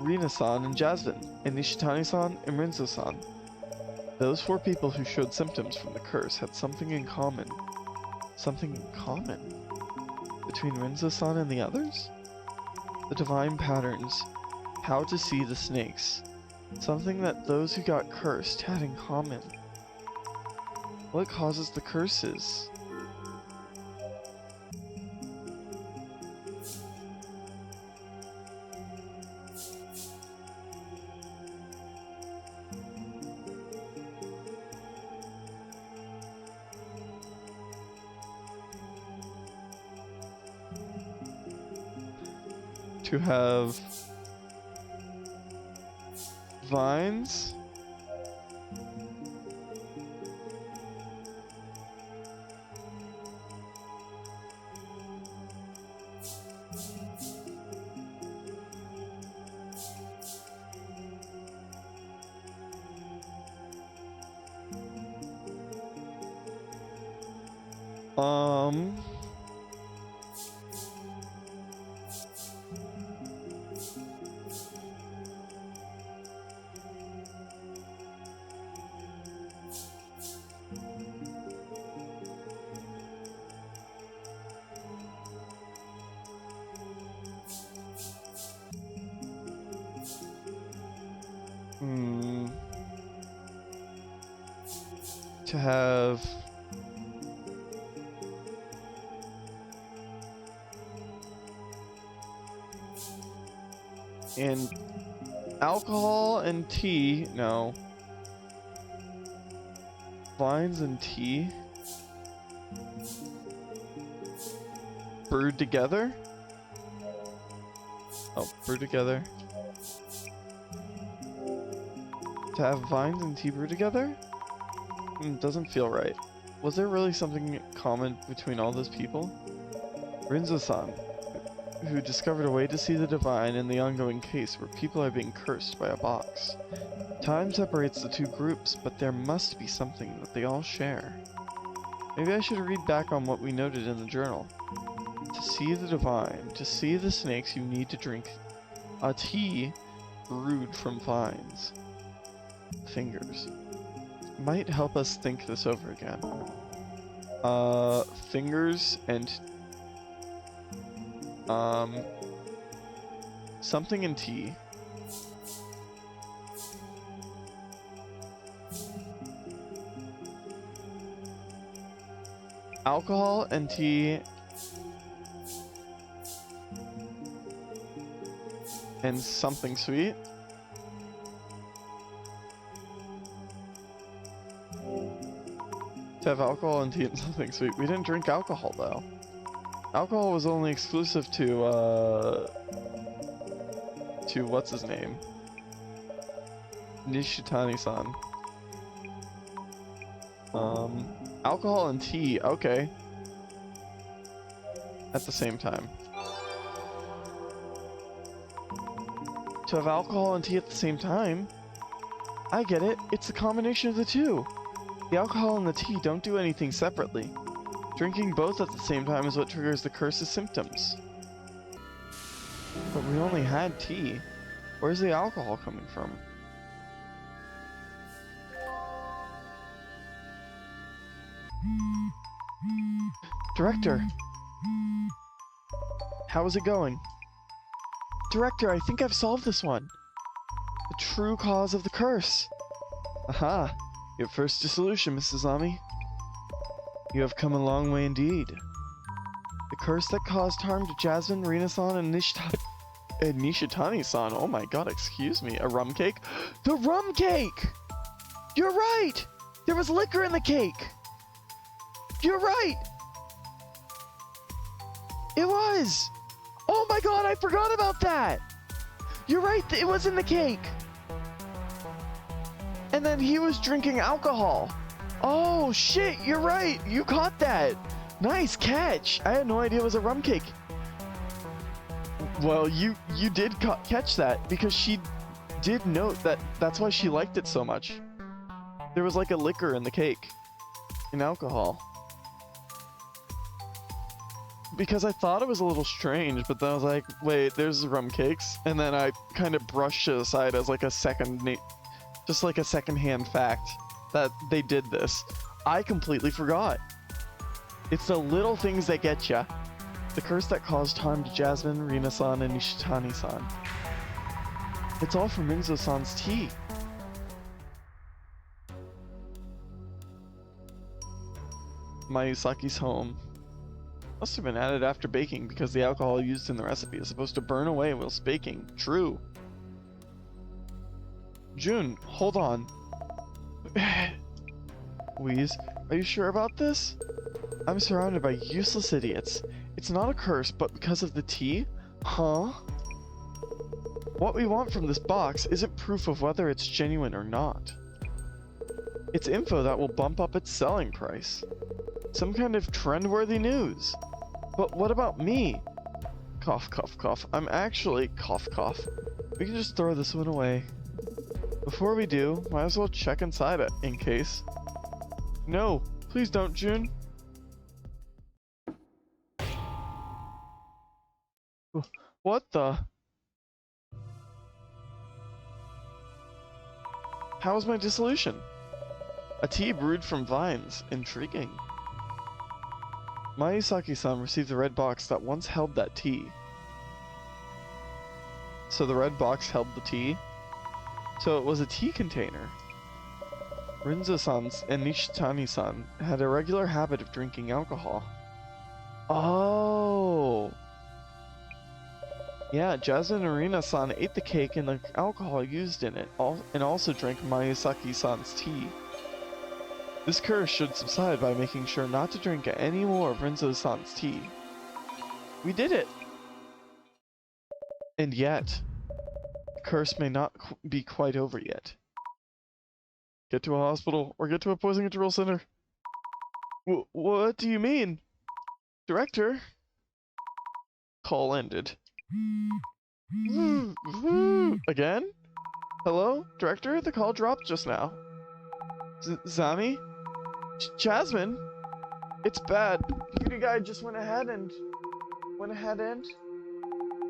Rina-san and Jasmine, and Nishitani-san and Rinzo-san. Those 4 people who showed symptoms from the curse had something in common. Something in common? Between Rinzo-san and the others? The divine patterns. How to see the snakes. Something that those who got cursed had in common. What causes the curses? To have vines? Hmm. To have... And alcohol and tea, no. Vines and tea brewed together? Oh, brewed together. To have vines and tea brewed together? Doesn't feel right. Was there really something common between all those people? Rinzo-san, who discovered a way to see the divine in the ongoing case where people are being cursed by a box. Time separates the two groups, but there must be something that they all share. Maybe I should read back on what we noted in the journal. To see the divine, to see the snakes, you need to drink a tea brewed from vines. Fingers. Might help us think this over again. Fingers and something in tea. Alcohol and tea and something sweet. To have alcohol and tea and something sweet. We didn't drink alcohol though. Alcohol was only exclusive to what's his name? Nishitani-san. Alcohol and tea, okay. At the same time. To have alcohol and tea at the same time? I get it, it's a combination of the two. The alcohol and the tea don't do anything separately. Drinking both at the same time is what triggers the curse's symptoms. But we only had tea. Where's the alcohol coming from? Director! How is it going? Director, I think I've solved this one. The true cause of the curse. Aha! Your first dissolution, Mrs. Azami. You have come a long way indeed. The curse that caused harm to Jasmine, Rina-san, and Nishitani-san. Oh my god, excuse me. A rum cake? The rum cake! You're right! There was liquor in the cake! You're right! It was! Oh my god, I forgot about that! You're right, it was in the cake! And then he was drinking alcohol. Oh shit, you're right! You caught that! Nice catch! I had no idea it was a rum cake. Well, you did catch that because she did note that that's why she liked it so much. There was like a liquor in the cake. In alcohol. Because I thought it was a little strange, but then I was like, wait, there's rum cakes? And then I kind of brushed it aside as like a just like a secondhand fact that they did this. I completely forgot. It's the little things that get ya. The curse that caused harm to Jasmine, Rina-san, and Nishitani-san. It's all from Rinzo-san's tea. Mayusaki's home. Must have been added after baking because the alcohol used in the recipe is supposed to burn away whilst baking. True. June, hold on. Wheeze, are you sure about this? I'm surrounded by useless idiots. It's not a curse, but because of the tea? Huh? What we want from this box isn't proof of whether it's genuine or not. It's info that will bump up its selling price. Some kind of trend-worthy news. But what about me? Cough, cough, cough. I'm actually... Cough, cough. We can just throw this one away. Before we do, might as well check inside it, in case. No, please don't, June. What the? How was my dissolution? A tea brewed from vines. Intriguing. Mayusaki-san received the red box that once held that tea. So the red box held the tea? So it was a tea container. Rinzo-san's and Nishitani-san had a regular habit of drinking alcohol. Oh! Yeah, Jasmine and Arina-san ate the cake and the alcohol used in it, and also drank Mayasaki-san's tea. This curse should subside by making sure not to drink any more of Rinzo-san's tea. We did it! And yet, the curse may not be quite over yet. Get to a hospital, or get to a poison control center. What do you mean? Director? Call ended. Again? Hello? Director? The call dropped just now. Zami? Jasmine? It's bad. Beauty guy just went ahead and...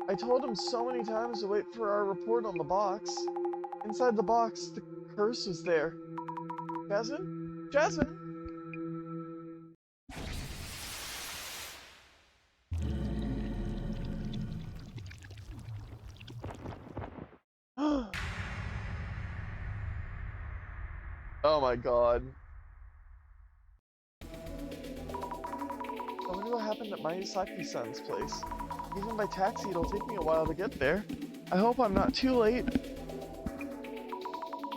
I told him so many times to wait for our report on the box. Inside the box, the curse was there. Jasmine? Jasmine? Oh my god. I wonder what happened at Mayasaki-san's place. Even by taxi, it'll take me a while to get there. I hope I'm not too late.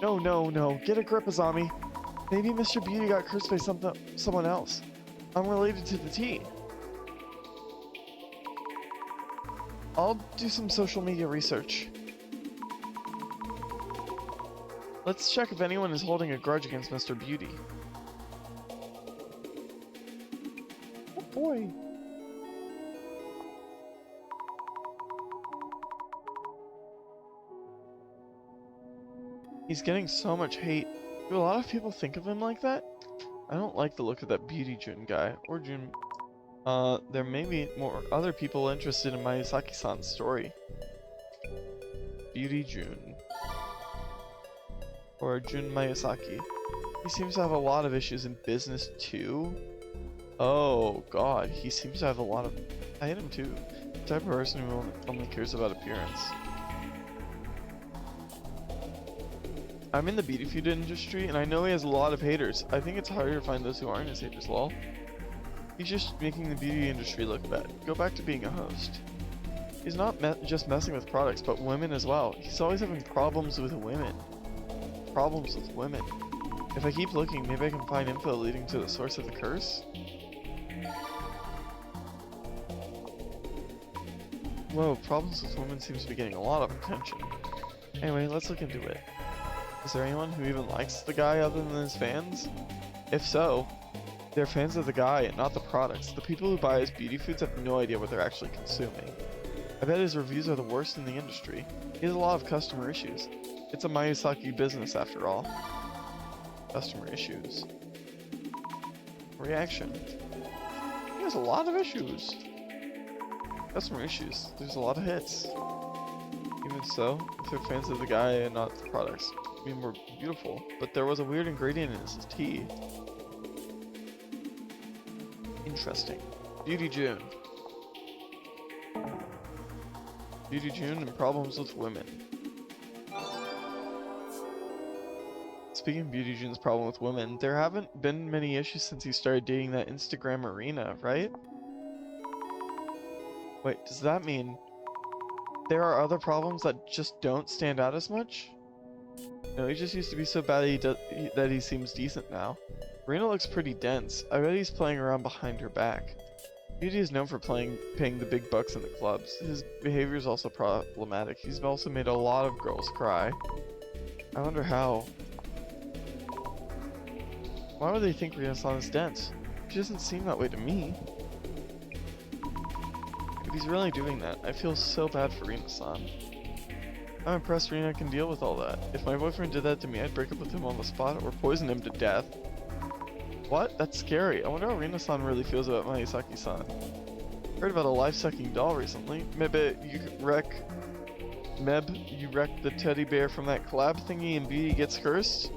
No. Get a grip, Azami. Maybe Mr. Beauty got cursed by someone else. Unrelated to the tea. I'll do some social media research. Let's check if anyone is holding a grudge against Mr. Beauty. Oh boy. He's getting so much hate. Do a lot of people think of him like that? I don't like the look of that Beauty Jun guy. Or Jun. There may be more other people interested in Mayasaki-san's story. Beauty Jun. Or Jun Mayasaki. He seems to have a lot of issues in business too. Oh god, he seems to have a lot of... I hate him too. The type of person who only cares about appearance. I'm in the beauty food industry, and I know he has a lot of haters. I think it's harder to find those who aren't his haters, lol. He's just making the beauty industry look bad. Go back to being a host. He's not just messing with products, but women as well. He's always having problems with women. Problems with women. If I keep looking, maybe I can find info leading to the source of the curse? Whoa, problems with women seems to be getting a lot of attention. Anyway, let's look into it. Is there anyone who even likes the guy other than his fans? If so, they're fans of the guy and not the products. The people who buy his beauty foods have no idea what they're actually consuming. I bet his reviews are the worst in the industry. He has a lot of customer issues. It's a Miyazaki business after all. Customer issues. Reaction. He has a lot of issues. Customer issues. There's a lot of hits. Even so, if they're fans of the guy and not the products, it'd be more beautiful. But there was a weird ingredient in his tea. Interesting. Beauty June. Beauty June and problems with women. Speaking of Beauty June's problem with women, there haven't been many issues since he started dating that Instagram Arena, right? Wait, does that mean there are other problems that just don't stand out as much? No, he just used to be so bad that he seems decent now. Arena looks pretty dense. I bet he's playing around behind her back. Beauty is known for paying the big bucks in the clubs. His behavior is also problematic. He's also made a lot of girls cry. I wonder how. Why would they think Rina-san is dense? She doesn't seem that way to me. If he's really doing that, I feel so bad for Rina-san. I'm impressed Rina can deal with all that. If my boyfriend did that to me, I'd break up with him on the spot or poison him to death. What? That's scary. I wonder how Rina-san really feels about Mayasaki-san. Heard about a life-sucking doll recently. Maybe you wreck the teddy bear from that collab thingy and Beauty gets cursed?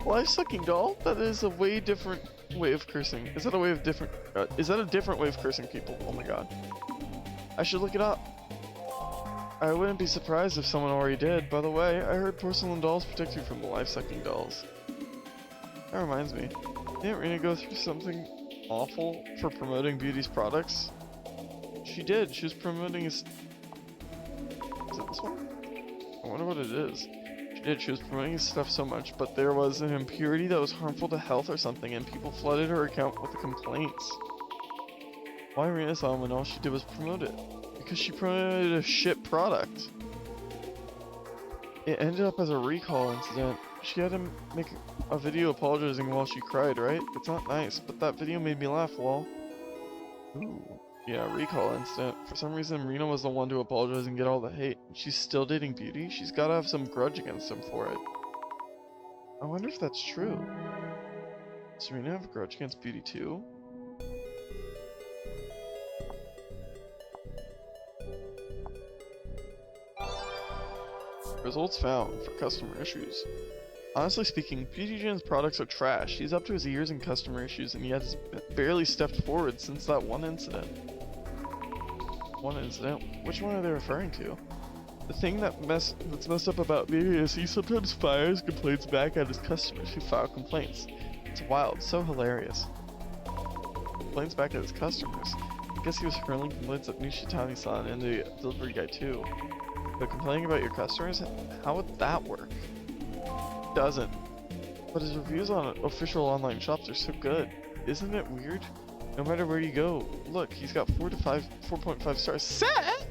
Life-sucking doll? That is a way different way of cursing. Is that a way of different? Is that a different way of cursing people? Oh my god. I should look it up. I wouldn't be surprised if someone already did. By the way, I heard porcelain dolls protect you from the life-sucking dolls. That reminds me. Didn't Rena go through something awful for promoting Beauty's products? She did. She was promoting his... Is it this one? I wonder what it is. She did. She was promoting his stuff so much, but there was an impurity that was harmful to health or something, and people flooded her account with the complaints. Why Rena saw him when all she did was promote it? Because she promoted a shit product. It ended up as a recall incident. She had to make a video apologizing while she cried, right? It's not nice, but that video made me laugh, lol. Ooh. Yeah, recall incident. For some reason, Rena was the one to apologize and get all the hate. She's still dating Beauty? She's gotta have some grudge against him for it. I wonder if that's true. Does Rena have a grudge against Beauty too? Results found for customer issues. Honestly speaking, Beauty Jen's products are trash. He's up to his ears in customer issues and he has barely stepped forward since that one incident. One incident? Which one are they referring to? The thing that's messed up about Beauty is he sometimes fires complaints back at his customers who file complaints. It's wild, so hilarious. Complaints back at his customers. I guess he was hurling complaints at Nishitani-san and the delivery guy too. But complaining about your customers? How would that work? Doesn't. But his reviews on official online shops are so good. Isn't it weird? No matter where you go, look, he's got 4.5 stars. Set!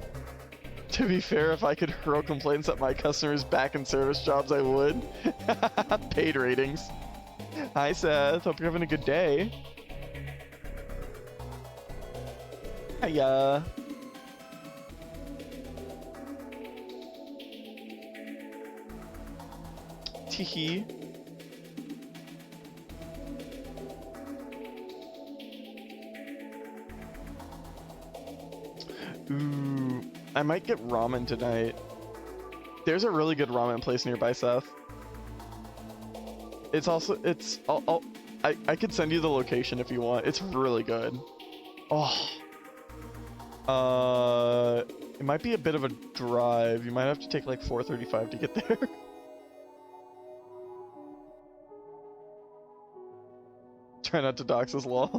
To be fair, if I could hurl complaints at my customers back in service jobs, I would. Paid ratings. Hi Seth, hope you're having a good day. Hiya. Teehee. Ooh, I might get ramen tonight. There's a really good ramen place nearby, Seth. It's also, I could send you the location if you want. It's really good. Oh. It might be a bit of a drive. You might have to take like 4:35 to get there. Try not to dox his law.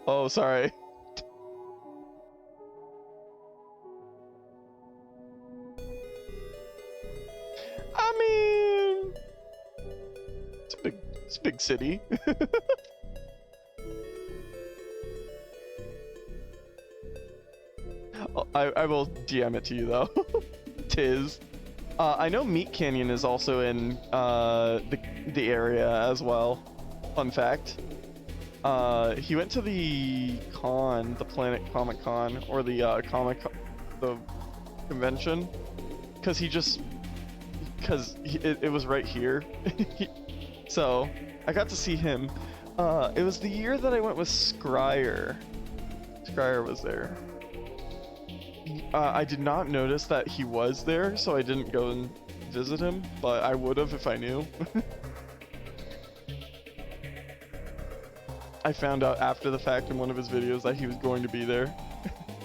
Oh, sorry. I mean, it's a big city. I will DM it to you though. Tiz. I know Meat Canyon is also in the area as well. Fun fact. He went to the con, the Planet Comic Con, or the the convention, because it was right here. So I got to see him. It was the year that I went with Scryer. Scryer was there. I did not notice that he was there, so I didn't go and visit him, but I would have if I knew. I found out after the fact in one of his videos that he was going to be there.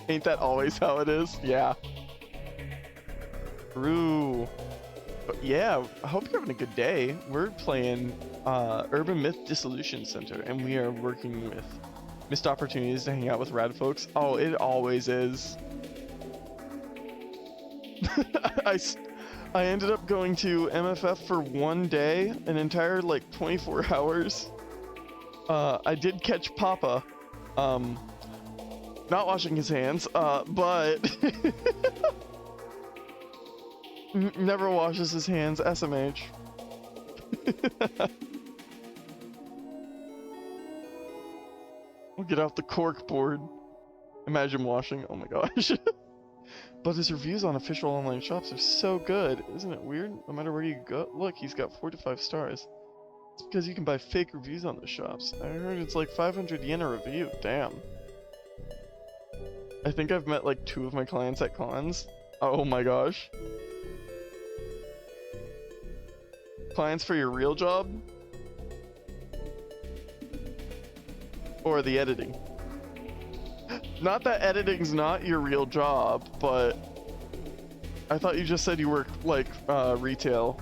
Ain't that always how it is? Yeah. True. But yeah, I hope you're having a good day. We're playing Urban Myth Dissolution Center, and we are working with missed opportunities to hang out with rad folks. Oh, it always is. I ended up going to MFF for one day, an entire like 24 hours. I did catch Papa, not washing his hands, but never washes his hands, SMH. We'll get out the cork board. Imagine washing, oh my gosh. But his reviews on official online shops are so good. Isn't it weird? No matter where you go. Look, he's got 4 to 5 stars. It's because you can buy fake reviews on the shops. I heard it's like 500 yen a review. Damn. I think I've met like 2 of my clients at cons. Oh my gosh. Clients for your real job? Or the editing? Not that editing's not your real job, but I thought you just said you work like retail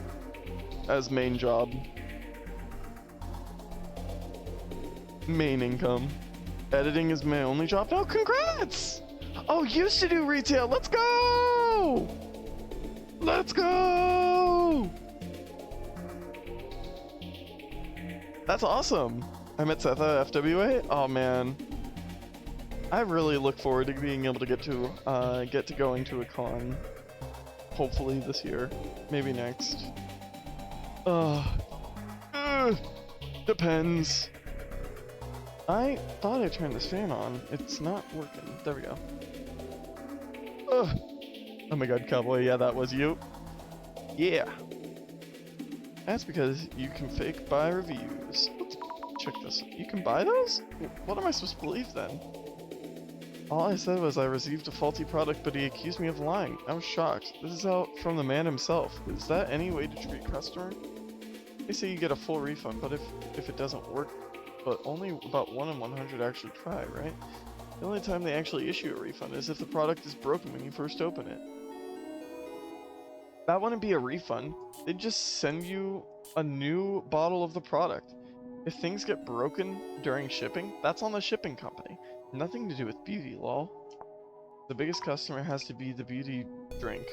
as main job. Main income. Editing is my only job. No, congrats! Oh, used to do retail. Let's go! Let's go! That's awesome. I met Seth at FWA. Oh man, I really look forward to being able to get to going to a con. Hopefully this year, maybe next. Depends. I thought I turned this fan on. It's not working. There we go. Oh my god, Cowboy, yeah, that was you. Yeah. That's because you can fake buy reviews. Let's check this. You can buy those? What am I supposed to believe then? All I said was I received a faulty product, but he accused me of lying. I was shocked. This is out from the man himself. Is that any way to treat customer? They say you get a full refund, but if it doesn't work, but only about 1 in 100 actually try, right? The only time they actually issue a refund is if the product is broken when you first open it. That wouldn't be a refund. They'd just send you a new bottle of the product. If things get broken during shipping, that's on the shipping company. Nothing to do with beauty, lol. The biggest customer has to be the beauty drink.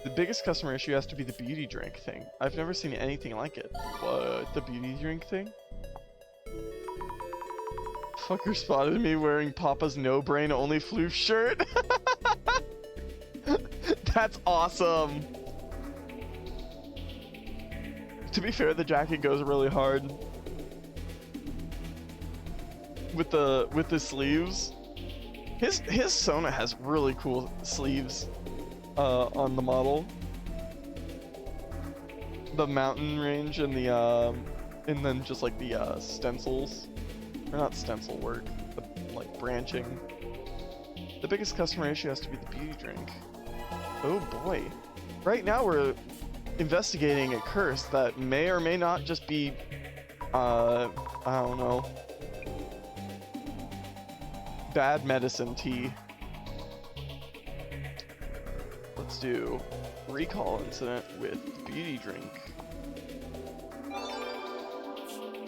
The biggest customer issue has to be the beauty drink thing. I've never seen anything like it. What? The beauty drink thing? Fucker spotted me wearing Papa's no brain only floof shirt. That's awesome. To be fair, the jacket goes really hard with the sleeves. His Sona has really cool sleeves on the model. The mountain range and the and then just like the stencils. Or not stencil work, but like branching. The biggest customer issue has to be the beauty drink. Oh boy. Right now we're investigating a curse that may or may not just be, I don't know, bad medicine tea. Let's do recall incident with beauty drink.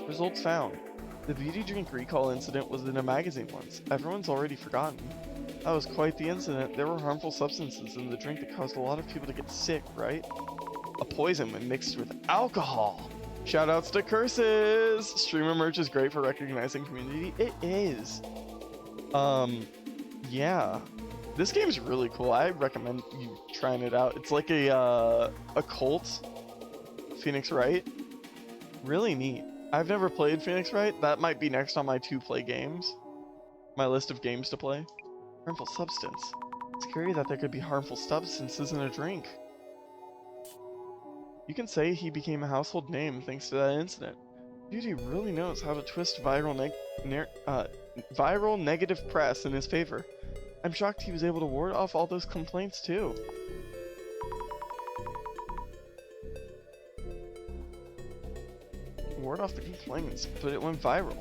Results found. The beauty drink recall incident was in a magazine once. Everyone's already forgotten. That was quite the incident. There were harmful substances in the drink that caused a lot of people to get sick, right? A poison when mixed with alcohol. Shoutouts to curses! Streamer merch is great for recognizing community. It is. Yeah. This game's really cool. I recommend you trying it out. It's like a cult. Phoenix Wright. Really neat. I've never played Phoenix Wright. That might be next on my to-play games. My list of games to play. Harmful substance. Scary that there could be harmful substances in a drink. You can say he became a household name thanks to that incident. Beauty really knows how to twist viral negative press in his favor. I'm shocked he was able to ward off all those complaints too. Ward off the complaints, but it went viral.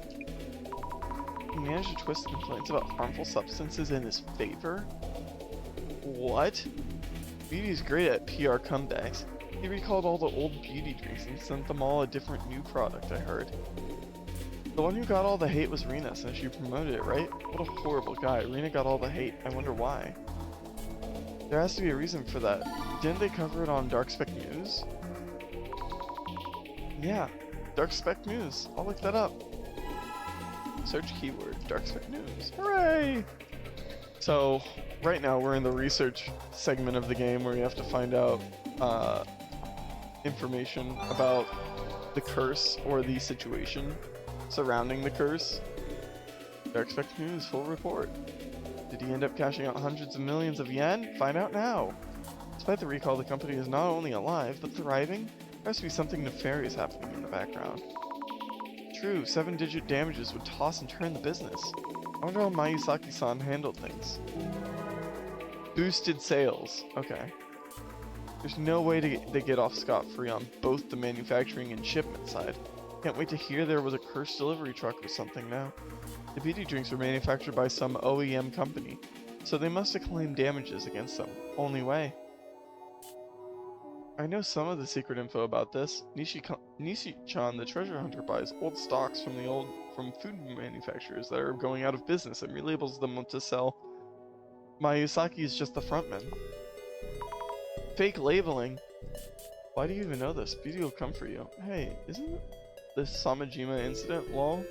He managed to twist the complaints about harmful substances in his favor? What? Beauty's great at PR comebacks. He recalled all the old beauty drinks and sent them all a different new product, I heard. The one who got all the hate was Rena, since she promoted it, right? What a horrible guy. Rena got all the hate. I wonder why. There has to be a reason for that. Didn't they cover it on Dark Spec News? Yeah. Dark Spec News. I'll look that up. Search keyword Dark Spec News. Hooray! So, right now we're in the research segment of the game where you have to find out information about the curse or the situation surrounding the curse. Dark Spec News full report. Did he end up cashing out hundreds of millions of yen? Find out now. Despite the recall, the company is not only alive, but thriving. There has to be something nefarious happening in the background. True, 7-digit damages would toss and turn the business. I wonder how Mayusaki-san handled things. Boosted sales. Okay. There's no way they get off scot-free on both the manufacturing and shipment side. Can't wait to hear there was a cursed delivery truck or something now. The beauty drinks were manufactured by some OEM company, so they must have claimed damages against them. Only way. I know some of the secret info about this. Nishi-chan, the treasure hunter, buys old stocks from food manufacturers that are going out of business and relabels them to sell. Mayusaki is just the frontman. Fake labeling? Why do you even know this? Beauty will come for you. Hey, isn't this Samajima incident, lol?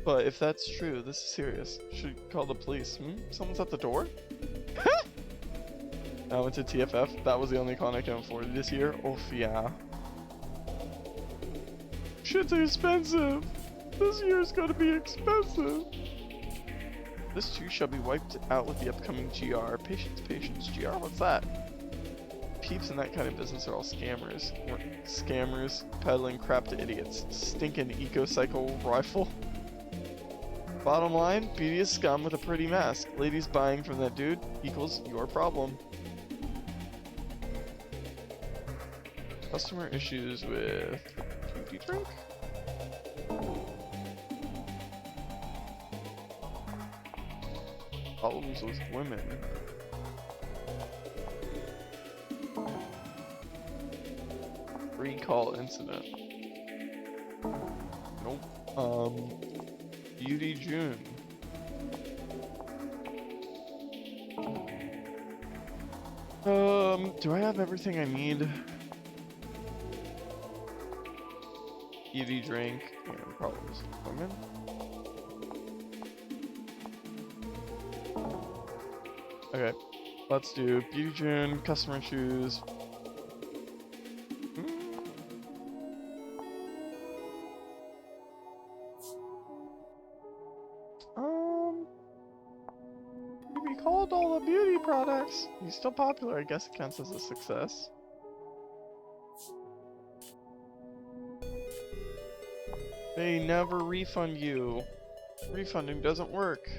But if that's true, this is serious. Should call the police. Someone's at the door? I went to TFF. That was the only con I can afford this year. Oh yeah. Shit's expensive. This year's gonna be expensive. This too shall be wiped out with the upcoming GR. Patience, patience. GR, what's that? Peeps in that kind of business are all scammers. Scammers peddling crap to idiots. Stinking eco-cycle rifle. Bottom line, beauty is scum with a pretty mask. Ladies buying from that dude equals your problem. Customer issues with beauty drink? Problems with women. Recall incident. Nope. Beauty June. Do I have everything I need? Beauty drink and problems with women. Okay, let's do Beauty June, customer issues. We recalled all the beauty products. He's still popular. I guess it counts as a success. They never refund you. Refunding doesn't work.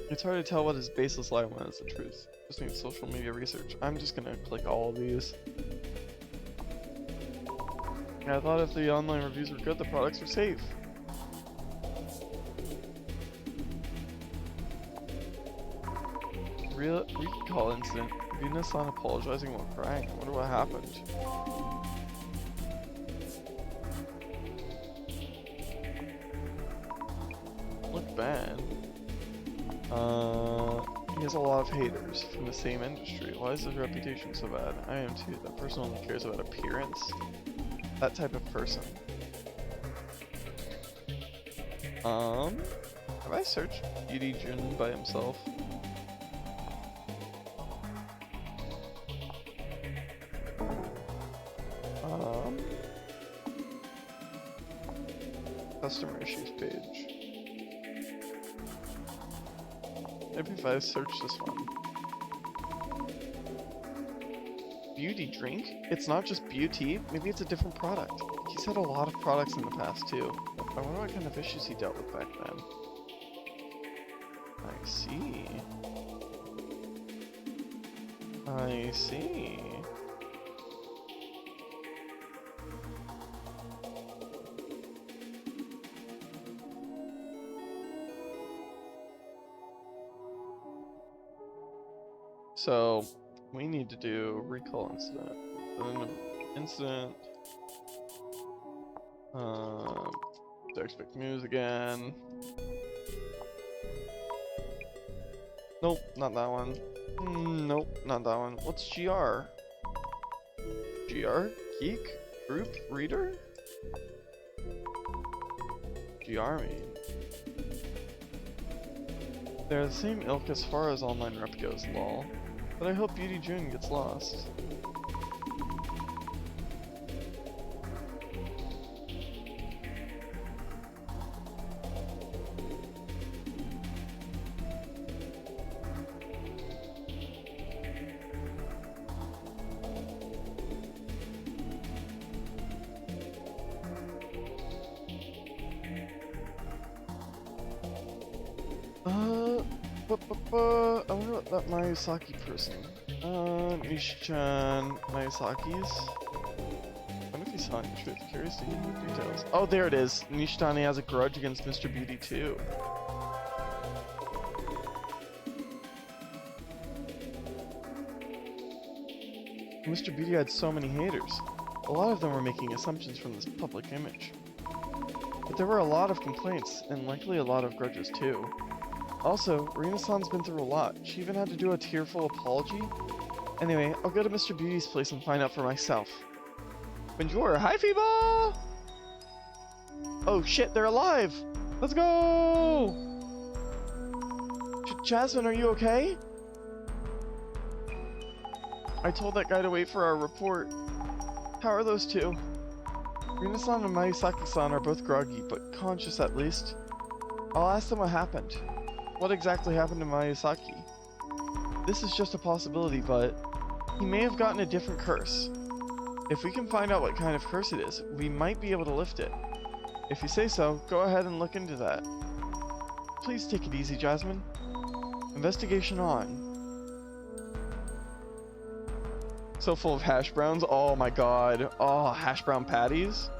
It's hard to tell what is baseless lie and what is the truth. Just need social media research. I'm just gonna click all of these. Yeah, I thought if the online reviews were good, the products were safe. Recall incident. Venus-san apologizing while crying. I wonder what happened. Look bad. He has a lot of haters from the same industry. Why is his reputation so bad? I am too. That person only cares about appearance. That type of person. Have I searched Beauty Jun by himself? Customer issues page. Maybe if I search this one. Beauty drink? It's not just beauty, maybe it's a different product. He's had a lot of products in the past too. I wonder what kind of issues he dealt with back then. I see. I see. So, we need to do recall incident. Incident. Do expect news again. Nope, not that one. Nope, not that one. What's GR? GR? Geek? Group? Reader? GR mean. They're the same ilk as far as online rep goes, lol. But I hope Beauty June gets lost. I wonder what that Mayusaki person. Nishi-chan, Mayusaki's. I wonder if he saw any truth. Curious to hear more details. Oh, there it is. Nishitani has a grudge against Mr. Beauty too. Mr. Beauty had so many haters. A lot of them were making assumptions from this public image. But there were a lot of complaints, and likely a lot of grudges too. Also, Rina-san's been through a lot. She even had to do a tearful apology. Anyway, I'll go to Mr. Beauty's place and find out for myself. Bonjour, hi Fiba! Oh shit, they're alive! Let's go! Jasmine, are you okay? I told that guy to wait for our report. How are those two? Rina-san and Mayusaki-san are both groggy, but conscious at least. I'll ask them what happened. What exactly happened to Mayusaki? This is just a possibility, but he may have gotten a different curse. If we can find out what kind of curse it is, we might be able to lift it. If you say so, go ahead and look into that. Please take it easy, Jasmine. Investigation on. So full of hash browns. Oh my god. Oh, hash brown patties.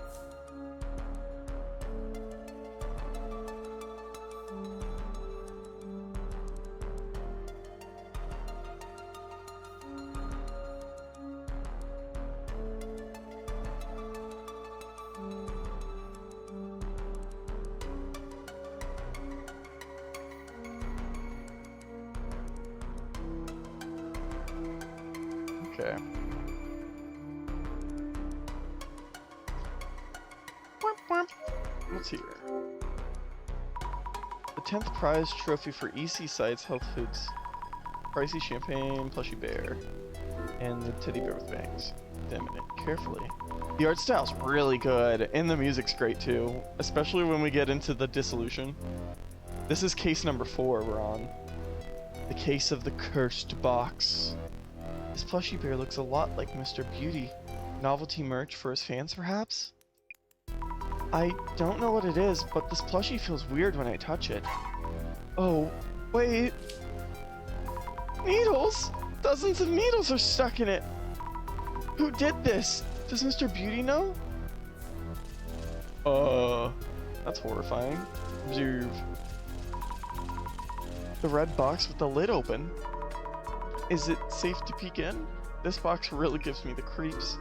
Okay. What's here? The 10th prize trophy for EC Sites Health Foods. Pricey champagne, plushy bear, and the teddy bear with bangs. Examine it carefully. The art style's really good, and the music's great too, especially when we get into the Dissolution. This is case number 4 we're on. The case of the cursed box. This plushy bear looks a lot like Mr. Beauty. Novelty merch for his fans, perhaps? I don't know what it is, but this plushie feels weird when I touch it. Oh, wait. Needles! Dozens of needles are stuck in it! Who did this? Does Mr. Beauty know? That's horrifying. Observe. The red box with the lid open. Is it safe to peek in? This box really gives me the creeps.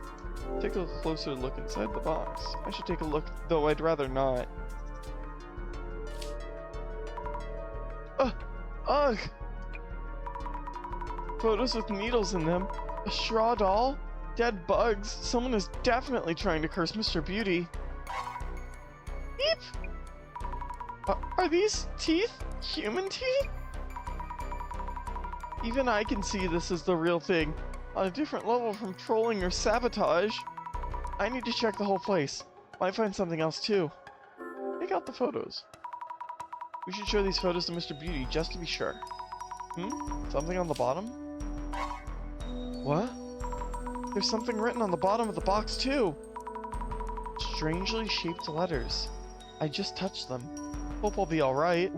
Take a closer look inside the box. I should take a look, though I'd rather not. Ugh! Photos with needles in them. A straw doll? Dead bugs? Someone is definitely trying to curse Mr. Beauty. Beep! Are these teeth? Human teeth? Even I can see this is the real thing. On a different level from trolling or sabotage. I need to check the whole place. Might find something else too. Take out the photos. We should show these photos to Mr. Beauty just to be sure. Something on the bottom? What? There's something written on the bottom of the box too. Strangely shaped letters. I just touched them. Hope I'll be alright.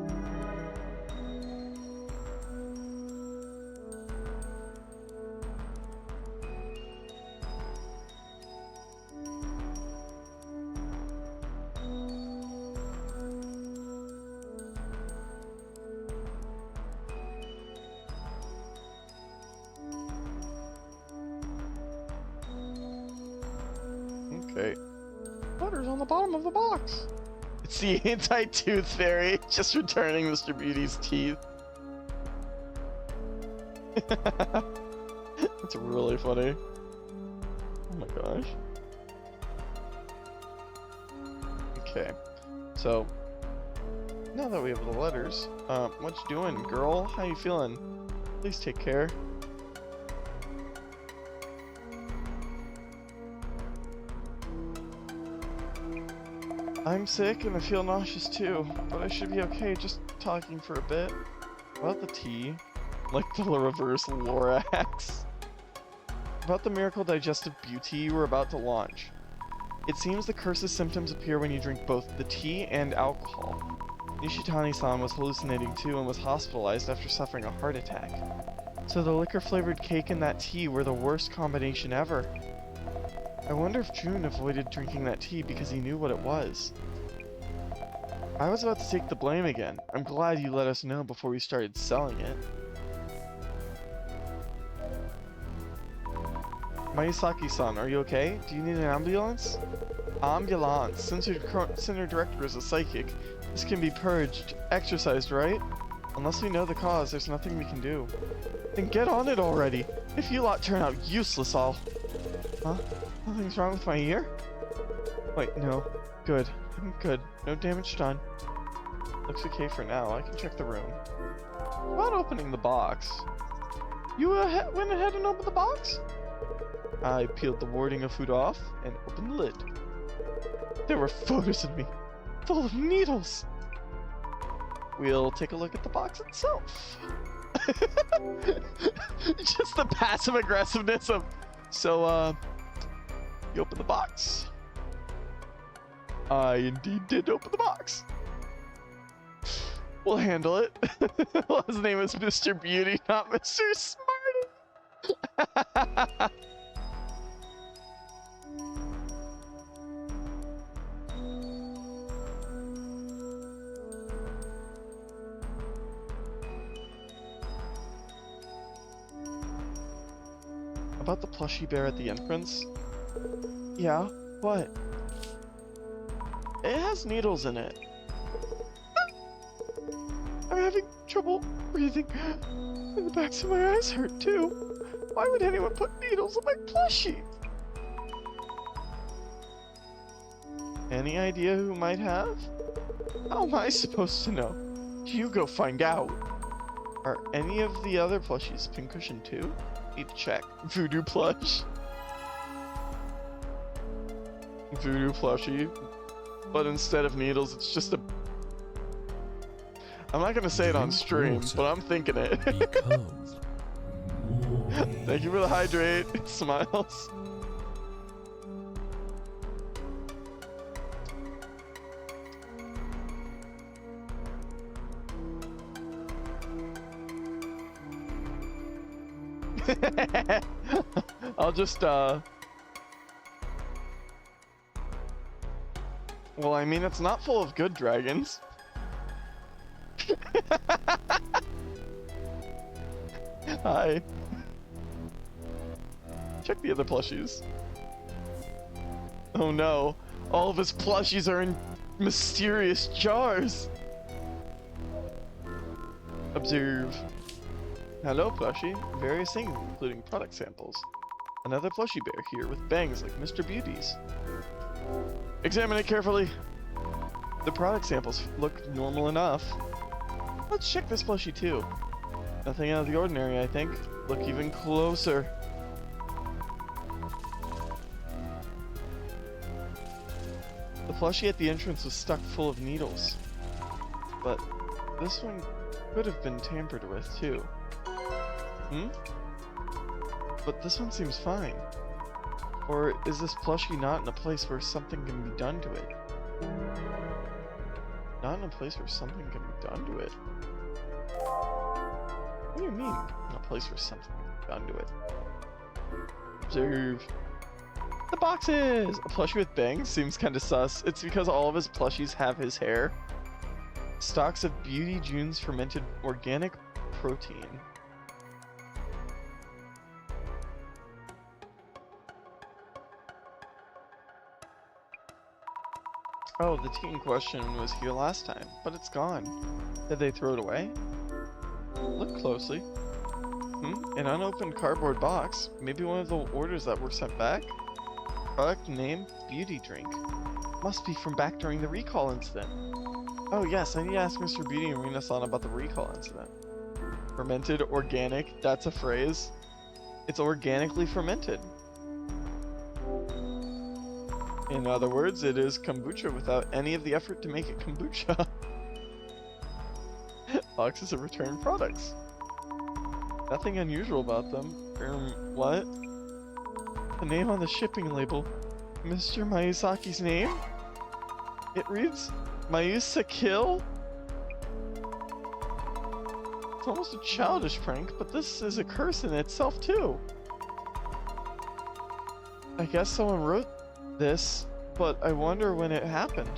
Okay. Letters on the bottom of the box. It's the anti-tooth fairy, just returning Mr. Beauty's teeth. That's really funny. Oh my gosh. Okay. So, now that we have the letters, what you doing, girl? How you feeling? Please take care. I'm sick and I feel nauseous too, but I should be okay just talking for a bit. About the tea, like the reverse Lorax. About the miracle digestive beauty we're about to launch. It seems the curse's symptoms appear when you drink both the tea and alcohol. Nishitani-san was hallucinating too and was hospitalized after suffering a heart attack. So the liquor-flavored cake and that tea were the worst combination ever. I wonder if June avoided drinking that tea because he knew what it was. I was about to take the blame again. I'm glad you let us know before we started selling it. Mayasaki-san, are you okay? Do you need an ambulance? Ambulance. Since your center director is a psychic, this can be purged, exorcised, right? Unless we know the cause, there's nothing we can do. Then get on it already! If you lot turn out useless, Huh? Nothing's wrong with my ear? Wait, no. Good. I'm good. No damage done. Looks okay for now. I can check the room. About opening the box. You went ahead and opened the box? I peeled the warding of food off and opened the lid. There were photos of me, full of needles. We'll take a look at the box itself. Just the passive aggressiveness of... So, you open the box. I indeed did open the box. We'll handle it. Well, his name is Mr. Beauty, not Mr. Smart. About the plushie bear at the entrance? Yeah, what? It has needles in it. I'm having trouble breathing, and the backs of my eyes hurt too. Why would anyone put needles in my plushie? Any idea who might have? How am I supposed to know? You go find out. Are any of the other plushies pincushion too? Need to check. Voodoo plush. Voodoo plushie. But instead of needles, it's just a... I'm not gonna say it on stream, but I'm thinking it. Thank you for the hydrate. Smiles. I'll just, well, I mean, it's not full of good dragons. Hi. Check the other plushies. Oh no, all of his plushies are in mysterious jars. Observe. Hello, plushie. Various things, including product samples. Another plushie bear here with bangs like Mr. Beauty's. Examine it carefully. The product samples look normal enough. Let's check this plushie too. Nothing out of the ordinary, I think. Look even closer. The plushie at the entrance was stuck full of needles. But this one could have been tampered with too. But this one seems fine. Or is this plushie not in a place where something can be done to it? Not in a place where something can be done to it? What do you mean, in a place where something can be done to it? Observe. The boxes! A plushie with bangs seems kinda sus. It's because all of his plushies have his hair. Stocks of Beauty June's fermented organic protein. Oh, the tea in question was here last time, but it's gone. Did they throw it away? Look closely. An unopened cardboard box. Maybe one of the orders that were sent back? Product name, Beauty Drink. Must be from back during the recall incident. Oh yes, I need to ask Mr. Beauty and Rina-san about the recall incident. Fermented organic, that's a phrase. It's organically fermented. In other words, it is kombucha without any of the effort to make it kombucha. Boxes of returned products. Nothing unusual about them. What? The name on the shipping label. Mr. Mayasaki's name? It reads Mayusa Kill? It's almost a childish prank, but this is a curse in itself too. I guess someone wrote this, but I wonder when it happened.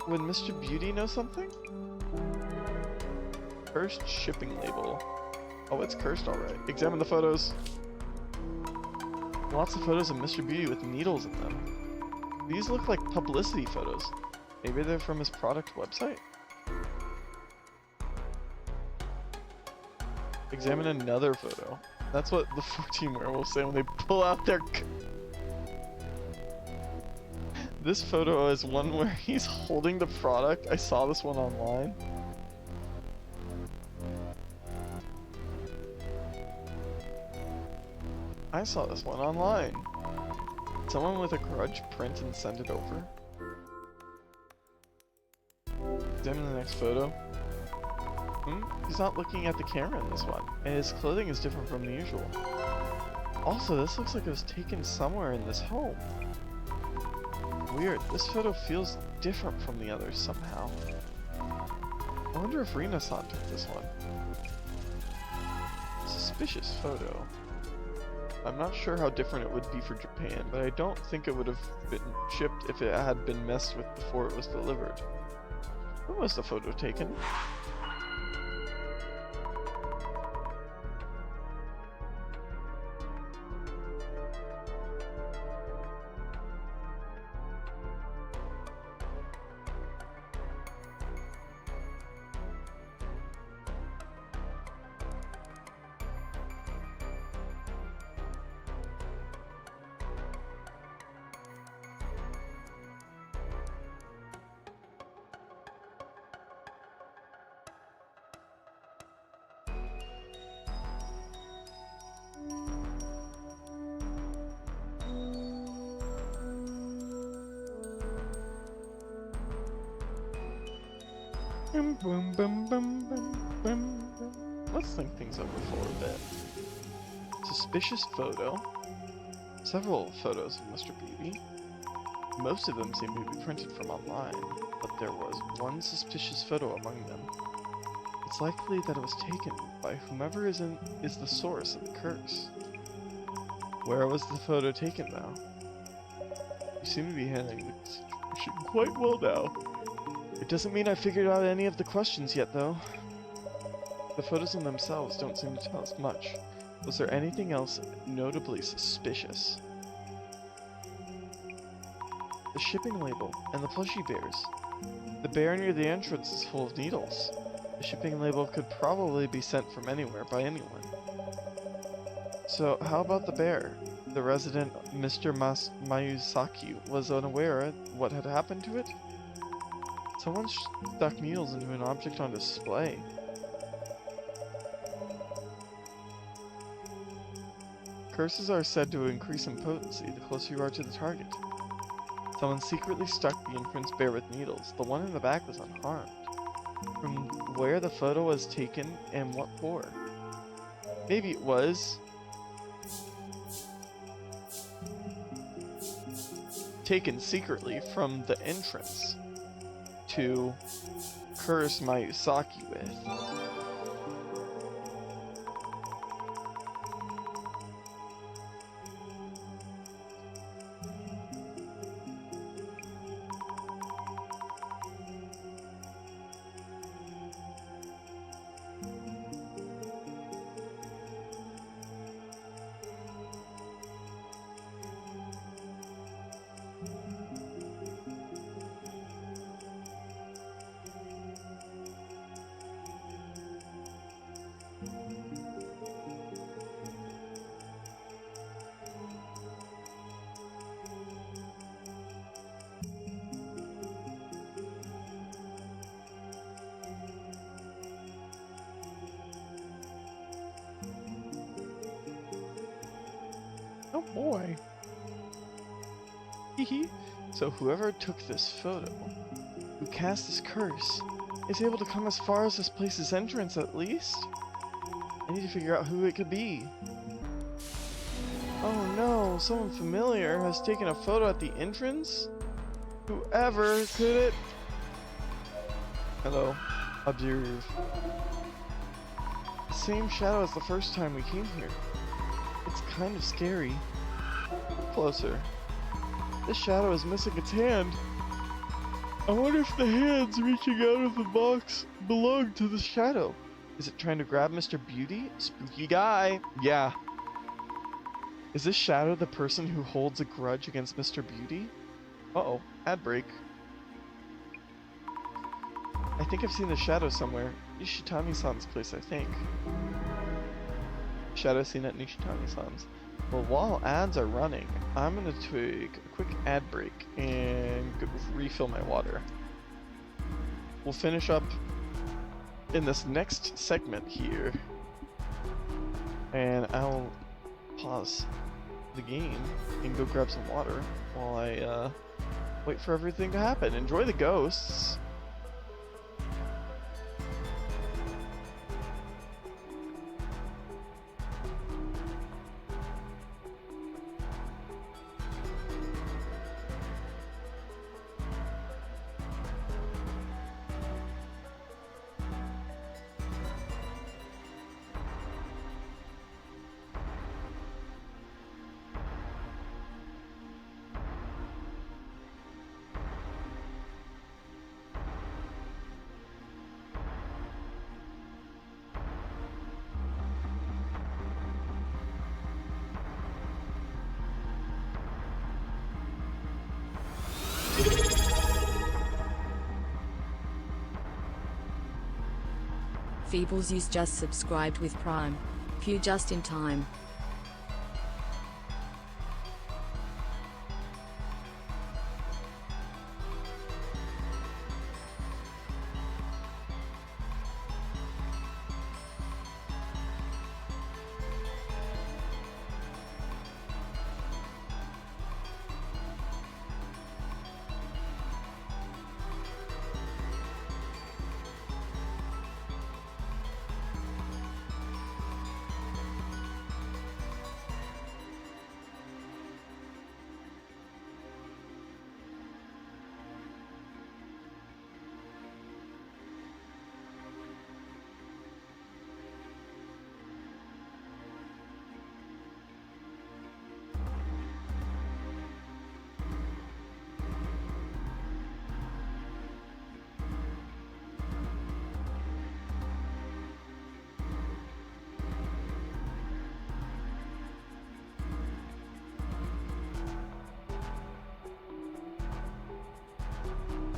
Would Mr. Beauty know something? Cursed shipping label. Oh, it's cursed, alright. Examine the photos. Lots of photos of Mr. Beauty with needles in them. These look like publicity photos. Maybe they're from his product website? Examine another photo. That's what the 14 werewolves say when they pull out their... This photo is one where he's holding the product. I saw this one online. I saw this one online. Someone with a grudge print and send it over. Examine the next photo. He's not looking at the camera in this one, and his clothing is different from the usual. Also, this looks like it was taken somewhere in this home. Weird, this photo feels different from the others somehow. I wonder if Rina-san took this one. Suspicious photo. I'm not sure how different it would be for Japan, but I don't think it would have been shipped if it had been messed with before it was delivered. When was the photo taken? Let's think things over for a bit. Suspicious photo. Several photos of Mr. Beauty. Most of them seem to be printed from online, but there was one suspicious photo among them. It's likely that it was taken by whomever is the source of the curse. Where was the photo taken though? You seem to be handling the situation quite well now. It doesn't mean I figured out any of the questions yet, though. The photos in themselves don't seem to tell us much. Was there anything else notably suspicious? The shipping label and the plushie bears. The bear near the entrance is full of needles. The shipping label could probably be sent from anywhere by anyone. So, how about the bear? The resident Mr. Mayuzaki was unaware what had happened to it? Someone stuck needles into an object on display. Curses are said to increase in potency the closer you are to the target. Someone secretly stuck the infant's bear with needles. The one in the back was unharmed. From where the photo was taken and what for? Maybe it was taken secretly from the entrance to curse Mayuzaki with. Oh boy. Hehe. So whoever took this photo, who cast this curse, is able to come as far as this place's entrance at least? I need to figure out who it could be. Oh no, someone familiar has taken a photo at the entrance? Whoever could it? Hello. Observe. The same shadow as the first time we came here. It's kind of scary. closer. This shadow is missing its hand. I wonder if the hands reaching out of the box belong to the shadow. Is it trying to grab Mr. Beauty? Spooky guy. Yeah. Is this shadow the person who holds a grudge against Mr. Beauty? Uh-oh. Ad break. I think I've seen the shadow somewhere. Nishitani-san's place, I think. Shadow seen at Nishitani-san's. Well, while ads are running, I'm gonna take a quick ad break and refill my water. We'll finish up in this next segment here, and I'll pause the game and go grab some water while I wait for everything to happen. Enjoy the ghosts. Feebles use just subscribed with Prime. Pew just in time.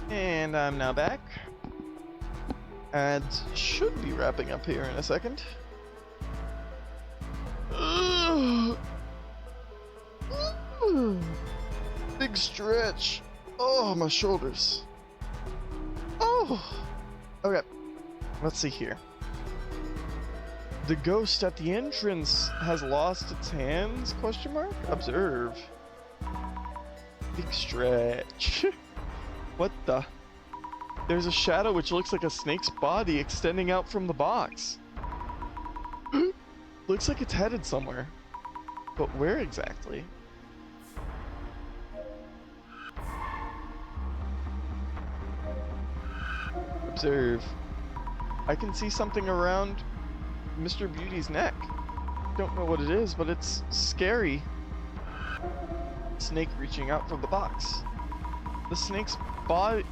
And I'm now back. Ads should be wrapping up here in a second. Big stretch. Oh, my shoulders. Oh. Okay. Let's see here. The ghost at the entrance has lost its hands? Question mark? Observe. Big stretch. What the? There's a shadow which looks like a snake's body extending out from the box. Looks like it's headed somewhere. But where exactly? Observe. I can see something around Mr. Beauty's neck. Don't know what it is, but it's scary. Snake reaching out from the box. The snake's body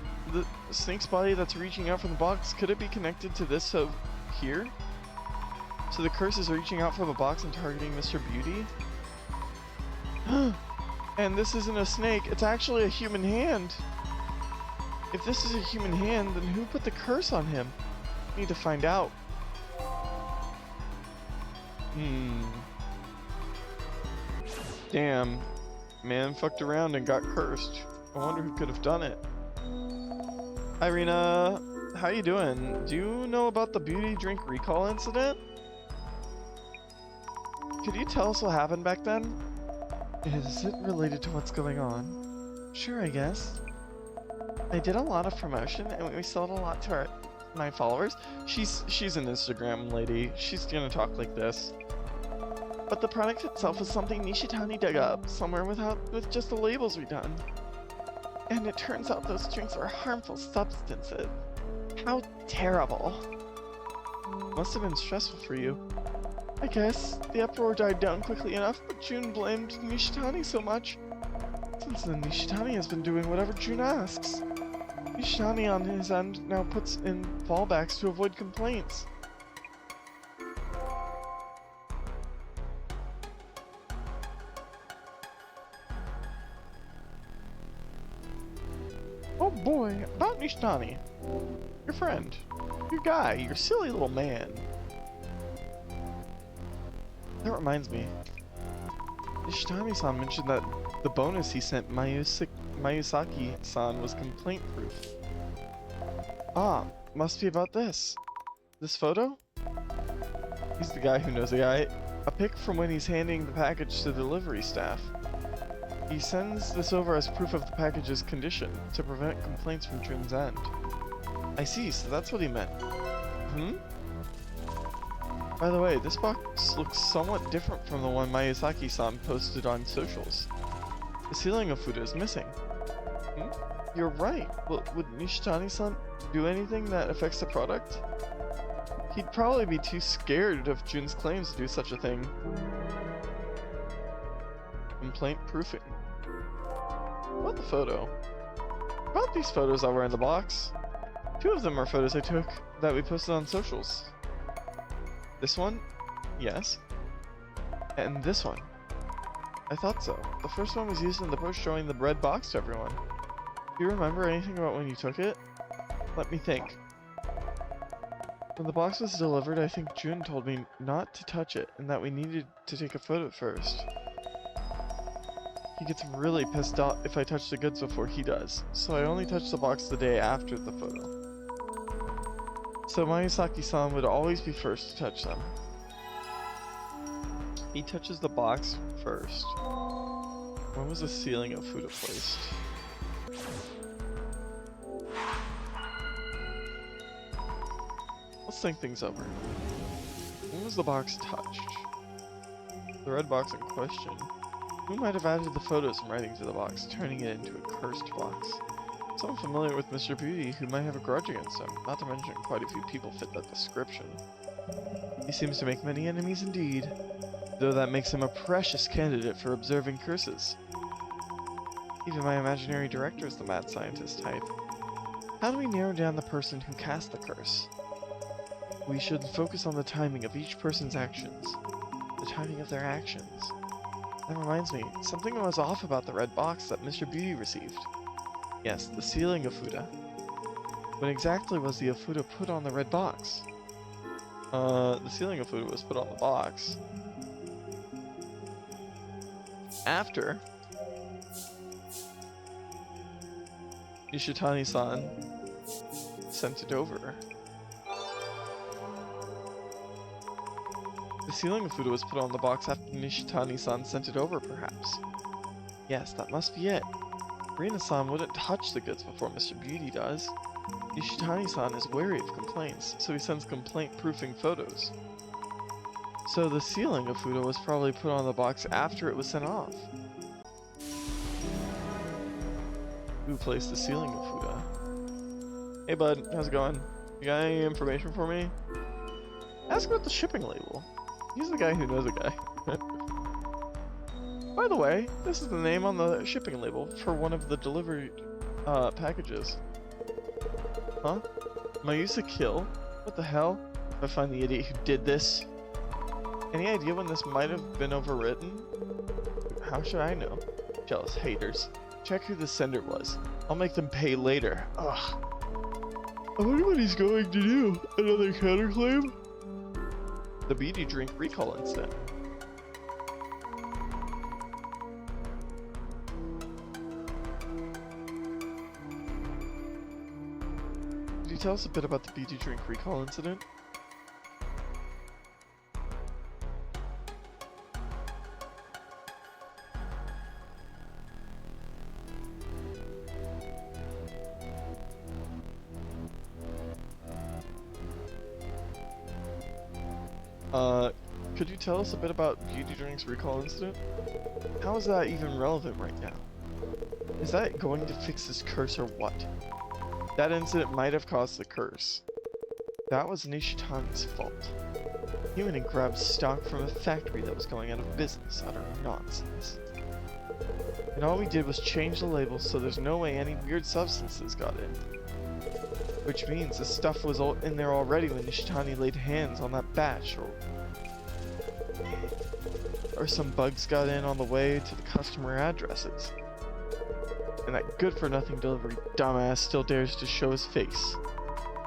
that's reaching out from the box, could it be connected to this of here? So the curse is reaching out from the box and targeting Mr. Beauty? And this isn't a snake, it's actually a human hand. If this is a human hand, then who put the curse on him? Need to find out. Damn. Man fucked around and got cursed. I wonder who could have done it. Irina, how you doing? Do you know about the beauty drink recall incident? Could you tell us what happened back then? Is it related to what's going on? Sure, I guess. I did a lot of promotion and we sold a lot to my followers. She's an Instagram lady. She's gonna talk like this. But the product itself was something Nishitani dug up somewhere with just the labels we done. And it turns out those drinks were harmful substances. How terrible. Must have been stressful for you. I guess the uproar died down quickly enough, but June blamed Nishitani so much. Since then, Nishitani has been doing whatever June asks. Nishitani on his end now puts in fallbacks to avoid complaints. Oh boy, about Nishitani. Your friend. Your guy, your silly little man. That reminds me. Nishitani-san mentioned that the bonus he sent Mayusaki-san was complaint-proof. Ah, must be about this. This photo? He's the guy who knows a guy. A pic from when he's handing the package to the delivery staff. He sends this over as proof of the package's condition, to prevent complaints from Jun's end. I see, so that's what he meant. By the way, this box looks somewhat different from the one Miyazaki-san posted on socials. The ceiling of Fuda is missing. You're right, but would Nishitani-san do anything that affects the product? He'd probably be too scared of Jun's claims to do such a thing. Complaint proofing. About the photo. About these photos I'll wear in the box. 2 of them are photos I took that we posted on socials. This one? Yes. And this one? I thought so. The first one was used in the post showing the red box to everyone. Do you remember anything about when you took it? Let me think. When the box was delivered, I think Jun told me not to touch it and that we needed to take a photo first. He gets really pissed off if I touch the goods before he does, so I only touch the box the day after the photo. So Miyazaki-san would always be first to touch them. He touches the box first. When was the ceiling of Fuda placed? Let's think things over. When was the box touched? The red box in question. Who might have added the photos and writing to the box, turning it into a cursed box? Someone familiar with Mr. Beauty who might have a grudge against him, not to mention quite a few people fit that description. He seems to make many enemies indeed, though that makes him a precious candidate for observing curses. Even my imaginary director is the mad scientist type. How do we narrow down the person who cast the curse? We should focus on the timing of each person's actions. The timing of their actions. That reminds me, something was off about the red box that Mr. Beauty received. Yes, the sealing of Fuda. When exactly was the Fuda put on the red box? The sealing of Fuda was put on the box after Nishitani-san sent it over. The sealing of Fuda was put on the box after Nishitani-san sent it over, perhaps. Yes, that must be it. Rina-san wouldn't touch the goods before Mr. Beauty does. Nishitani-san is wary of complaints, so he sends complaint-proofing photos. So the sealing of Fuda was probably put on the box after it was sent off. Who placed the sealing of Fuda? Hey bud, how's it going? You got any information for me? Ask about the shipping label. He's the guy who knows a guy. By the way, this is the name on the shipping label for one of the delivered packages. Huh? Mayusa Kill? What the hell? If I find the idiot who did this. Any idea when this might have been overwritten? How should I know? Jealous haters. Check who the sender was. I'll make them pay later. Ugh. I wonder what he's going to do. Another counterclaim? The beauty drink recall incident. Could you tell us a bit about the beauty drink recall incident? Could you tell us a bit about Beauty Drink's recall incident? How is that even relevant right now? Is that going to fix this curse or what? That incident might have caused the curse. That was Nishitani's fault. He went and grabbed stock from a factory that was going out of business. Utter nonsense. And all we did was change the label so there's no way any weird substances got in. Which means the stuff was all in there already when Nishitani laid hands on that batch, or some bugs got in on the way to the customer addresses. And that good-for-nothing delivery dumbass still dares to show his face.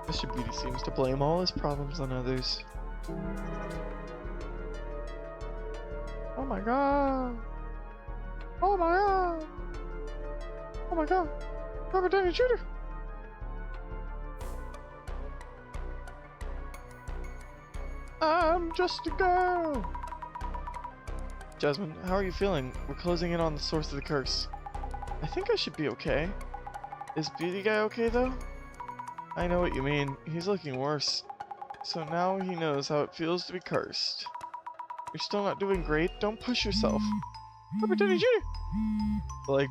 Mr. Beauty seems to blame all his problems on others. Oh my god! Oh my god! Oh my god! Robert Downey Jr.! I'm just a girl! Jasmine, how are you feeling? We're closing in on the source of the curse. I think I should be okay. Is Beauty Guy okay though? I know what you mean. He's looking worse. So now he knows how it feels to be cursed. You're still not doing great. Don't push yourself. Robert Downey Jr. Like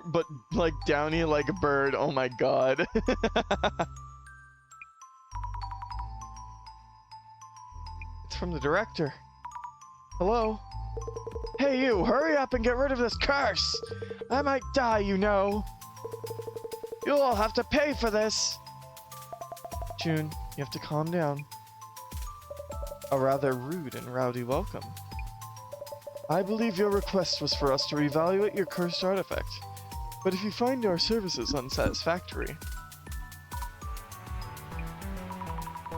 but like Downey like a bird. Oh my god. It's from the director. Hello? Hey you, hurry up and get rid of this curse! I might die, you know. You'll all have to pay for this. June, you have to calm down. A rather rude and rowdy welcome. I believe your request was for us to reevaluate your cursed artifact, but if you find our services unsatisfactory...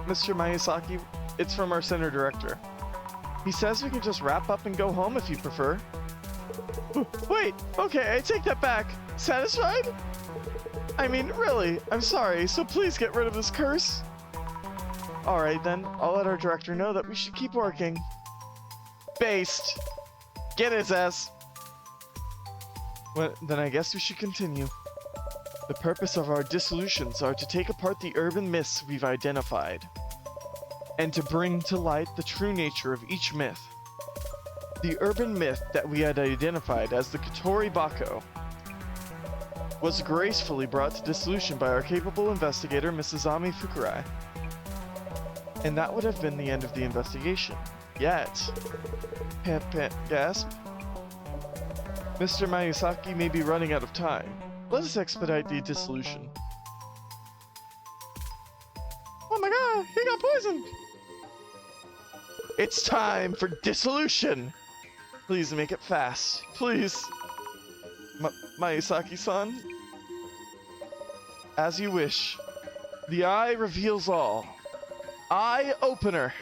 Mr. Miyazaki, it's from our center director. He says we can just wrap up and go home if you prefer. Wait, okay, I take that back. Satisfied? I mean, really, I'm sorry, so please get rid of this curse. Alright then, I'll let our director know that we should keep working. Based. Get his ass. Well, then I guess we should continue. The purpose of our dissolutions are to take apart the urban myths we've identified, and to bring to light the true nature of each myth. The urban myth that we had identified as the Katori Bako was gracefully brought to dissolution by our capable investigator, Mrs. Azami Fukurai. And that would have been the end of the investigation. Yet, gasp, Mr. Miyazaki may be running out of time. Let us expedite the dissolution. Oh my god, he got poisoned! It's time for dissolution! Please make it fast. Please. Miyazaki-san? As you wish. The eye reveals all. Eye opener.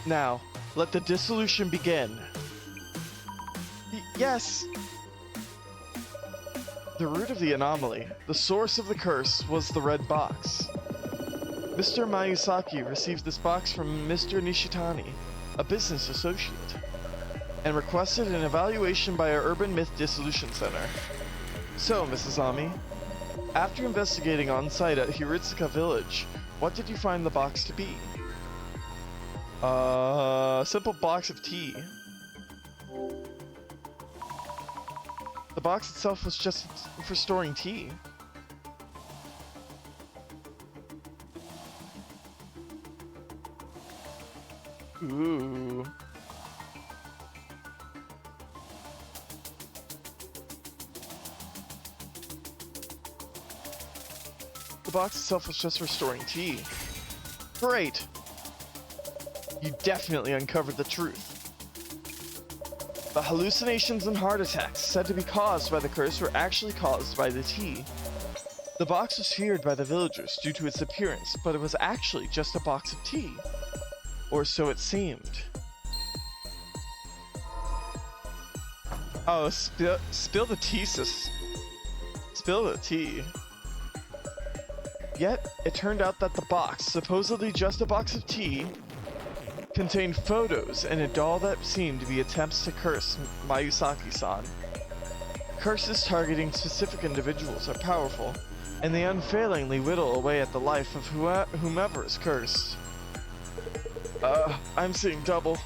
Now, let the dissolution begin. Yes! The root of the anomaly, the source of the curse, was the red box. Mr. Miyazaki received this box from Mr. Nishitani, a business associate, and requested an evaluation by our Urban Myth Dissolution Center. So, Mrs. Azami, after investigating on-site at Hiritsuka Village, what did you find the box to be? A simple box of tea. The box itself was just for storing tea. Ooh. The box itself was just for storing tea. Great! You definitely uncovered the truth. The hallucinations and heart attacks said to be caused by the curse were actually caused by the tea. The box was feared by the villagers due to its appearance, but it was actually just a box of tea. Or so it seemed. Oh, spill the tea, sis. Spill the tea. Yet, it turned out that the box, supposedly just a box of tea, contained photos and a doll that seemed to be attempts to curse Miyazaki-san. Curses targeting specific individuals are powerful, and they unfailingly whittle away at the life of whomever is cursed. I'm seeing double.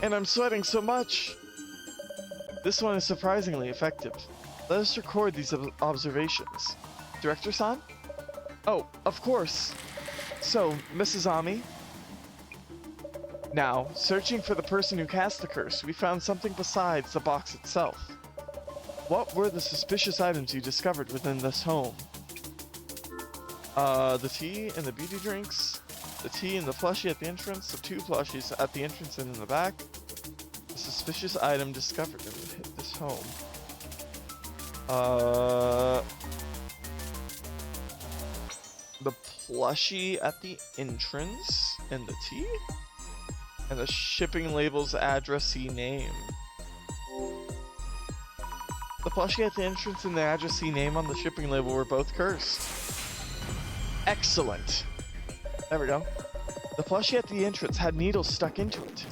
And I'm sweating so much! This one is surprisingly effective. Let us record these observations. Director-san? Oh, of course. So, Mrs. Ami? Now, searching for the person who cast the curse, we found something besides the box itself. What were the suspicious items you discovered within this home? The tea and the beauty drinks, the tea and the plushie at the entrance, the 2 plushies at the entrance and in the back. The suspicious item discovered in this home. The plushie at the entrance and the tea? And the shipping label's addressee name. The plushie at the entrance and the addressee name on the shipping label were both cursed. Excellent. There we go. The plushie at the entrance had needles stuck into it.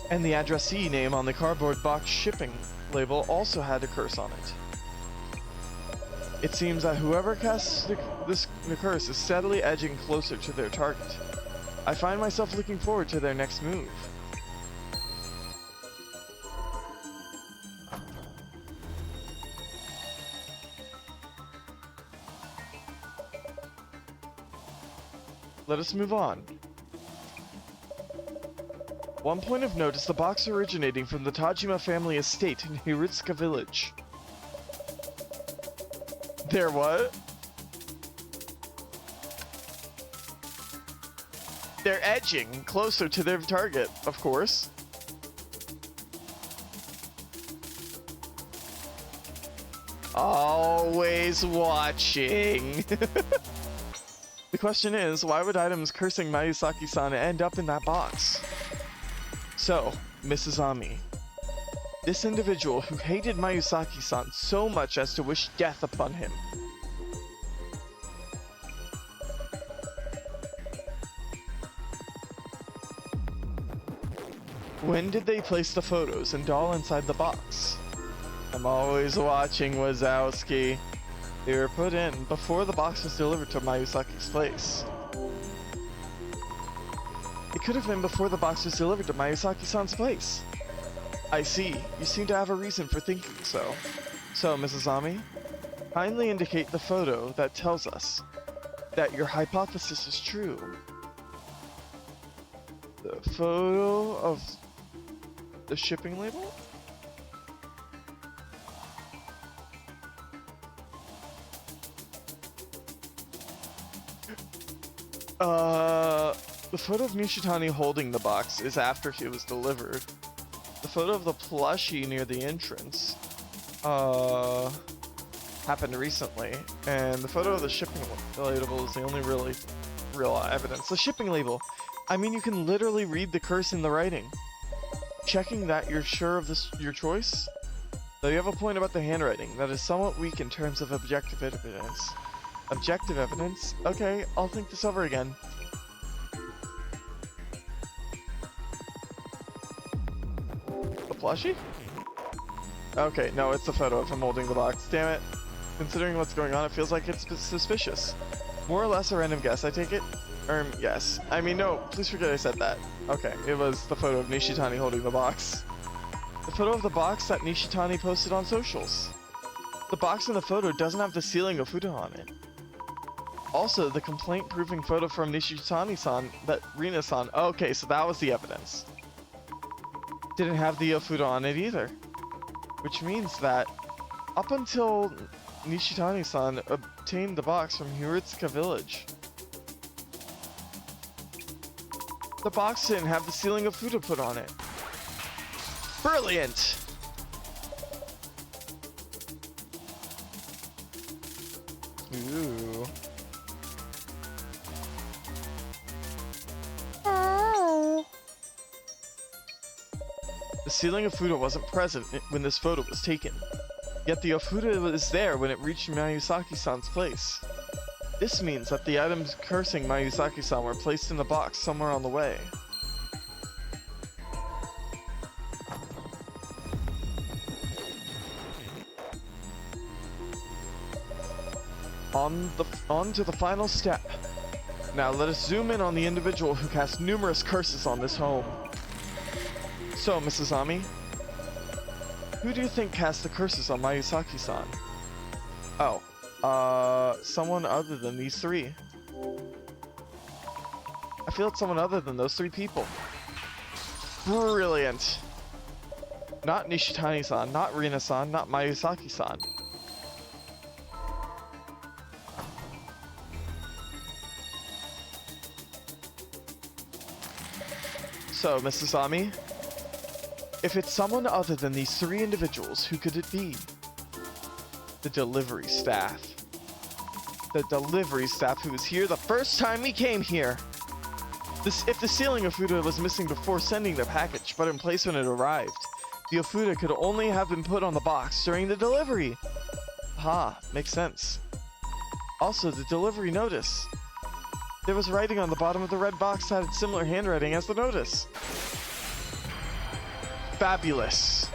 And the addressee name on the cardboard box shipping label also had a curse on it. It seems that whoever casts the curse is steadily edging closer to their target. I find myself looking forward to their next move. Let us move on. One point of note is the box originating from the Tajima family estate in Hirutsuka village. They're what? They're edging closer to their target, of course. Always watching. The question is, why would items cursing Mayusaki-san end up in that box? So, Mrs. Ami, this individual who hated Mayusaki-san so much as to wish death upon him. When did they place the photos and doll inside the box? I'm always watching, Wazowski. They were put in before the box was delivered to Mayusaki's place. It could have been before the box was delivered to Mayusaki-san's place. I see. You seem to have a reason for thinking so. So, Mrs. Ami, kindly indicate the photo that tells us that your hypothesis is true. The photo of the shipping label? The photo of Nishitani holding the box is after he was delivered. The photo of the plushie near the entrance, happened recently. And the photo of the shipping label is the only real evidence. The shipping label! I mean, you can literally read the curse in the writing. Checking that you're sure of your choice? Though you have a point about the handwriting, that is somewhat weak in terms of objective evidence. Objective evidence? Okay, I'll think this over again. The plushie? Okay, no, it's the photo of him holding the box. Damn it. Considering what's going on, it feels like it's suspicious. More or less a random guess, I take it? Yes. I mean, no, please forget I said that. Okay, it was the photo of Nishitani holding the box. The photo of the box that Nishitani posted on socials. The box in the photo doesn't have the sealing of Fuda on it. Also, the complaint-proving photo from Nishitani-san, that Rina-san, okay, so that was the evidence. Didn't have the Yofuda on it either. Which means that, up until Nishitani-san obtained the box from Hirutsuka village, the box didn't have the sealing of Fuda put on it. Brilliant! Ooh. The sealing of Fuda wasn't present when this photo was taken. Yet the Ofuda was there when it reached Mayusaki-san's place. This means that the items cursing Mayusaki-san were placed in the box somewhere on the way. On to the final step. Now let us zoom in on the individual who cast numerous curses on this home. So, Mrs. Ami, Who do you think cast the curses on Mayusaki-san? Oh, someone other than these three. I feel it's someone other than those three people. Brilliant. Not Nishitani-san, not Rina-san, not Mayusaki-san. So, Miss Azami, if it's someone other than these three individuals, who could it be? The delivery staff. The delivery staff who was here the first time we came here. If the sealing of Fuda was missing before sending the package, but in place when it arrived, the Ofuda could only have been put on the box during the delivery. Ah, makes sense. Also, the delivery notice. There was writing on the bottom of the red box that had similar handwriting as the notice. Fabulous.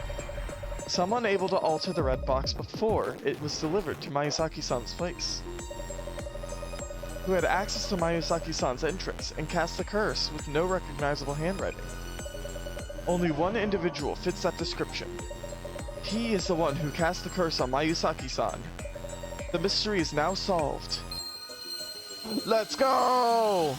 Someone able to alter the red box before it was delivered to Mayusaki-san's place. Who had access to Mayusaki-san's entrance and cast the curse with no recognizable handwriting. Only one individual fits that description. He is the one who cast the curse on Mayusaki-san. The mystery is now solved. Let's go!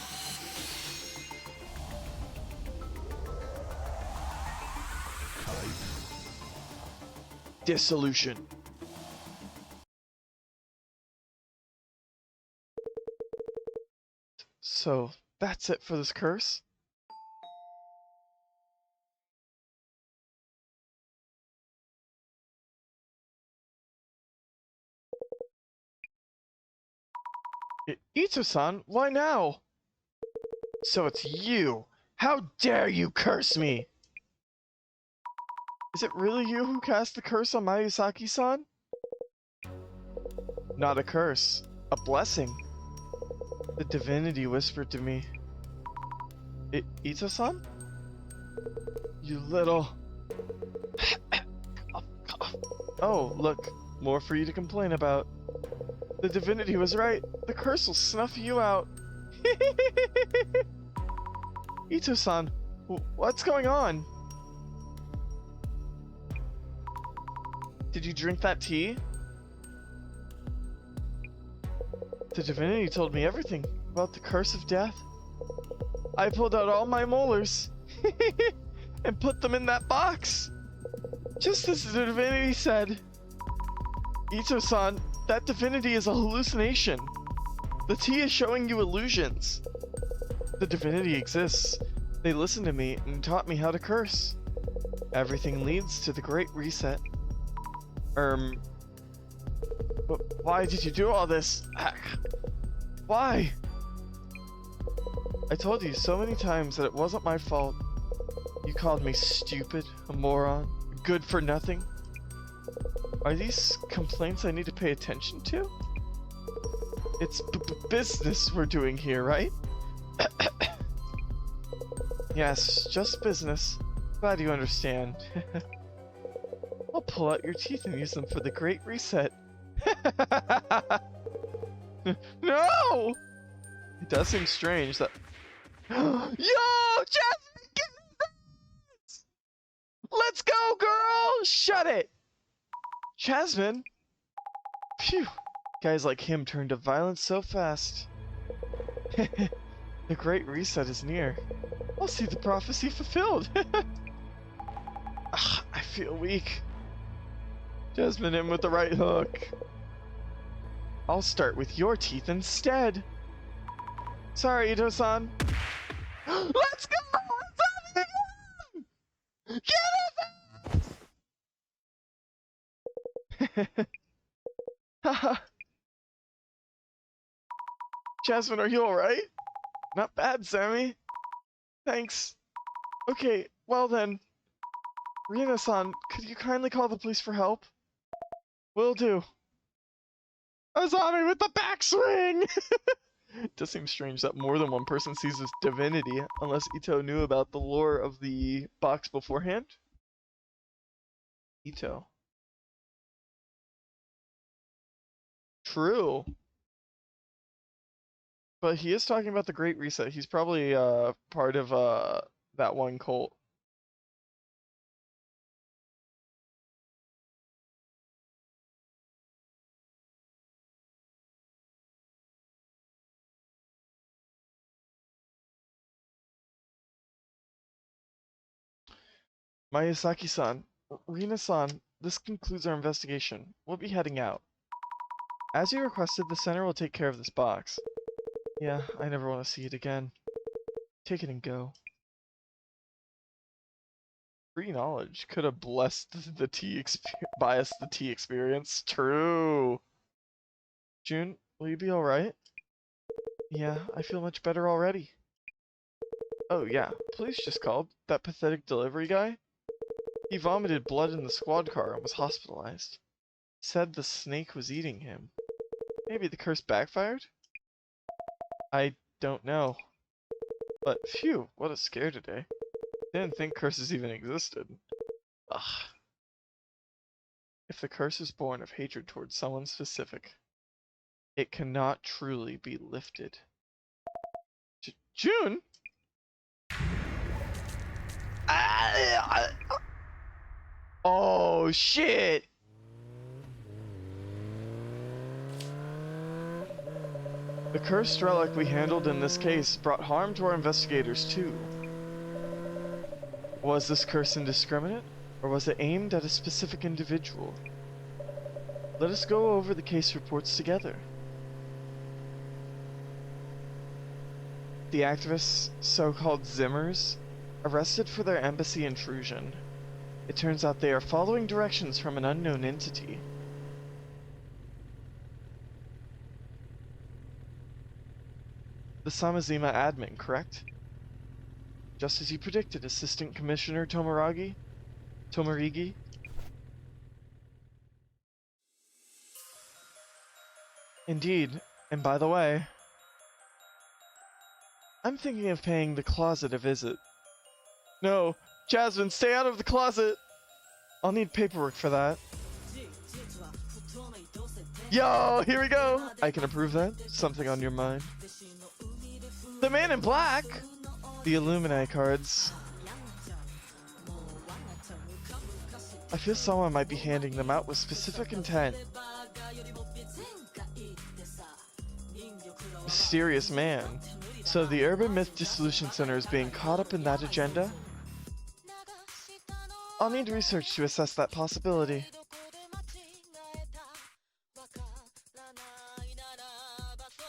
Dissolution. So, that's it for this curse? Ito-san, why now? So it's you! How dare you curse me! Is it really you who cast the curse on Mayusaki-san? Not a curse, a blessing. The divinity whispered to me. Ito-san? You little... Oh, look, more for you to complain about. The divinity was right. The curse will snuff you out. Ito-san, what's going on? Did you drink that tea? The divinity told me everything about the curse of death. I pulled out all my molars and put them in that box. Just as the divinity said. Ito-san, that divinity is a hallucination. The tea is showing you illusions. The divinity exists. They listened to me and taught me how to curse. Everything leads to the Great Reset. Why did you do all this? Why? I told you so many times that it wasn't my fault. You called me stupid, a moron, good for nothing. Are these complaints I need to pay attention to? It's business we're doing here, right? Yes, just business. Glad you understand. I'll pull out your teeth and use them for the Great Reset. No! It does seem strange that... Yo! Jasmine, get this! Let's go, girl! Shut it! Jasmine? Phew. Guys like him turn to violence so fast. The Great Reset is near. I'll see the prophecy fulfilled. I feel weak. Jasmine in with the right hook. I'll start with your teeth instead. Sorry, Ito-san. Let's go! Get it! Haha. Jasmine, are you alright? Not bad, Sammy. Thanks. Okay, well then. Rina-san, could you kindly call the police for help? Will do. Azami with the backswing! It does seem strange that more than one person sees this divinity, unless Ito knew about the lore of the box beforehand. Ito. True. But he is talking about the Great Reset. He's probably part of that one cult. Miyazaki-san, Rina-san, this concludes our investigation. We'll be heading out. As you requested, the center will take care of this box. Yeah, I never want to see it again. Take it and go. Free knowledge could have blessed the biased the tea experience. True. June, will you be alright? Yeah, I feel much better already. Oh yeah, police just called. That pathetic delivery guy? He vomited blood in the squad car and was hospitalized. Said the snake was eating him. Maybe the curse backfired? I don't know. But phew, what a scare today. Didn't think curses even existed. Ugh. If the curse is born of hatred towards someone specific, it cannot truly be lifted. June? Oh shit! The cursed relic we handled in this case brought harm to our investigators too. Was this curse indiscriminate, or was it aimed at a specific individual? Let us go over the case reports together. The activists, so-called Zimmers, arrested for their embassy intrusion. It turns out they are following directions from an unknown entity. The Samazima admin, correct? Just as you predicted, Assistant Commissioner Tomarigi? Indeed, and by the way, I'm thinking of paying the closet a visit. No, Jasmine, stay out of the closet! I'll need paperwork for that. Yo, here we go! I can approve that. Something on your mind. The man in black! The Illuminati cards. I feel someone might be handing them out with specific intent. Mysterious man. So the Urban Myth Dissolution Center is being caught up in that agenda? I'll need research to assess that possibility.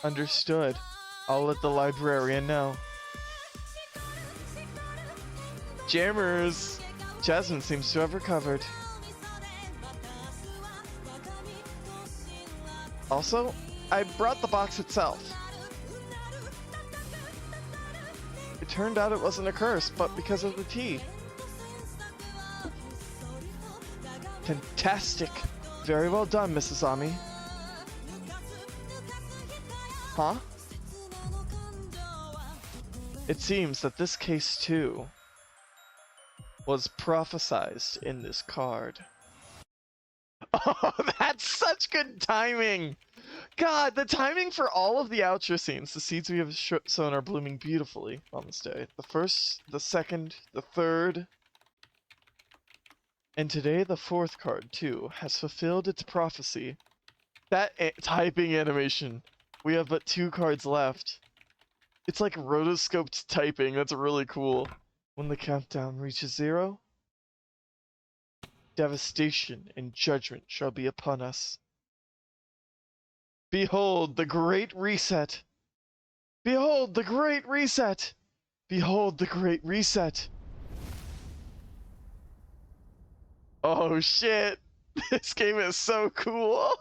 Understood. I'll let the librarian know. Jammers! Jasmine seems to have recovered. Also, I brought the box itself. It turned out it wasn't a curse, but because of the tea. Fantastic. Very well done, Mrs. Azami. Huh? It seems that this case, too, was prophesized in this card. Oh, that's such good timing! God, the timing for all of the outro scenes. The seeds we have sown are blooming beautifully on this day. The first, the second, the third, and today the fourth card, too, has fulfilled its prophecy. That typing animation. We have but 2 cards left. It's like rotoscoped typing. That's really cool. When the countdown reaches 0, devastation and judgment shall be upon us. Behold the great reset! Behold the great reset! Behold the great reset! Oh shit! This game is so cool!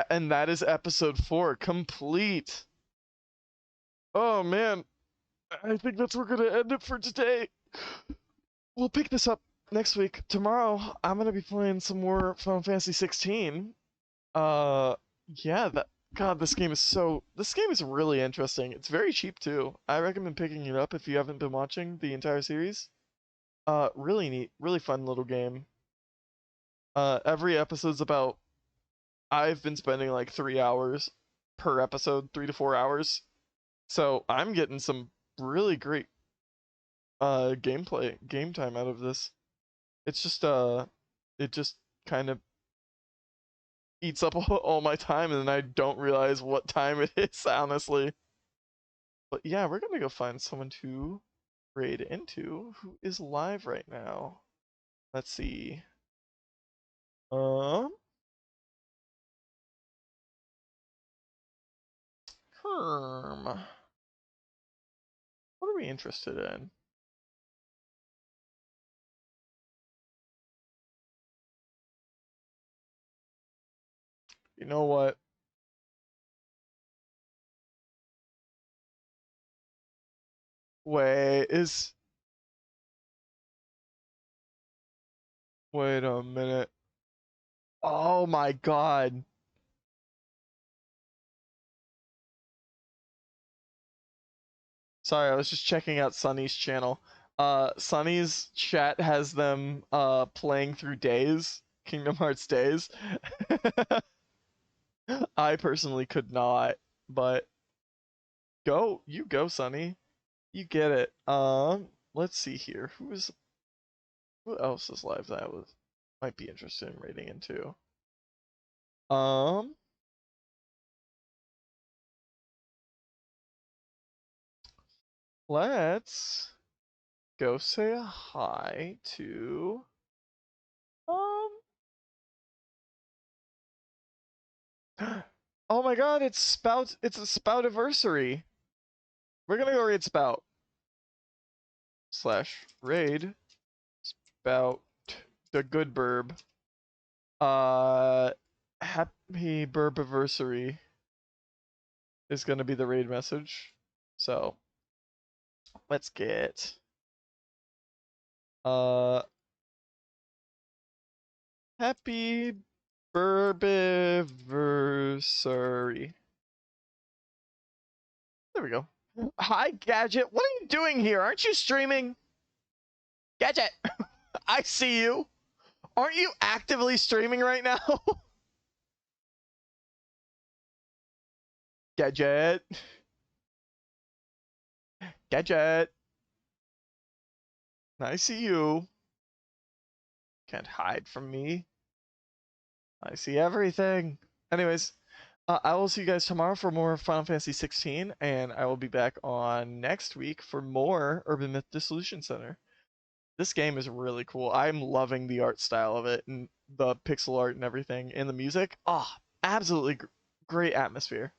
And that is episode 4 complete. Oh man, I think that's where we're gonna end it for today. We'll pick this up next week. Tomorrow, I'm gonna be playing some more Final Fantasy 16. Yeah, God, this game is really interesting. It's very cheap too. I recommend picking it up if you haven't been watching the entire series. Really neat, really fun little game. Every episode's about, I've been spending like 3 hours per episode, 3 to 4 hours. So I'm getting some really great game time out of this. It's just it just kind of eats up all my time and then I don't realize what time it is, honestly. But yeah, we're gonna go find someone to raid into who is live right now. Let's see. Herm. What are we interested in? You know what? Wait a minute. Oh my god. Sorry, I was just checking out Sunny's channel. Sunny's chat has them playing through Days, Kingdom Hearts Days. I personally could not, but you go, Sunny. You get it. Let's see here. Who else is live that I might be interested in raiding into? Let's go say a hi to oh my god, it's a Spoutiversary. We're gonna go raid Spout. /raid Spout the good burb. Happy burbiversary is gonna be the raid message. So let's get happy burbiversary. There we go. Hi, Gadget. What are you doing here? Aren't you streaming? Gadget, I see you. Aren't you actively streaming right now? Gadget. Gadget. I see you. Can't hide from me. I see everything. Anyways, I will see you guys tomorrow for more Final Fantasy 16, and I will be back on next week for more Urban Myth Dissolution Center. This game is really cool. I'm loving the art style of it and the pixel art and everything and the music. Oh, absolutely great atmosphere.